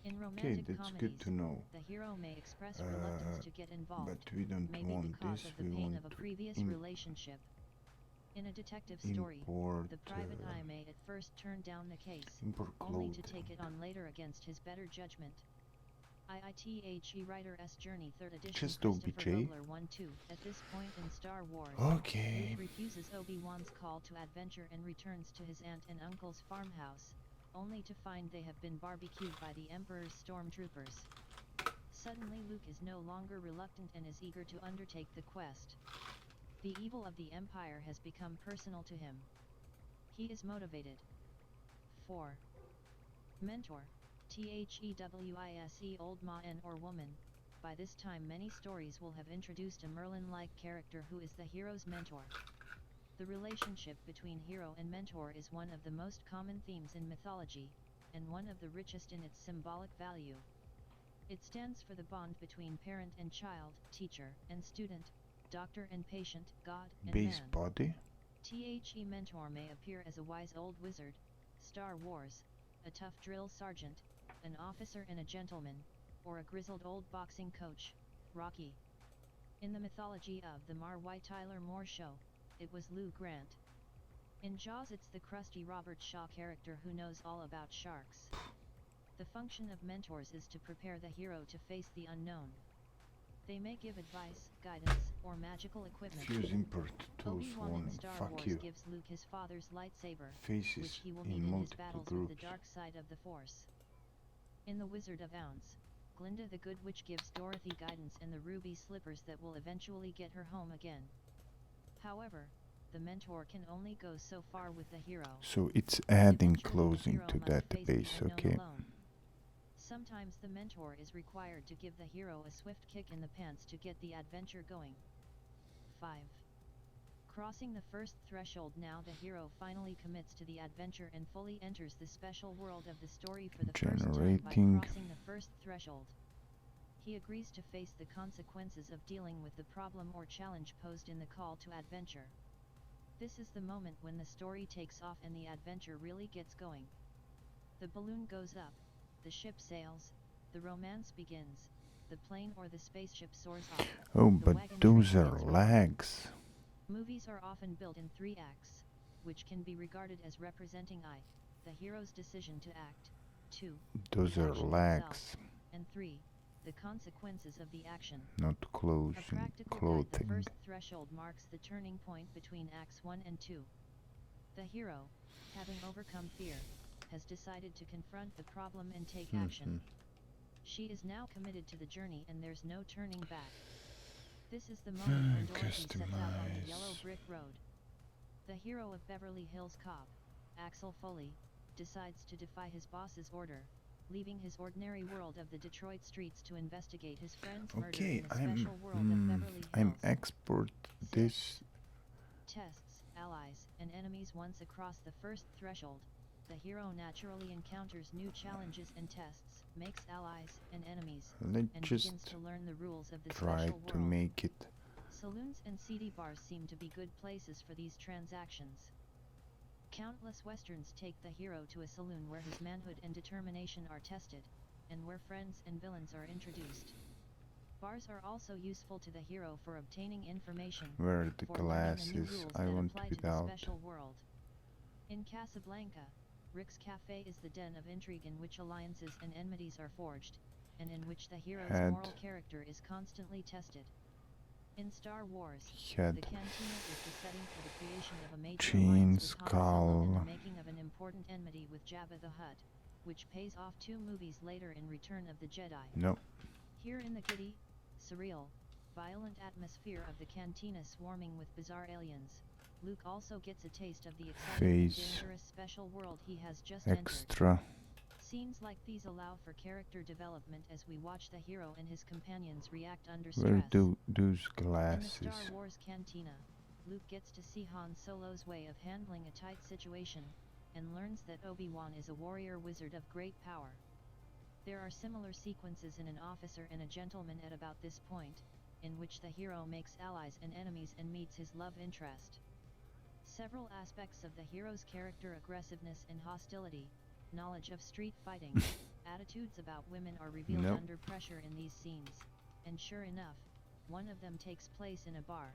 In romantic that's comedies, good to know. the hero may express reluctance to get involved, But we don't maybe want because this. of the We pain want of a to previous relationship. In a detective story, import, the private eye may at first turn down the case, import only clothing. to take it on later against his better judgment. IITHE Writer S. Journey 3rd edition Just Christopher OBJ. Vogler 1-2. At this point in Star Wars, Okay. Luke refuses Obi-Wan's call to adventure and returns to his aunt and uncle's farmhouse, only to find they have been barbecued by the Emperor's stormtroopers. Suddenly Luke is no longer reluctant and is eager to undertake the quest. The evil of the Empire has become personal to him. He is motivated. 4. Mentor. THEWISE old man or woman. By this time many stories will have introduced a Merlin-like character who is the hero's mentor. The relationship between hero and mentor is one of the most common themes in mythology, and one of the richest in its symbolic value. It stands for the bond between parent and child, teacher and student, doctor and patient, God and Base man. body. The mentor may appear as a wise old wizard, Star Wars, a tough drill sergeant, an officer and a gentleman, or a grizzled old boxing coach, Rocky. In the mythology of the Mar Tyler Moore Show, it was Lou Grant. In Jaws it's the crusty Robert Shaw character who knows all about sharks. The function of mentors is to prepare the hero to face the unknown. They may give advice, guidance, or magical equipment. Fuse import tools Obi-Wan in warning. Star Fuck Wars you. gives Luke his father's lightsaber, Faces which he will in need in his multiple battles groups. with the dark side of the Force. In The Wizard of Oz, Glinda the Good Witch gives Dorothy guidance and the ruby slippers that will eventually get her home again. However, the mentor can only go so far with the hero. So it's adding Eventually, the closing hero to must face the database, unknown okay? alone. Sometimes the mentor is required to give the hero a swift kick in the pants to get the adventure going. 5. Crossing the first threshold. Now the hero finally commits to the adventure and fully enters the special world of the story for the first time by Generating. crossing the first threshold. He agrees to face the consequences of dealing with the problem or challenge posed in the call to adventure. This is the moment when the story takes off and the adventure really gets going. The balloon goes up, the ship sails, the romance begins, the plane or the spaceship soars off. Oh, the but wagon those train are gets rolling. lags. Movies are often built in 3 acts, which can be regarded as representing the hero's decision to act, 2, Those the are action lags, itself, and 3, the consequences of the action. not A closing practical guide. The clothing. first threshold marks the turning point between Acts 1 and 2. The hero, having overcome fear, has decided to confront the problem and take action. She is now committed to the journey and there's no turning back. This is the moment when Dorothy sets out on the yellow Customize. brick road. The hero of Beverly Hills Cop, Axel Foley, decides to defy his boss's order, leaving his ordinary world of the Detroit streets to investigate his friend's murder Okay, in the special world of Beverly Hills. I'm export this. Tests, allies, and enemies. Once across the first threshold, the hero naturally encounters new challenges and tests, makes allies and enemies, Let's and just begins to learn the rules of the try special to world. make it. Saloons and CD bars seem to be good places for these transactions. Countless westerns take the hero to a saloon where his manhood and determination are tested. and where friends and villains are introduced. Bars are also useful to the hero for obtaining information, Where are the for learning the new glasses? rules I that want apply it to the out. special world. In Casablanca, Rick's Cafe is the den of intrigue in which alliances and enmities are forged, and in which the hero's Head. moral character is constantly tested. In Star Wars, Head. the cantina is the setting for the creation of a major Chin, alliance with Han Solo and skull. the making of an important enmity with Jabba the Hutt, which pays off 2 movies later in Return of the Jedi. No. Here in the giddy, surreal, violent atmosphere of the cantina swarming with bizarre aliens, Luke also gets a taste of the exciting and Phase. dangerous special world he has just entered. Extra. Scenes like these allow for character development as we watch the hero and his companions react under Where stress. do those In the glasses? Star Wars cantina, Luke gets to see Han Solo's way of handling a tight situation, and learns that Obi-Wan is a warrior wizard of great power. There are similar sequences in An Officer and a Gentleman at about this point, in which the hero makes allies and enemies and meets his love interest. Several aspects of the hero's character, aggressiveness and hostility, knowledge of street fighting, attitudes about women are revealed Nope. under pressure in these scenes, and sure enough, one of them takes place in a bar.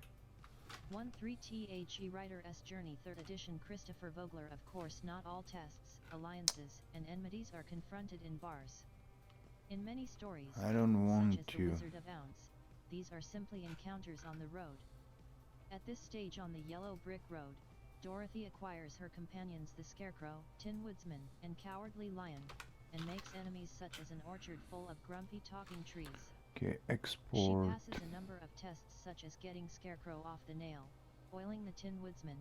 1/3 Writer's Journey 3rd edition Christopher Vogler. Of course, not all tests, alliances, and enmities are confronted in bars. In many stories, I don't such want as The to. Wizard of Ounce, these are simply encounters on the road. At this stage on the yellow brick road, Dorothy acquires her companions the Scarecrow, Tin Woodsman, and Cowardly Lion, and makes enemies such as an orchard full of grumpy talking trees. Okay, She export. passes a number of tests such as getting Scarecrow off the nail, oiling the Tin Woodsman,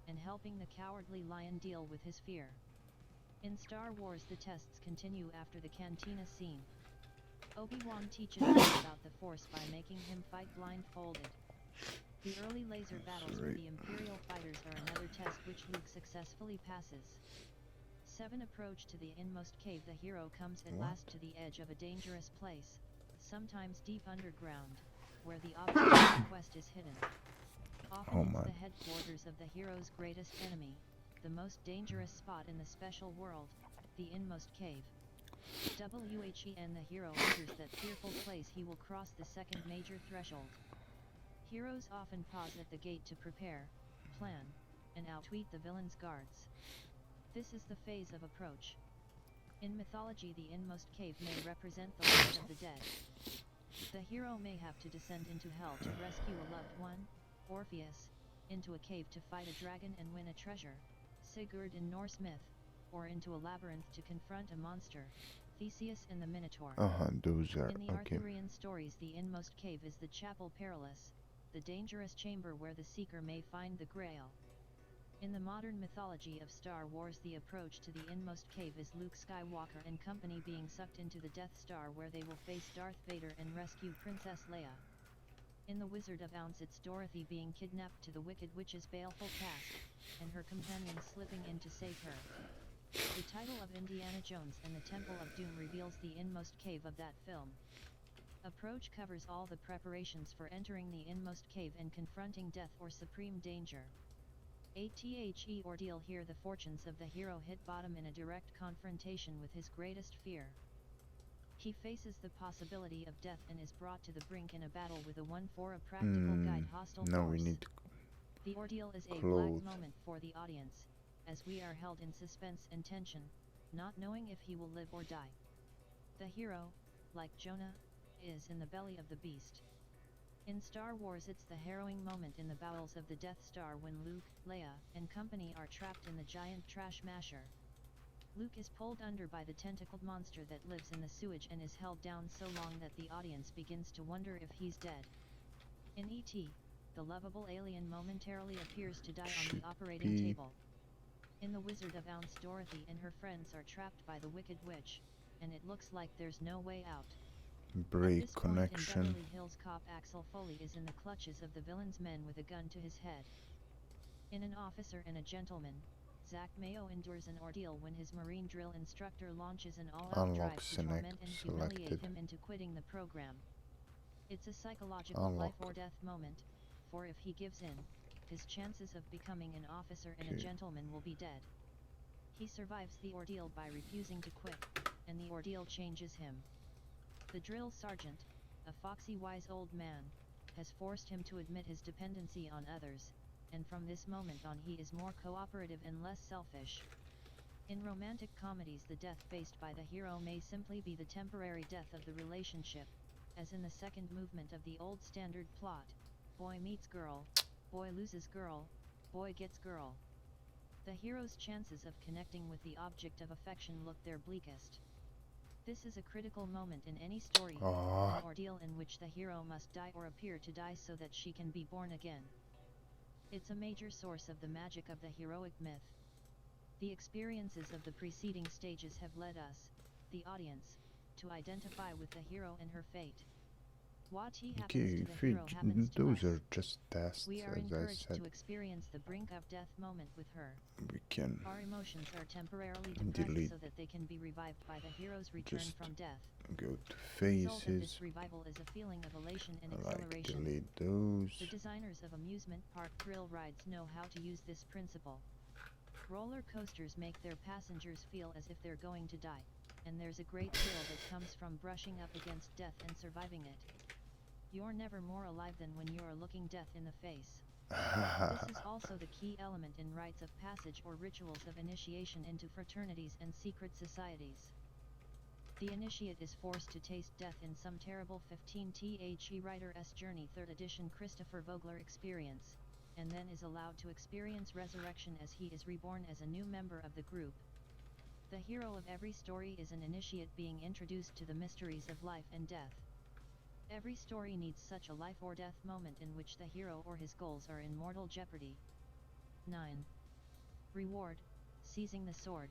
and helping the Cowardly Lion deal with his fear. In Star Wars, the tests continue after the cantina scene. Obi-Wan teaches Luke about the Force by making him fight blindfolded. The early laser battles with the Imperial fighters are another test which Luke successfully passes. 7 Approach to the inmost cave. The hero comes at last to the edge of a dangerous place, sometimes deep underground, where the object of the quest is hidden. Often Oh it's my. the headquarters of the hero's greatest enemy, the most dangerous spot in the special world, the inmost cave. When the hero enters that fearful place, he will cross the second major threshold. Heroes often pause at the gate to prepare, plan, and outwit the villain's guards. This is the phase of approach. In mythology, the inmost cave may represent the land of the dead. The hero may have to descend into hell to rescue a loved one, Orpheus, into a cave to fight a dragon and win a treasure, Sigurd in Norse myth, or into a labyrinth to confront a monster, Theseus and the Minotaur. Those are In the okay. Arthurian stories, the inmost cave is the Chapel Perilous, the dangerous chamber where the seeker may find the Grail. In the modern mythology of Star Wars, the approach to the inmost cave is Luke Skywalker and company being sucked into the Death Star, where they will face Darth Vader and rescue Princess Leia. In The Wizard of Ounce, it's Dorothy being kidnapped to the Wicked Witch's baleful task, and her companions slipping in to save her. The title of Indiana Jones and the Temple of Doom reveals the inmost cave of that film. Approach covers all the preparations for entering the inmost cave and confronting death or supreme danger. Ordeal. Here the fortunes of the hero hit bottom in a direct confrontation with his greatest fear. He faces the possibility of death and is brought to the brink in a battle with a 1/4 a practical guide hostile Now force. we need The ordeal is a clothes. black moment for the audience, as we are held in suspense and tension, not knowing if he will live or die. The hero, like Jonah, is in the belly of the beast. In Star Wars, it's the harrowing moment in the bowels of the Death Star when Luke, Leia, and company are trapped in the giant trash masher. Luke is pulled under by the tentacled monster that lives in the sewage and is held down so long that the audience begins to wonder if he's dead. In E.T., the lovable alien momentarily appears to die on the operating table. In The Wizard of Ounce, Dorothy and her friends are trapped by the Wicked Witch, and it looks like there's no way out. break At this point connection. in Beverly Hills Cop, Axel Foley is in the clutches of the villain's men with a gun to his head. In An Officer and a Gentleman, Zach Mayo endures an ordeal when his Marine drill instructor launches an all-out Unlock drive to torment and humiliate selected. him into quitting the program. It's a psychological Unlock. life or death moment, for if he gives in, his chances of becoming an officer and a Okay. gentleman will be dead. He survives the ordeal by refusing to quit. and the ordeal changes him. The drill sergeant, a foxy wise old man, has forced him to admit his dependency on others, and from this moment on he is more cooperative and less selfish. In romantic comedies, the death faced by the hero may simply be the temporary death of the relationship, as in the second movement of the old standard plot, boy meets girl, boy loses girl, boy gets girl. The hero's chances of connecting with the object of affection look their bleakest. This is a critical moment in any story, an ordeal in which the hero must die or appear to die so that she can be born again. It's a major source of the magic of the heroic myth. The experiences of the preceding stages have led us, the audience, to identify with the hero and her fate. What happens to the hero happens to those us. are just tests, We are as I encouraged said. to experience the brink of death moment with her. We can Our emotions are temporarily depressed delete. so that they can be revived by the hero's return Just from death. go to The result of faces. this revival is a feeling of elation and Like exhilaration. delete those. The designers of amusement park thrill rides know how to use this principle. Roller coasters make their passengers feel as if they're going to die, and there's a great thrill that comes from brushing up against death and surviving it. You're never more alive than when you're looking death in the face. This is also the key element in rites of passage or rituals of initiation into fraternities and secret societies. The initiate is forced to taste death in some terrible 15th writer's journey 3rd edition Christopher Vogler experience, and then is allowed to experience resurrection as he is reborn as a new member of the group. The hero of every story is an initiate being introduced to the mysteries of life and death. Every story needs such a life or death moment in which the hero or his goals are in mortal jeopardy. 9. Reward: seizing the sword,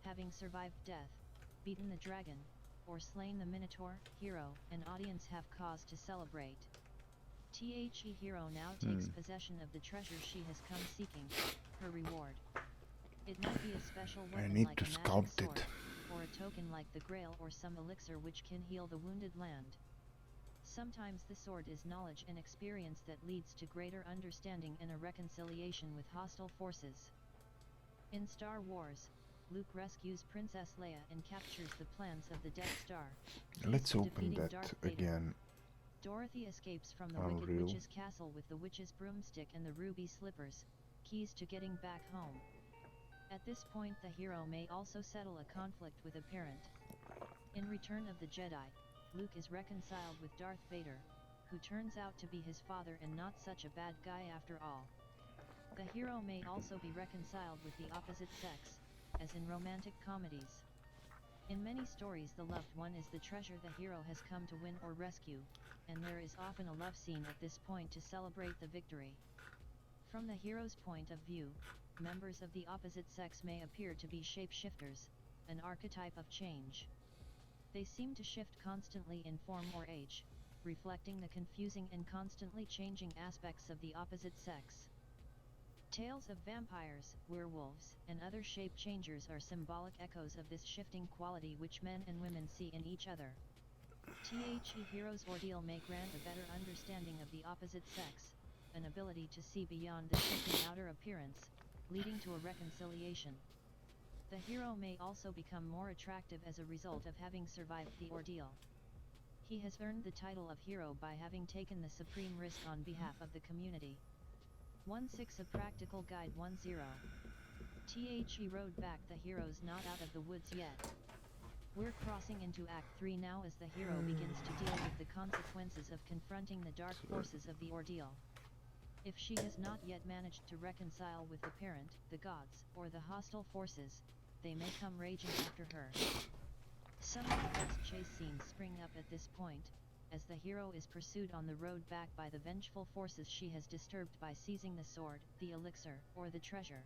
having survived death, beaten the dragon, or slain the minotaur. Hero and audience have cause to celebrate. The hero now takes possession of the treasure she has come seeking, her reward. It might be a special I weapon need like to a magic sculpt sword, it. or a token like the Grail or some elixir which can heal the wounded land. Sometimes the sword is knowledge and experience that leads to greater understanding and a reconciliation with hostile forces. In Star Wars, Luke rescues Princess Leia and captures the plans of the Death Star. Let's to open defeating that Darth Vader. again. Dorothy escapes from the Unreal. Wicked Witch's castle with the witch's broomstick and the ruby slippers, keys to getting back home. At this point the hero may also settle a conflict with a parent. In Return of the Jedi, Luke is reconciled with Darth Vader, who turns out to be his father and not such a bad guy after all. The hero may also be reconciled with the opposite sex, as in romantic comedies. In many stories the loved one is the treasure the hero has come to win or rescue, and there is often a love scene at this point to celebrate the victory. From the hero's point of view, members of the opposite sex may appear to be shapeshifters, an archetype of change. They seem to shift constantly in form or age, reflecting the confusing and constantly changing aspects of the opposite sex. Tales of vampires, werewolves, and other shape-changers are symbolic echoes of this shifting quality which men and women see in each other. The hero's ordeal may grant a better understanding of the opposite sex, an ability to see beyond the shifting outer appearance, leading to a reconciliation. The hero may also become more attractive as a result of having survived the ordeal. He has earned the title of hero by having taken the supreme risk on behalf of the community. 1.6 A Practical Guide 1.0. The road back. The hero's not out of the woods yet. We're crossing into Act 3 now as the hero begins to deal with the consequences of confronting the dark forces of the ordeal. If she has not yet managed to reconcile with the parent, the gods, or the hostile forces, they may come raging after her. Some of the best chase scenes spring up at this point, as the hero is pursued on the road back by the vengeful forces she has disturbed by seizing the sword, the elixir, or the treasure.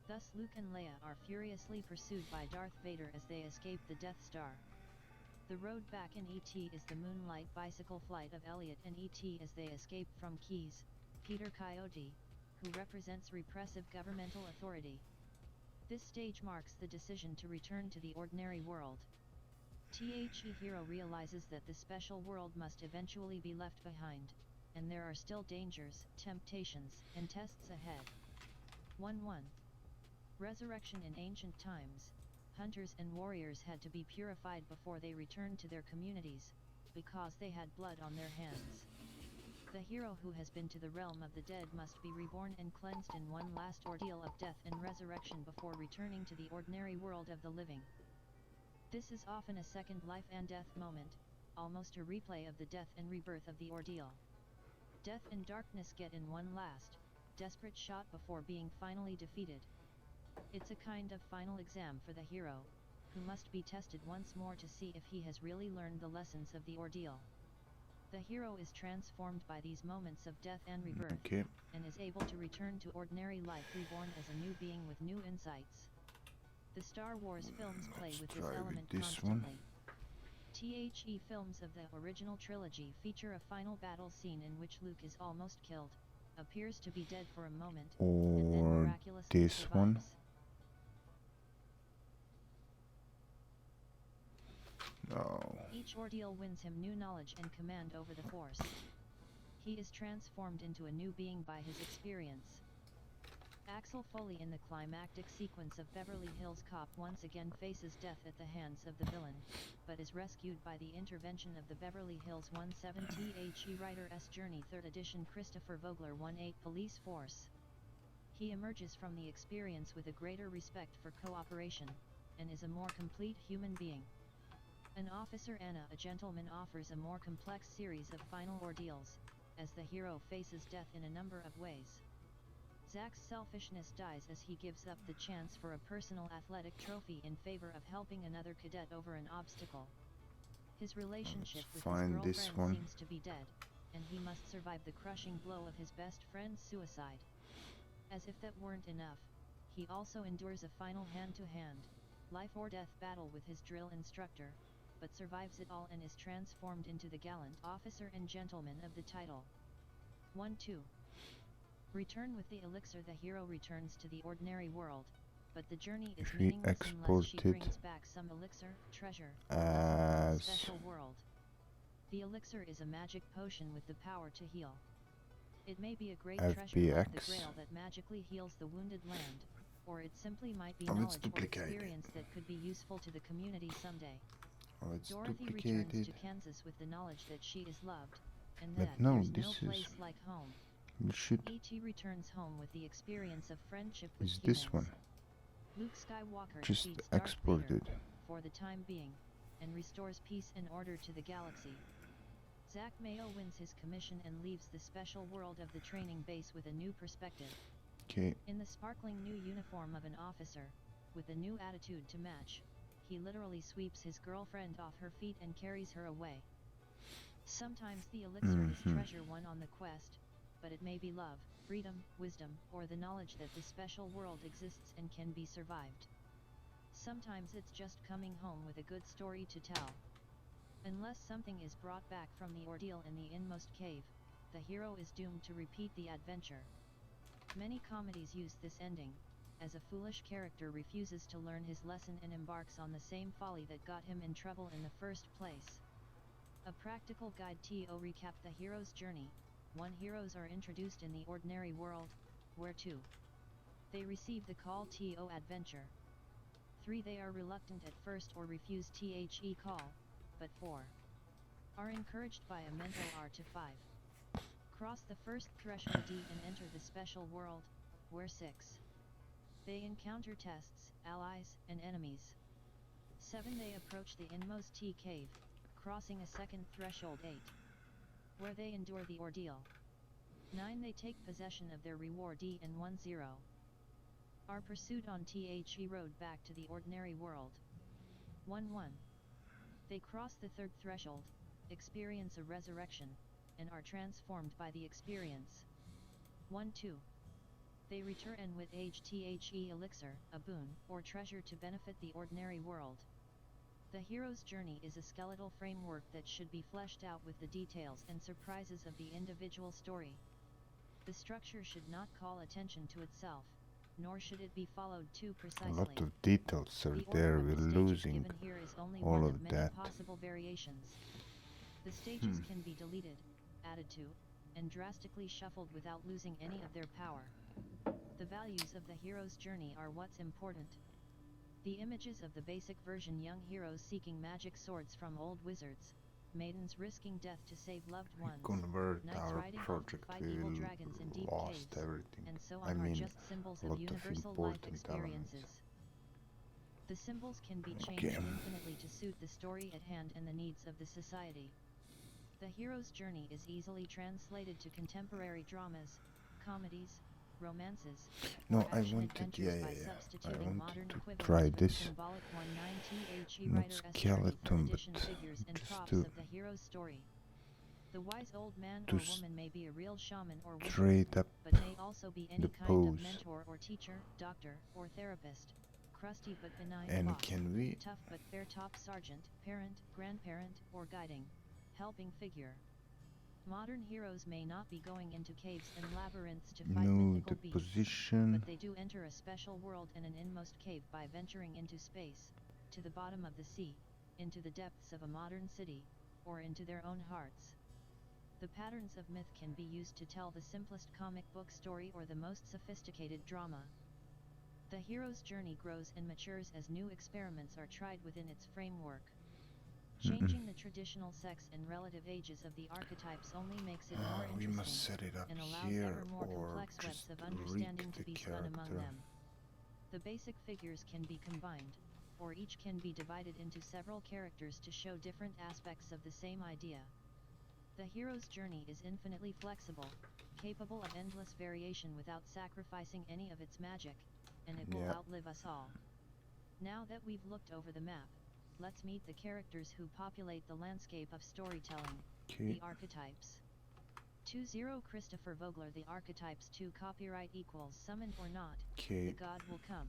Thus Luke and Leia are furiously pursued by Darth Vader as they escape the Death Star. The road back in E.T. is the moonlight bicycle flight of Elliot and E.T. as they escape from Keyes, Peter Coyote, who represents repressive governmental authority. This stage marks the decision to return to the ordinary world. The hero realizes that the special world must eventually be left behind, and there are still dangers, temptations, and tests ahead. 1.1. Resurrection in ancient times. hunters and warriors had to be purified before they returned to their communities, because they had blood on their hands. The hero who has been to the realm of the dead must be reborn and cleansed in one last ordeal of death and resurrection before returning to the ordinary world of the living. This is often a second life and death moment, almost a replay of the death and rebirth of the ordeal. Death and darkness get in one last, desperate shot before being finally defeated. It's a kind of final exam for the hero, who must be tested once more to see if he has really learned the lessons of the ordeal. The hero is transformed by these moments of death and rebirth, and is able to return to ordinary life reborn as a new being with new insights. The Star Wars films play with this element constantly. The films of the original trilogy feature a final battle scene in which Luke is almost killed, appears to be dead for a moment, and then miraculously survives. No. Each ordeal wins him new knowledge and command over the Force. He is transformed into a new being by his experience. Axel Foley in the climactic sequence of Beverly Hills Cop once again faces death at the hands of the villain, but is rescued by the intervention of the Beverly Hills 17 Writer's Journey 3rd edition Christopher Vogler 18 police force. He emerges from the experience with a greater respect for cooperation, and is a more complete human being. An officer Anna a gentleman offers a more complex series of final ordeals, as the hero faces death in a number of ways. Zach's selfishness dies as he gives up the chance for a personal athletic trophy in favor of helping another cadet over an obstacle. His relationship with his girlfriend seems to be dead, and he must survive the crushing blow of his best friend's suicide. As if that weren't enough, he also endures a final hand-to-hand, life-or-death battle with his drill instructor, but survives it all and is transformed into the gallant officer and gentleman of the title. 1-2. Return with the elixir. The hero returns to the ordinary world, but the journey is meaningless unless she brings back some elixir, treasure, or special world. The elixir is a magic potion with the power to heal. It may be a great treasure like the Grail that magically heals the wounded land, or it simply might be knowledge or experience that could be useful to the community someday. Dorothy returns to Kansas with the knowledge that she is loved, and that there's no place like home. E.T. returns home with the experience of friendship with humans. This one? Luke Skywalker just defeats exported Darth Vader, for the time being, and restores peace and order to the galaxy. Zach Mayo wins his commission and leaves the special world of the training base with a new perspective. In the sparkling new uniform of an officer, with a new attitude to match, he literally sweeps his girlfriend off her feet and carries her away. Sometimes the elixir is treasure won on the quest, but it may be love, freedom, wisdom, or the knowledge that the special world exists and can be survived. Sometimes it's just coming home with a good story to tell. Unless something is brought back from the ordeal in the inmost cave, the hero is doomed to repeat the adventure. Many comedies use this ending, as a foolish character refuses to learn his lesson and embarks on the same folly that got him in trouble in the first place. A practical guide to recap the hero's journey. 1. Heroes are introduced in the ordinary world, where 2. They receive the call to adventure. 3. They are reluctant at first or refuse the call, but 4. Are encouraged by a mental R to 5. Cross the first threshold D and enter the special world, where 6. They encounter tests, allies, and enemies. 7. They approach the inmost T cave, crossing a second threshold 8. Where they endure the ordeal. 9. They take possession of their reward D and 10. Are pursued on the road back to the ordinary world. 1-1. They cross the third threshold, experience a resurrection, and are transformed by the experience. 1-2. They return with the elixir, a boon, or treasure to benefit the ordinary world. The hero's journey is a skeletal framework that should be fleshed out with the details and surprises of the individual story. The structure should not call attention to itself, nor should it be followed too precisely. A lot of details are there, we're losing here is only all one of many that. Possible variations. The stages can be deleted, added to, and drastically shuffled without losing any of their power. The values of the hero's journey are what's important. The images of the basic version: young heroes seeking magic swords from old wizards, maidens risking death to save loved ones, Convert knights our riding off to project, fight we evil will dragons in deep lost caves, everything. and so I on, are mean, just symbols a of lot of universal life important experiences. elements. The symbols can be changed Okay. infinitely to suit the story at hand and the needs of the society. The hero's journey is easily translated to contemporary dramas, comedies, romances, No, or I action wanted, adventures by I substituting wanted modern to equivalents try for the this, symbolic 19the not writer S journey third skeleton, but edition figures and just props to of the hero's story. The wise old man to or woman may be a real shaman or wizard, straight up but may also be any the kind of pose. mentor or teacher, doctor, or therapist. Crusty but benign And boss, can we tough but fair top sergeant, parent, grandparent, or guiding, helping figure. Modern heroes may not be going into caves and labyrinths to fight know mythical the beasts, position? but they do enter a special world and an inmost cave by venturing into space, to the bottom of the sea, into the depths of a modern city, or into their own hearts. The patterns of myth can be used to tell the simplest comic book story or the most sophisticated drama. The hero's journey grows and matures as new experiments are tried within its framework. Changing the traditional sex and relative ages of the archetypes only makes it more We must interesting, set it up and allows here ever more or complex just webs of rig understanding to the be spun among character. them. The basic figures can be combined, or each can be divided into several characters to show different aspects of the same idea. The hero's journey is infinitely flexible, capable of endless variation without sacrificing any of its magic, and it will Yeah. outlive us all. Now that we've looked over the map, let's meet the characters who populate the landscape of storytelling, the archetypes. 20 Christopher Vogler. The archetypes 2 copyright equals summoned or not, the god will come.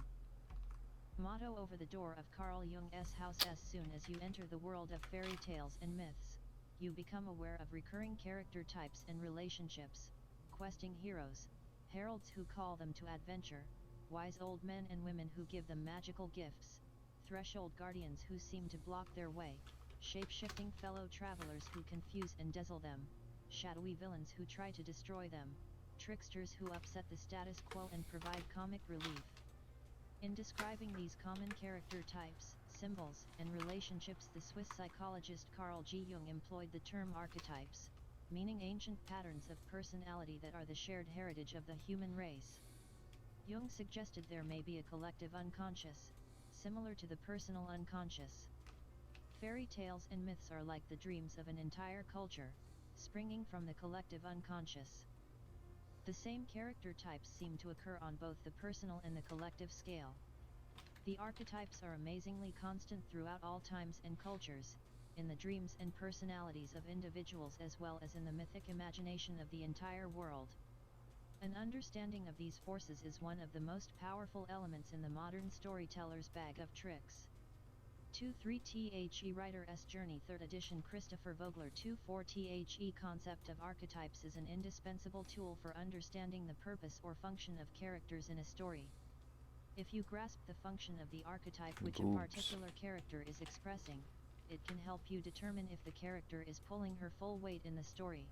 Motto over the door of Carl Jung's house: as soon as you enter the world of fairy tales and myths, you become aware of recurring character types and relationships: questing heroes, heralds who call them to adventure, wise old men and women who give them magical gifts, threshold guardians who seem to block their way, shape-shifting fellow travelers who confuse and dazzle them, shadowy villains who try to destroy them, tricksters who upset the status quo and provide comic relief. In describing these common character types, symbols, and relationships, the Swiss psychologist Carl G. Jung employed the term archetypes, meaning ancient patterns of personality that are the shared heritage of the human race. Jung suggested there may be a collective unconscious, similar to the personal unconscious. Fairy tales and myths are like the dreams of an entire culture, springing from the collective unconscious. The same character types seem to occur on both the personal and the collective scale. The archetypes are amazingly constant throughout all times and cultures, in the dreams and personalities of individuals as well as in the mythic imagination of the entire world. An understanding of these forces is one of the most powerful elements in the modern storyteller's bag of tricks. 23 Writer S Journey 3rd edition Christopher Vogler 24 The concept of archetypes is an indispensable tool for understanding the purpose or function of characters in a story. If you grasp the function of the archetype which a particular character is expressing, it can help you determine if the character is pulling her full weight in the story.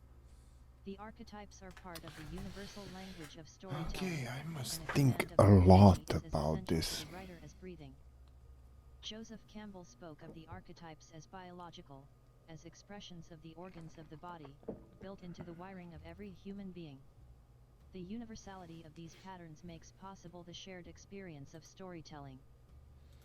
The archetypes are part of the universal language of storytelling. Okay, I must and think command of a the lot species is about essential this. to the writer as breathing. Joseph Campbell spoke of the archetypes as biological, as expressions of the organs of the body, built into the wiring of every human being. The universality of these patterns makes possible the shared experience of storytelling.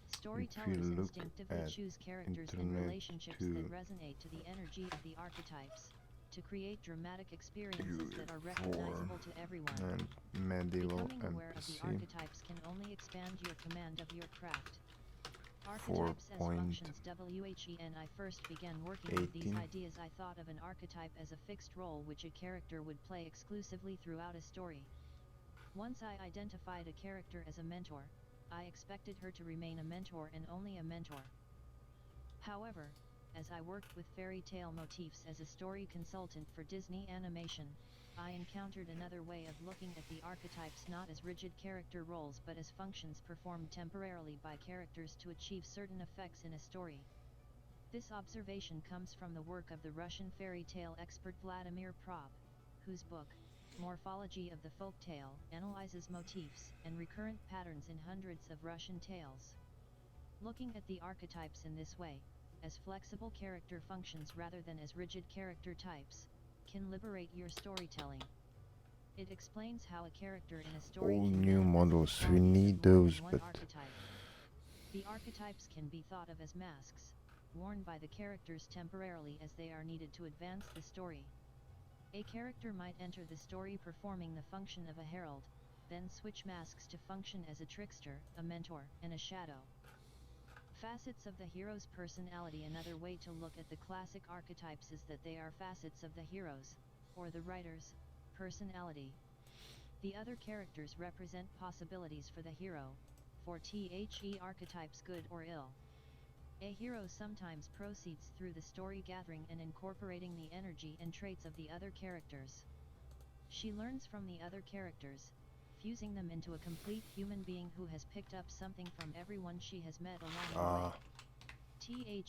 Storytellers look instinctively at choose characters and internet relationships to that resonate to the energy of the archetypes, to create dramatic experiences that are recognizable to everyone. and Medieval Becoming aware of the NPC archetypes can only expand your command of your craft. Archetypes as functions. When I first began working with these 18. ideas, I thought of an archetype as a fixed role which a character would play exclusively throughout a story. Once I identified a character as a mentor, I expected her to remain a mentor and only a mentor. However, as I worked with fairy tale motifs as a story consultant for Disney Animation, I encountered another way of looking at the archetypes, not as rigid character roles but as functions performed temporarily by characters to achieve certain effects in a story. This observation comes from the work of the Russian fairy tale expert Vladimir Prop, whose book, Morphology of the Folktale, analyzes motifs and recurrent patterns in hundreds of Russian tales. Looking at the archetypes in this way, as flexible character functions rather than as rigid character types, can liberate your storytelling. It explains how a character in a story All can new manifest models, the we qualities of need more than those, one but archetype. The archetypes can be thought of as masks, worn by the characters temporarily as they are needed to advance the story. A character might enter the story performing the function of a herald, then switch masks to function as a trickster, a mentor, and a shadow. Facets of the hero's personality. Another way to look at the classic archetypes is that they are facets of the hero's, or the writer's, personality. The other characters represent possibilities for the hero, for the archetypes good or ill. A hero sometimes proceeds through the story gathering and incorporating the energy and traits of the other characters. She learns from the other characters, fusing them into a complete human being who has picked up something from everyone she has met along the way.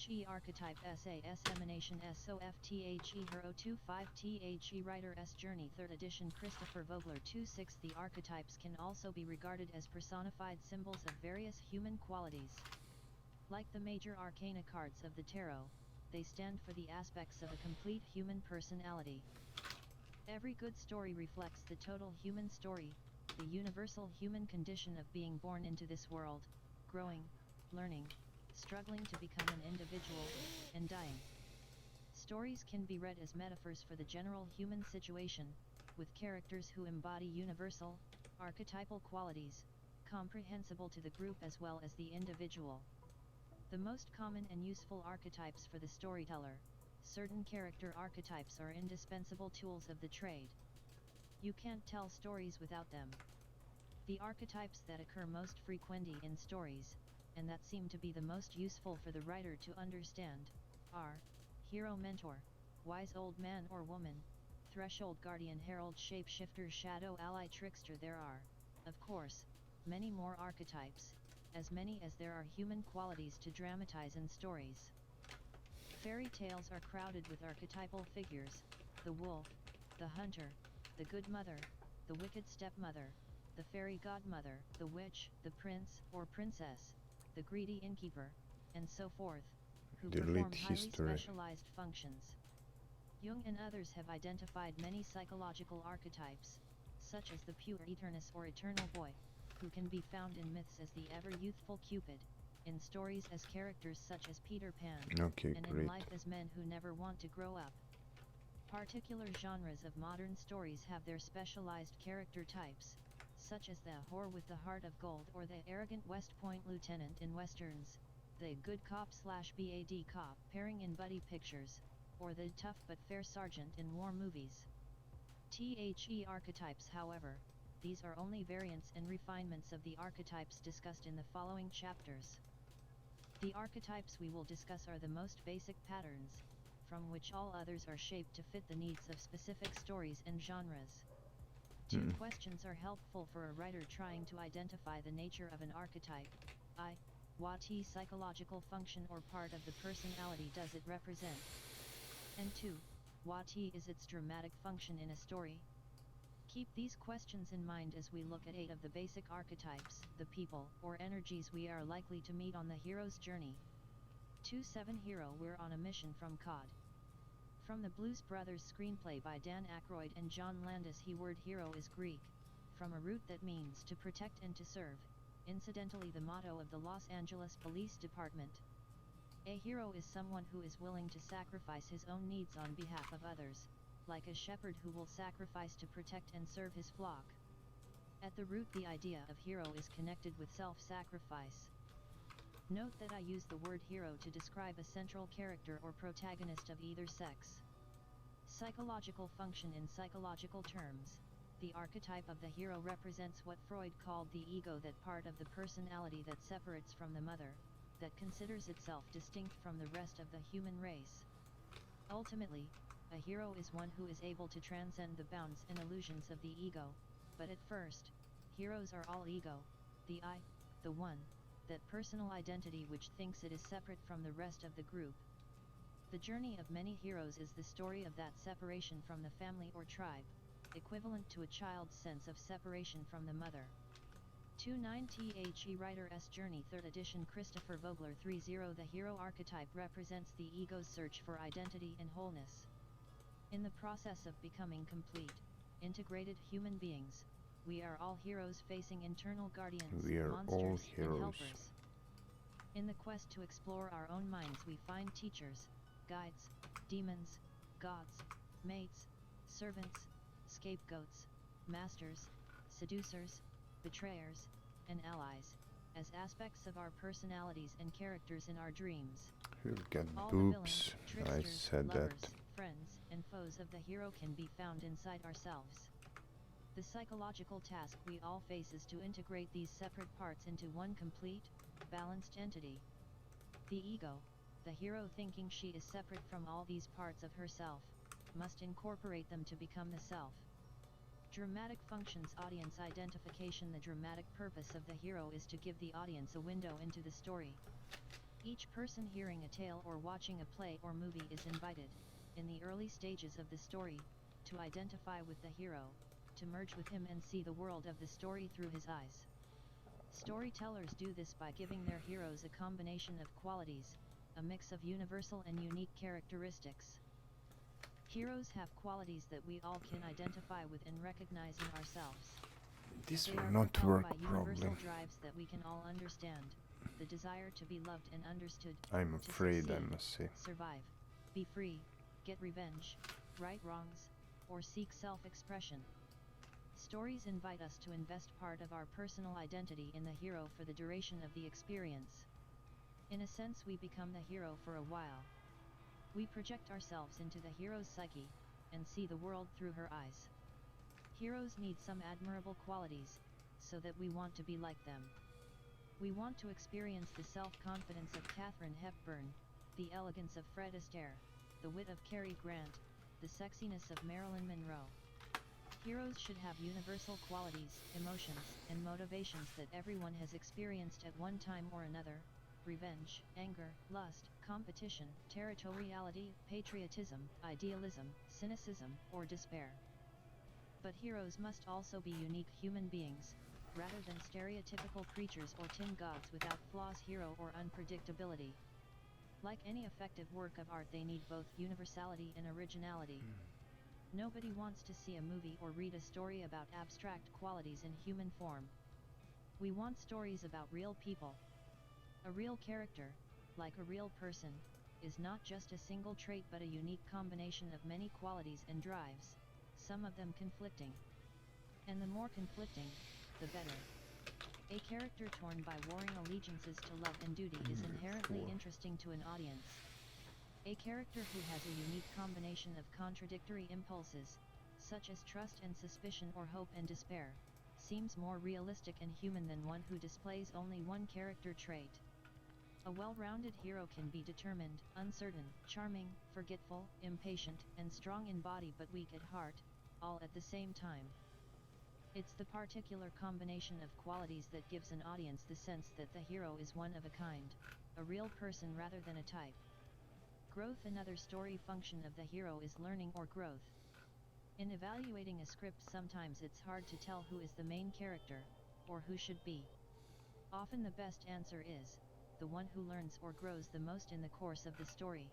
The archetype SAS emanation SOF The Hero 25 The Writer S Journey 3rd edition Christopher Vogler 26 The archetypes can also be regarded as personified symbols of various human qualities. Like the major arcana cards of the tarot, they stand for the aspects of a complete human personality. Every good story reflects the total human story, the universal human condition of being born into this world, growing, learning, struggling to become an individual, and dying. Stories can be read as metaphors for the general human situation, with characters who embody universal, archetypal qualities, comprehensible to the group as well as the individual. The most common and useful archetypes for the storyteller. Certain character archetypes are indispensable tools of the trade. You can't tell stories without them. The archetypes that occur most frequently in stories, and that seem to be the most useful for the writer to understand, are hero mentor, wise old man or woman, threshold guardian herald shapeshifter shadow ally trickster. There are, of course, many more archetypes, as many as there are human qualities to dramatize in stories. Fairy tales are crowded with archetypal figures: the wolf, the hunter, the good mother, the wicked stepmother, the fairy godmother, the witch, the prince or princess, the greedy innkeeper, and so forth, who perform delete highly history. specialized functions. Jung and others have identified many psychological archetypes, such as the pure eternus or eternal boy, who can be found in myths as the ever-youthful Cupid, in stories as characters such as Peter Pan, Okay, and in great. life as men who never want to grow up. Particular genres of modern stories have their specialized character types, such as the whore with the heart of gold or the arrogant West Point lieutenant in westerns, the good cop/bad cop pairing in buddy pictures, or the tough but fair sergeant in war movies. The archetypes, however, these are only variants and refinements of the archetypes discussed in the following chapters. The archetypes we will discuss are the most basic patterns, from which all others are shaped to fit the needs of specific stories and genres. Two questions are helpful for a writer trying to identify the nature of an archetype. What psychological function or part of the personality does it represent? And 2. What is its dramatic function in a story? Keep these questions in mind as we look at 8 of the basic archetypes, the people or energies we are likely to meet on the hero's journey. 2-7 Hero. We're on a mission from COD. From the Blues Brothers screenplay by Dan Aykroyd and John Landis. Word hero is Greek, from a root that means to protect and to serve, incidentally the motto of the Los Angeles Police Department. A hero is someone who is willing to sacrifice his own needs on behalf of others, like a shepherd who will sacrifice to protect and serve his flock. At the root, the idea of hero is connected with self-sacrifice. Note that I use the word hero to describe a central character or protagonist of either sex. Psychological function. In psychological terms, the archetype of the hero represents what Freud called the ego, that part of the personality that separates from the mother, that considers itself distinct from the rest of the human race. Ultimately, a hero is one who is able to transcend the bounds and illusions of the ego, but at first, heroes are all ego, the I, the one, that personal identity which thinks it is separate from the rest of the group. The journey of many heroes is the story of that separation from the family or tribe, equivalent to a child's sense of separation from the mother. 29 Writer S Journey 3rd edition Christopher Vogler 30 The hero archetype represents the ego's search for identity and wholeness. In the process of becoming complete, integrated human beings, we are all heroes facing internal guardians, We are monsters, all and heroes. helpers. In the quest to explore our own minds we find teachers, guides, demons, gods, mates, servants, scapegoats, masters, seducers, betrayers, and allies, as aspects of our personalities and characters in our dreams. You'll get All the villains, boobs. I tricksters, said lovers, that. friends, and foes of the hero can be found inside ourselves. The psychological task we all face is to integrate these separate parts into one complete, balanced entity. The ego, the hero thinking she is separate from all these parts of herself, must incorporate them to become the self. Dramatic functions audience identification. The dramatic purpose of the hero is to give the audience a window into the story. Each person hearing a tale or watching a play or movie is invited, in the early stages of the story, to identify with the hero, to merge with him and see the world of the story through his eyes. Storytellers do this by giving their heroes a combination of qualities, a mix of universal and unique characteristics. Heroes have qualities that we all can identify with and recognize in ourselves. This They will are not propelled work by universal probably. drives that we can all understand, the desire to be loved and understood, I'm to afraid, I succeed, must say. survive, be free, get revenge, right wrongs, or seek self-expression. Stories invite us to invest part of our personal identity in the hero for the duration of the experience. In a sense we become the hero for a while. We project ourselves into the hero's psyche, and see the world through her eyes. Heroes need some admirable qualities, so that we want to be like them. We want to experience the self-confidence of Katharine Hepburn, the elegance of Fred Astaire, the wit of Cary Grant, the sexiness of Marilyn Monroe. Heroes should have universal qualities, emotions, and motivations that everyone has experienced at one time or another: revenge, anger, lust, competition, territoriality, patriotism, idealism, cynicism, or despair. But heroes must also be unique human beings, rather than stereotypical creatures or tin gods without flaws, hero or unpredictability. Like any effective work of art, they need both universality and originality. Nobody wants to see a movie or read a story about abstract qualities in human form. We want stories about real people. A real character, like a real person, is not just a single trait but a unique combination of many qualities and drives, some of them conflicting. And the more conflicting, the better. A character torn by warring allegiances to love and duty is inherently interesting to an audience. A character who has a unique combination of contradictory impulses, such as trust and suspicion or hope and despair, seems more realistic and human than one who displays only one character trait. A well-rounded hero can be determined, uncertain, charming, forgetful, impatient, and strong in body but weak at heart, all at the same time. It's the particular combination of qualities that gives an audience the sense that the hero is one of a kind, a real person rather than a type. Growth. Another story function of the hero is learning or growth. In evaluating a script, sometimes it's hard to tell who is the main character, or who should be. Often the best answer is the one who learns or grows the most in the course of the story.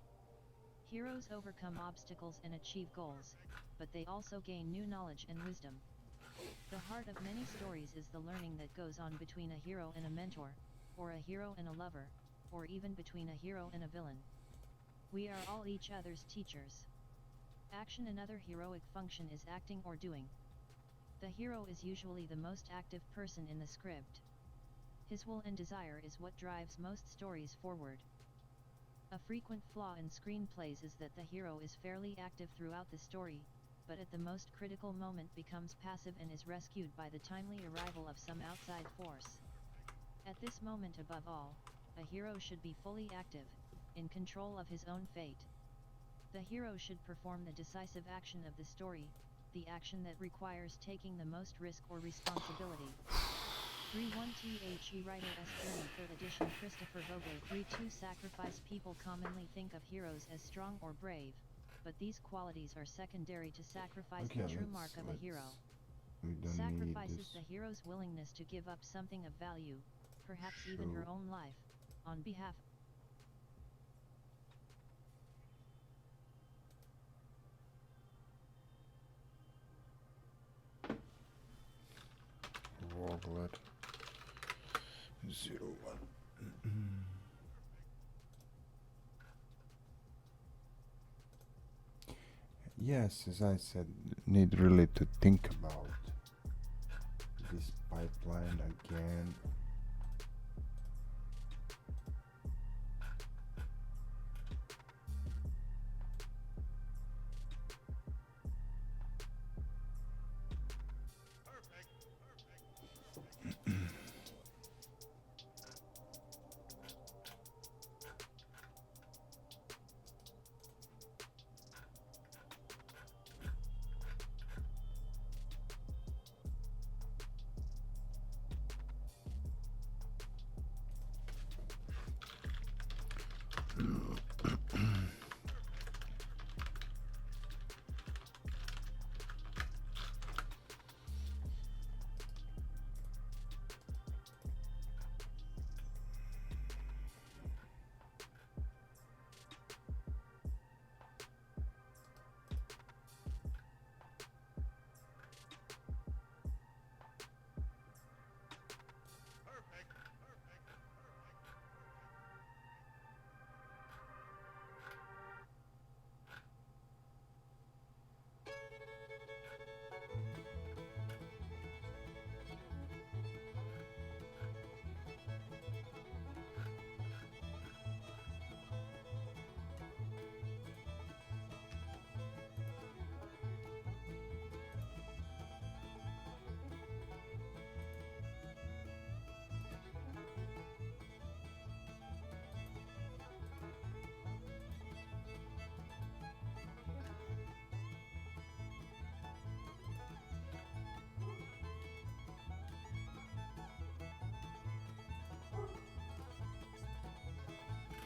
Heroes overcome obstacles and achieve goals, but they also gain new knowledge and wisdom. The heart of many stories is the learning that goes on between a hero and a mentor, or a hero and a lover, or even between a hero and a villain. We are all each other's teachers. Action. Another heroic function is acting or doing. The hero is usually the most active person in the script. His will and desire is what drives most stories forward. A frequent flaw in screenplays is that the hero is fairly active throughout the story, but at the most critical moment becomes passive and is rescued by the timely arrival of some outside force. At this moment, above all, a hero should be fully active, in control of his own fate. The hero should perform the decisive action of the story, the action that requires taking the most risk or responsibility. 31 Writer S Journey 3rd edition Christopher Vogler 32 Sacrifice. People commonly think of heroes as strong or brave, but these qualities are secondary to sacrifice. Okay, The true mark of a hero We don't need Sacrifices this. the hero's willingness to give up something of value, perhaps even Sure. her own life, on behalf. Wogler 01. Yes, as I said, need really to think about this pipeline again.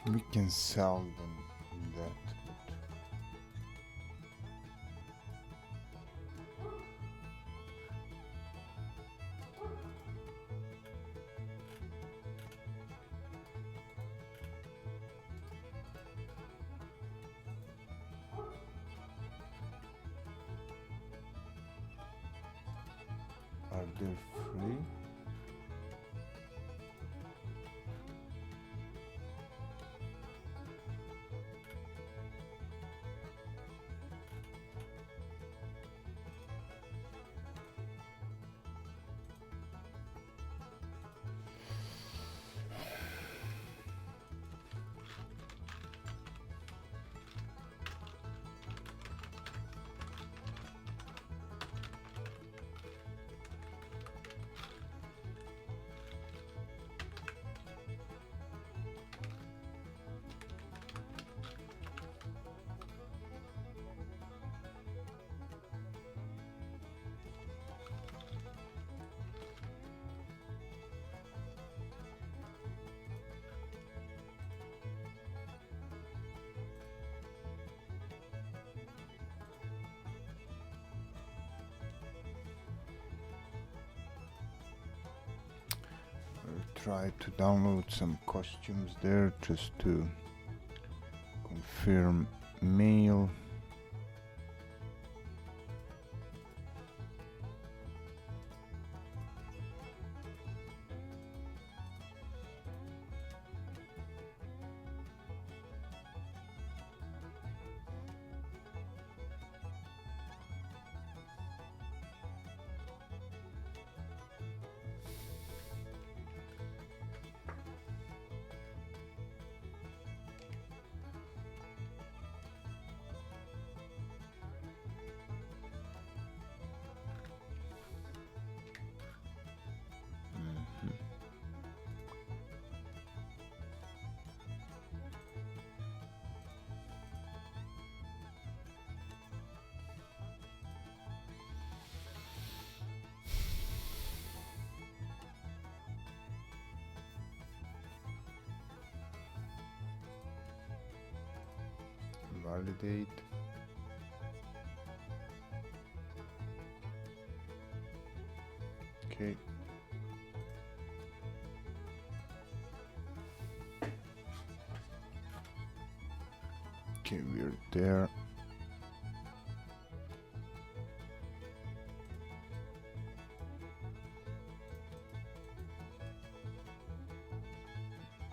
We can sell them that. Are they free? Try to download some costumes there just to confirm mail. Validate. Okay. Okay, we're there.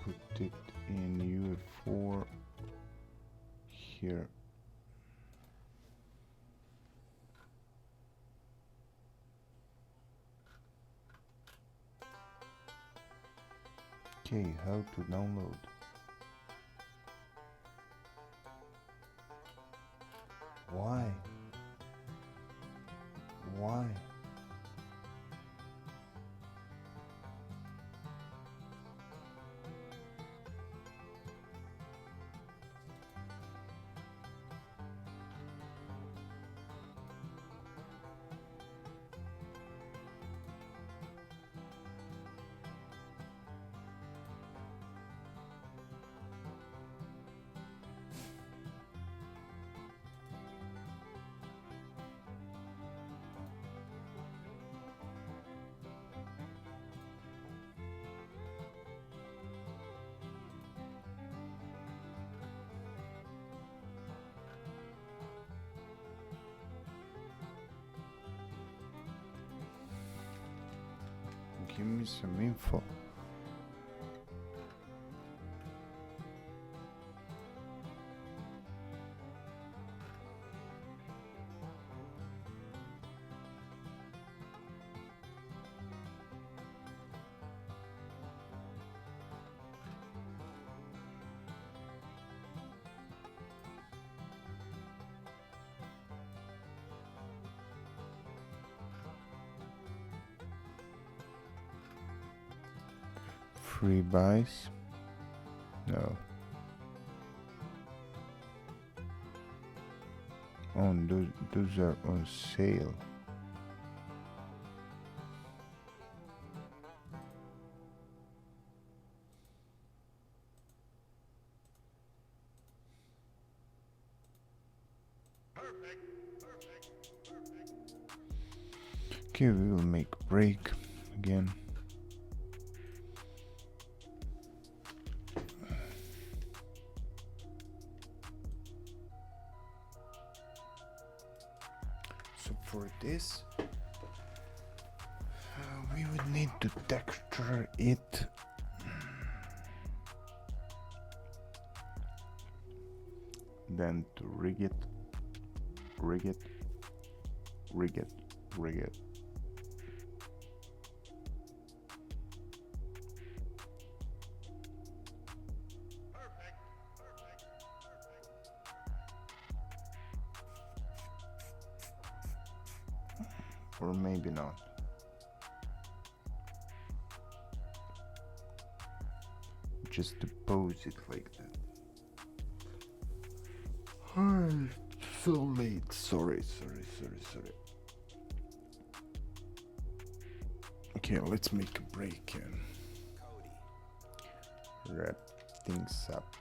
Put it in ue4 here. Okay, how to download? Why? Why? Give me some info. Free buys? No. Oh, those are on sale. Okay, we will make a break again. So for this, we would need to texture it. Then to rig it, rig it, rig it, rig it. Or maybe not. Just to pose it like that. Oh, so late. Sorry. Okay, let's make a break and wrap things up.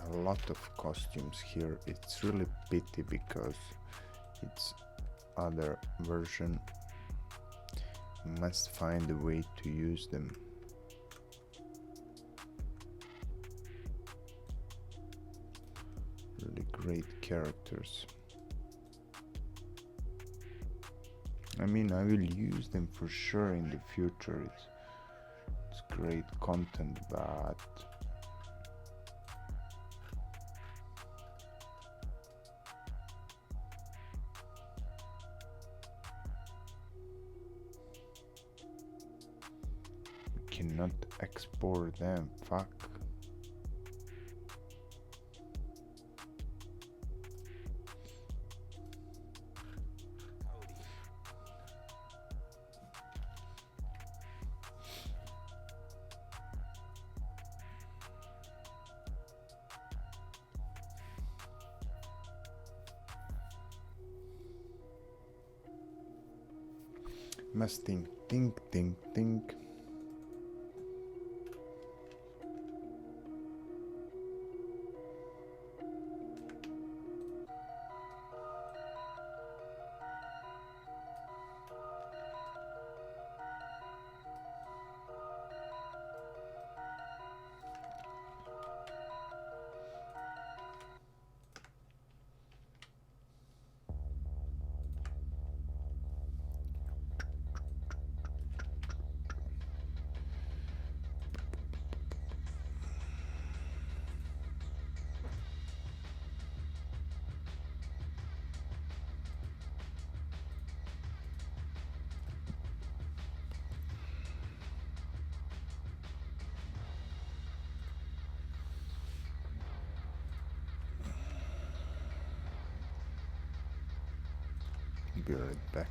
A lot of costumes here. It's really pity because it's other version. Must find a way to use them. Really great characters. I mean, I will use them for sure in the future. It's great content, but cannot export them. Fuck. Must think. be right back.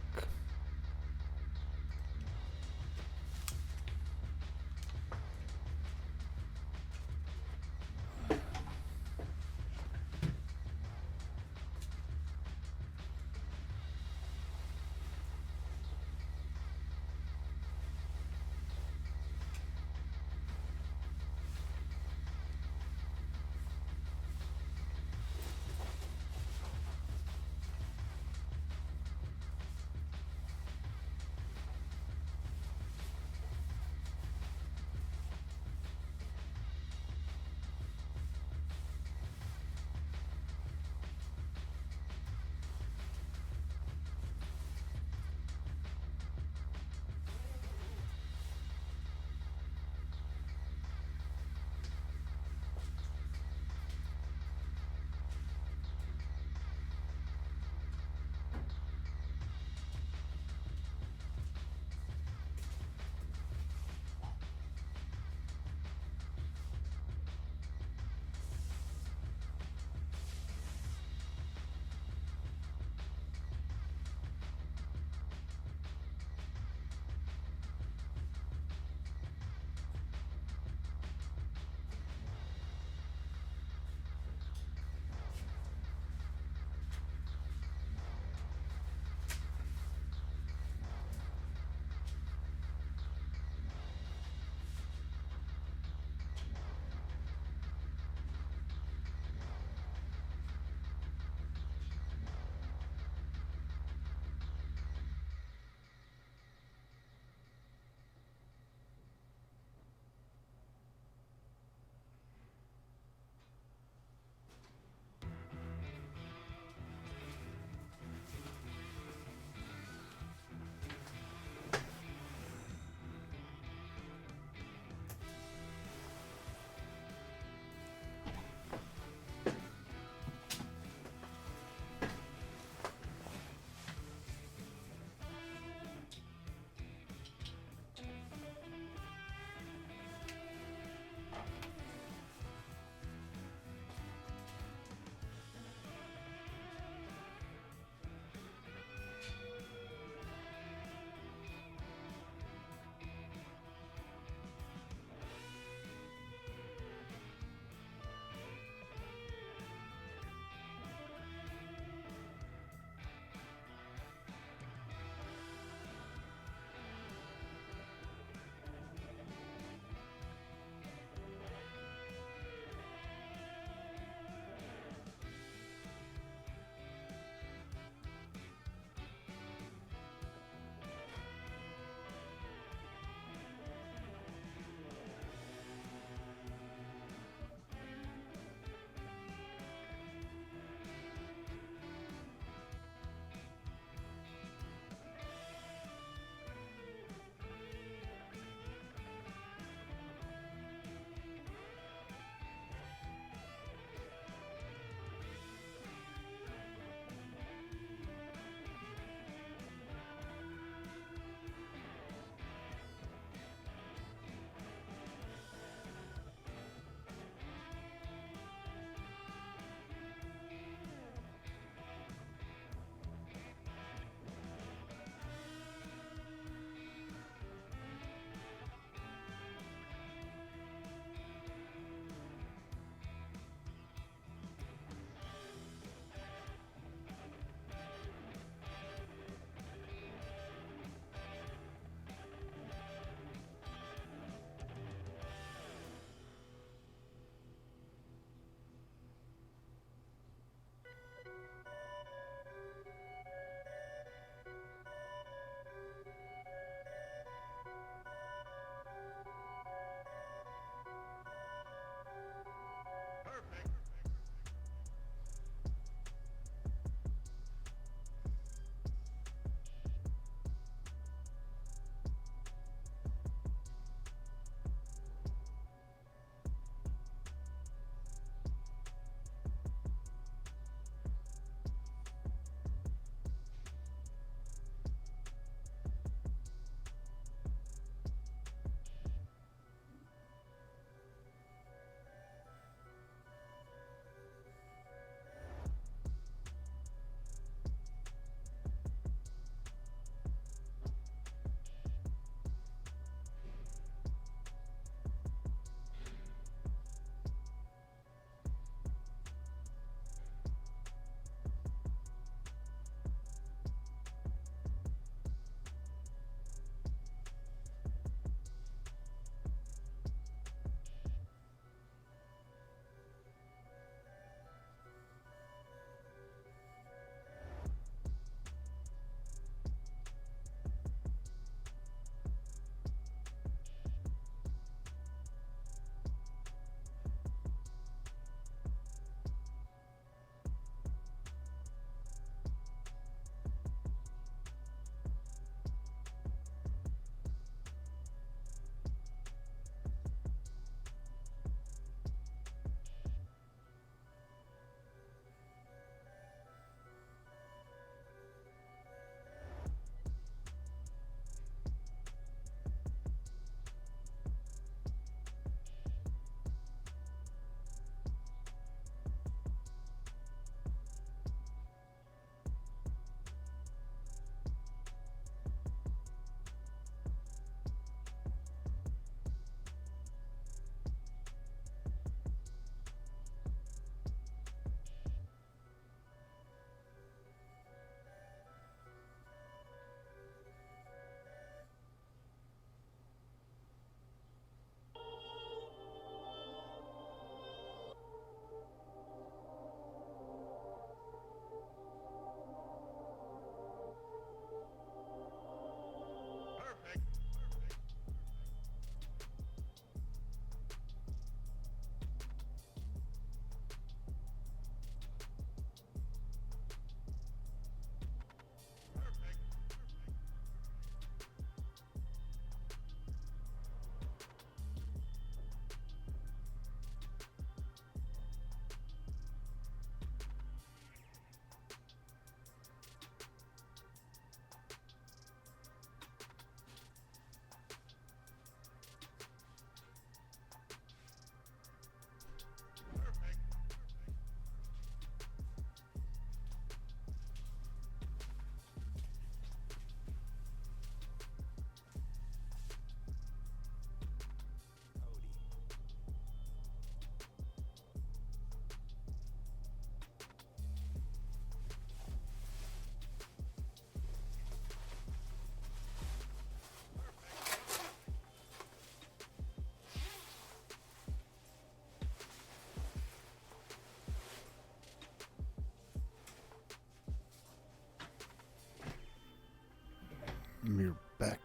we're back,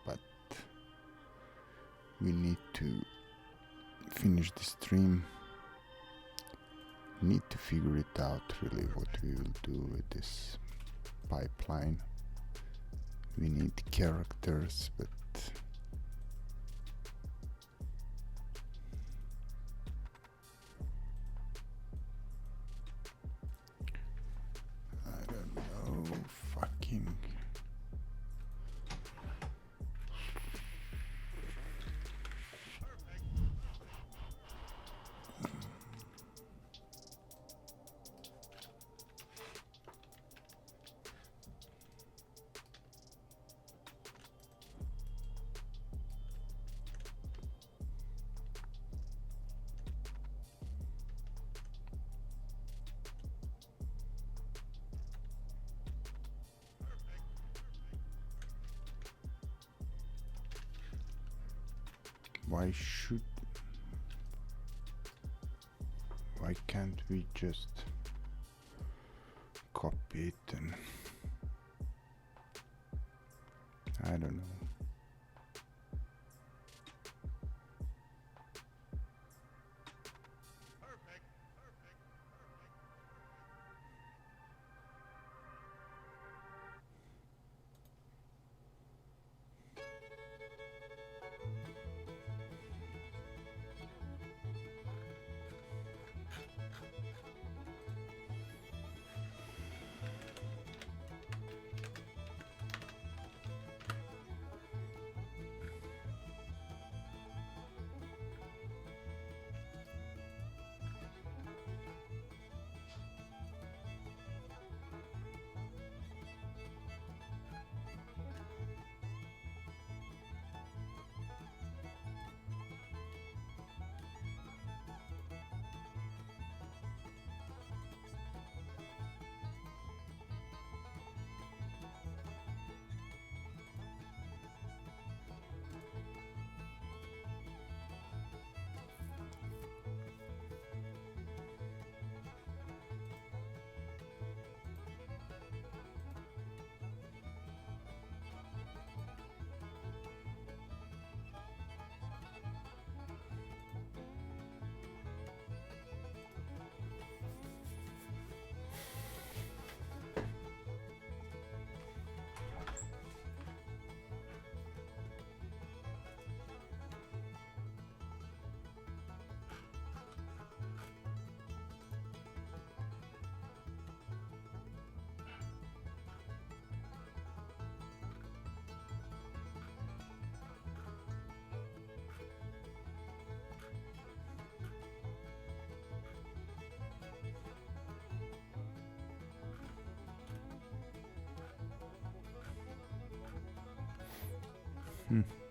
but we need to finish the stream. Need to figure it out really what we will do with this pipeline. We need characters, but I don't know. Fucking. Why can't we just copy it and I don't know. Hmm.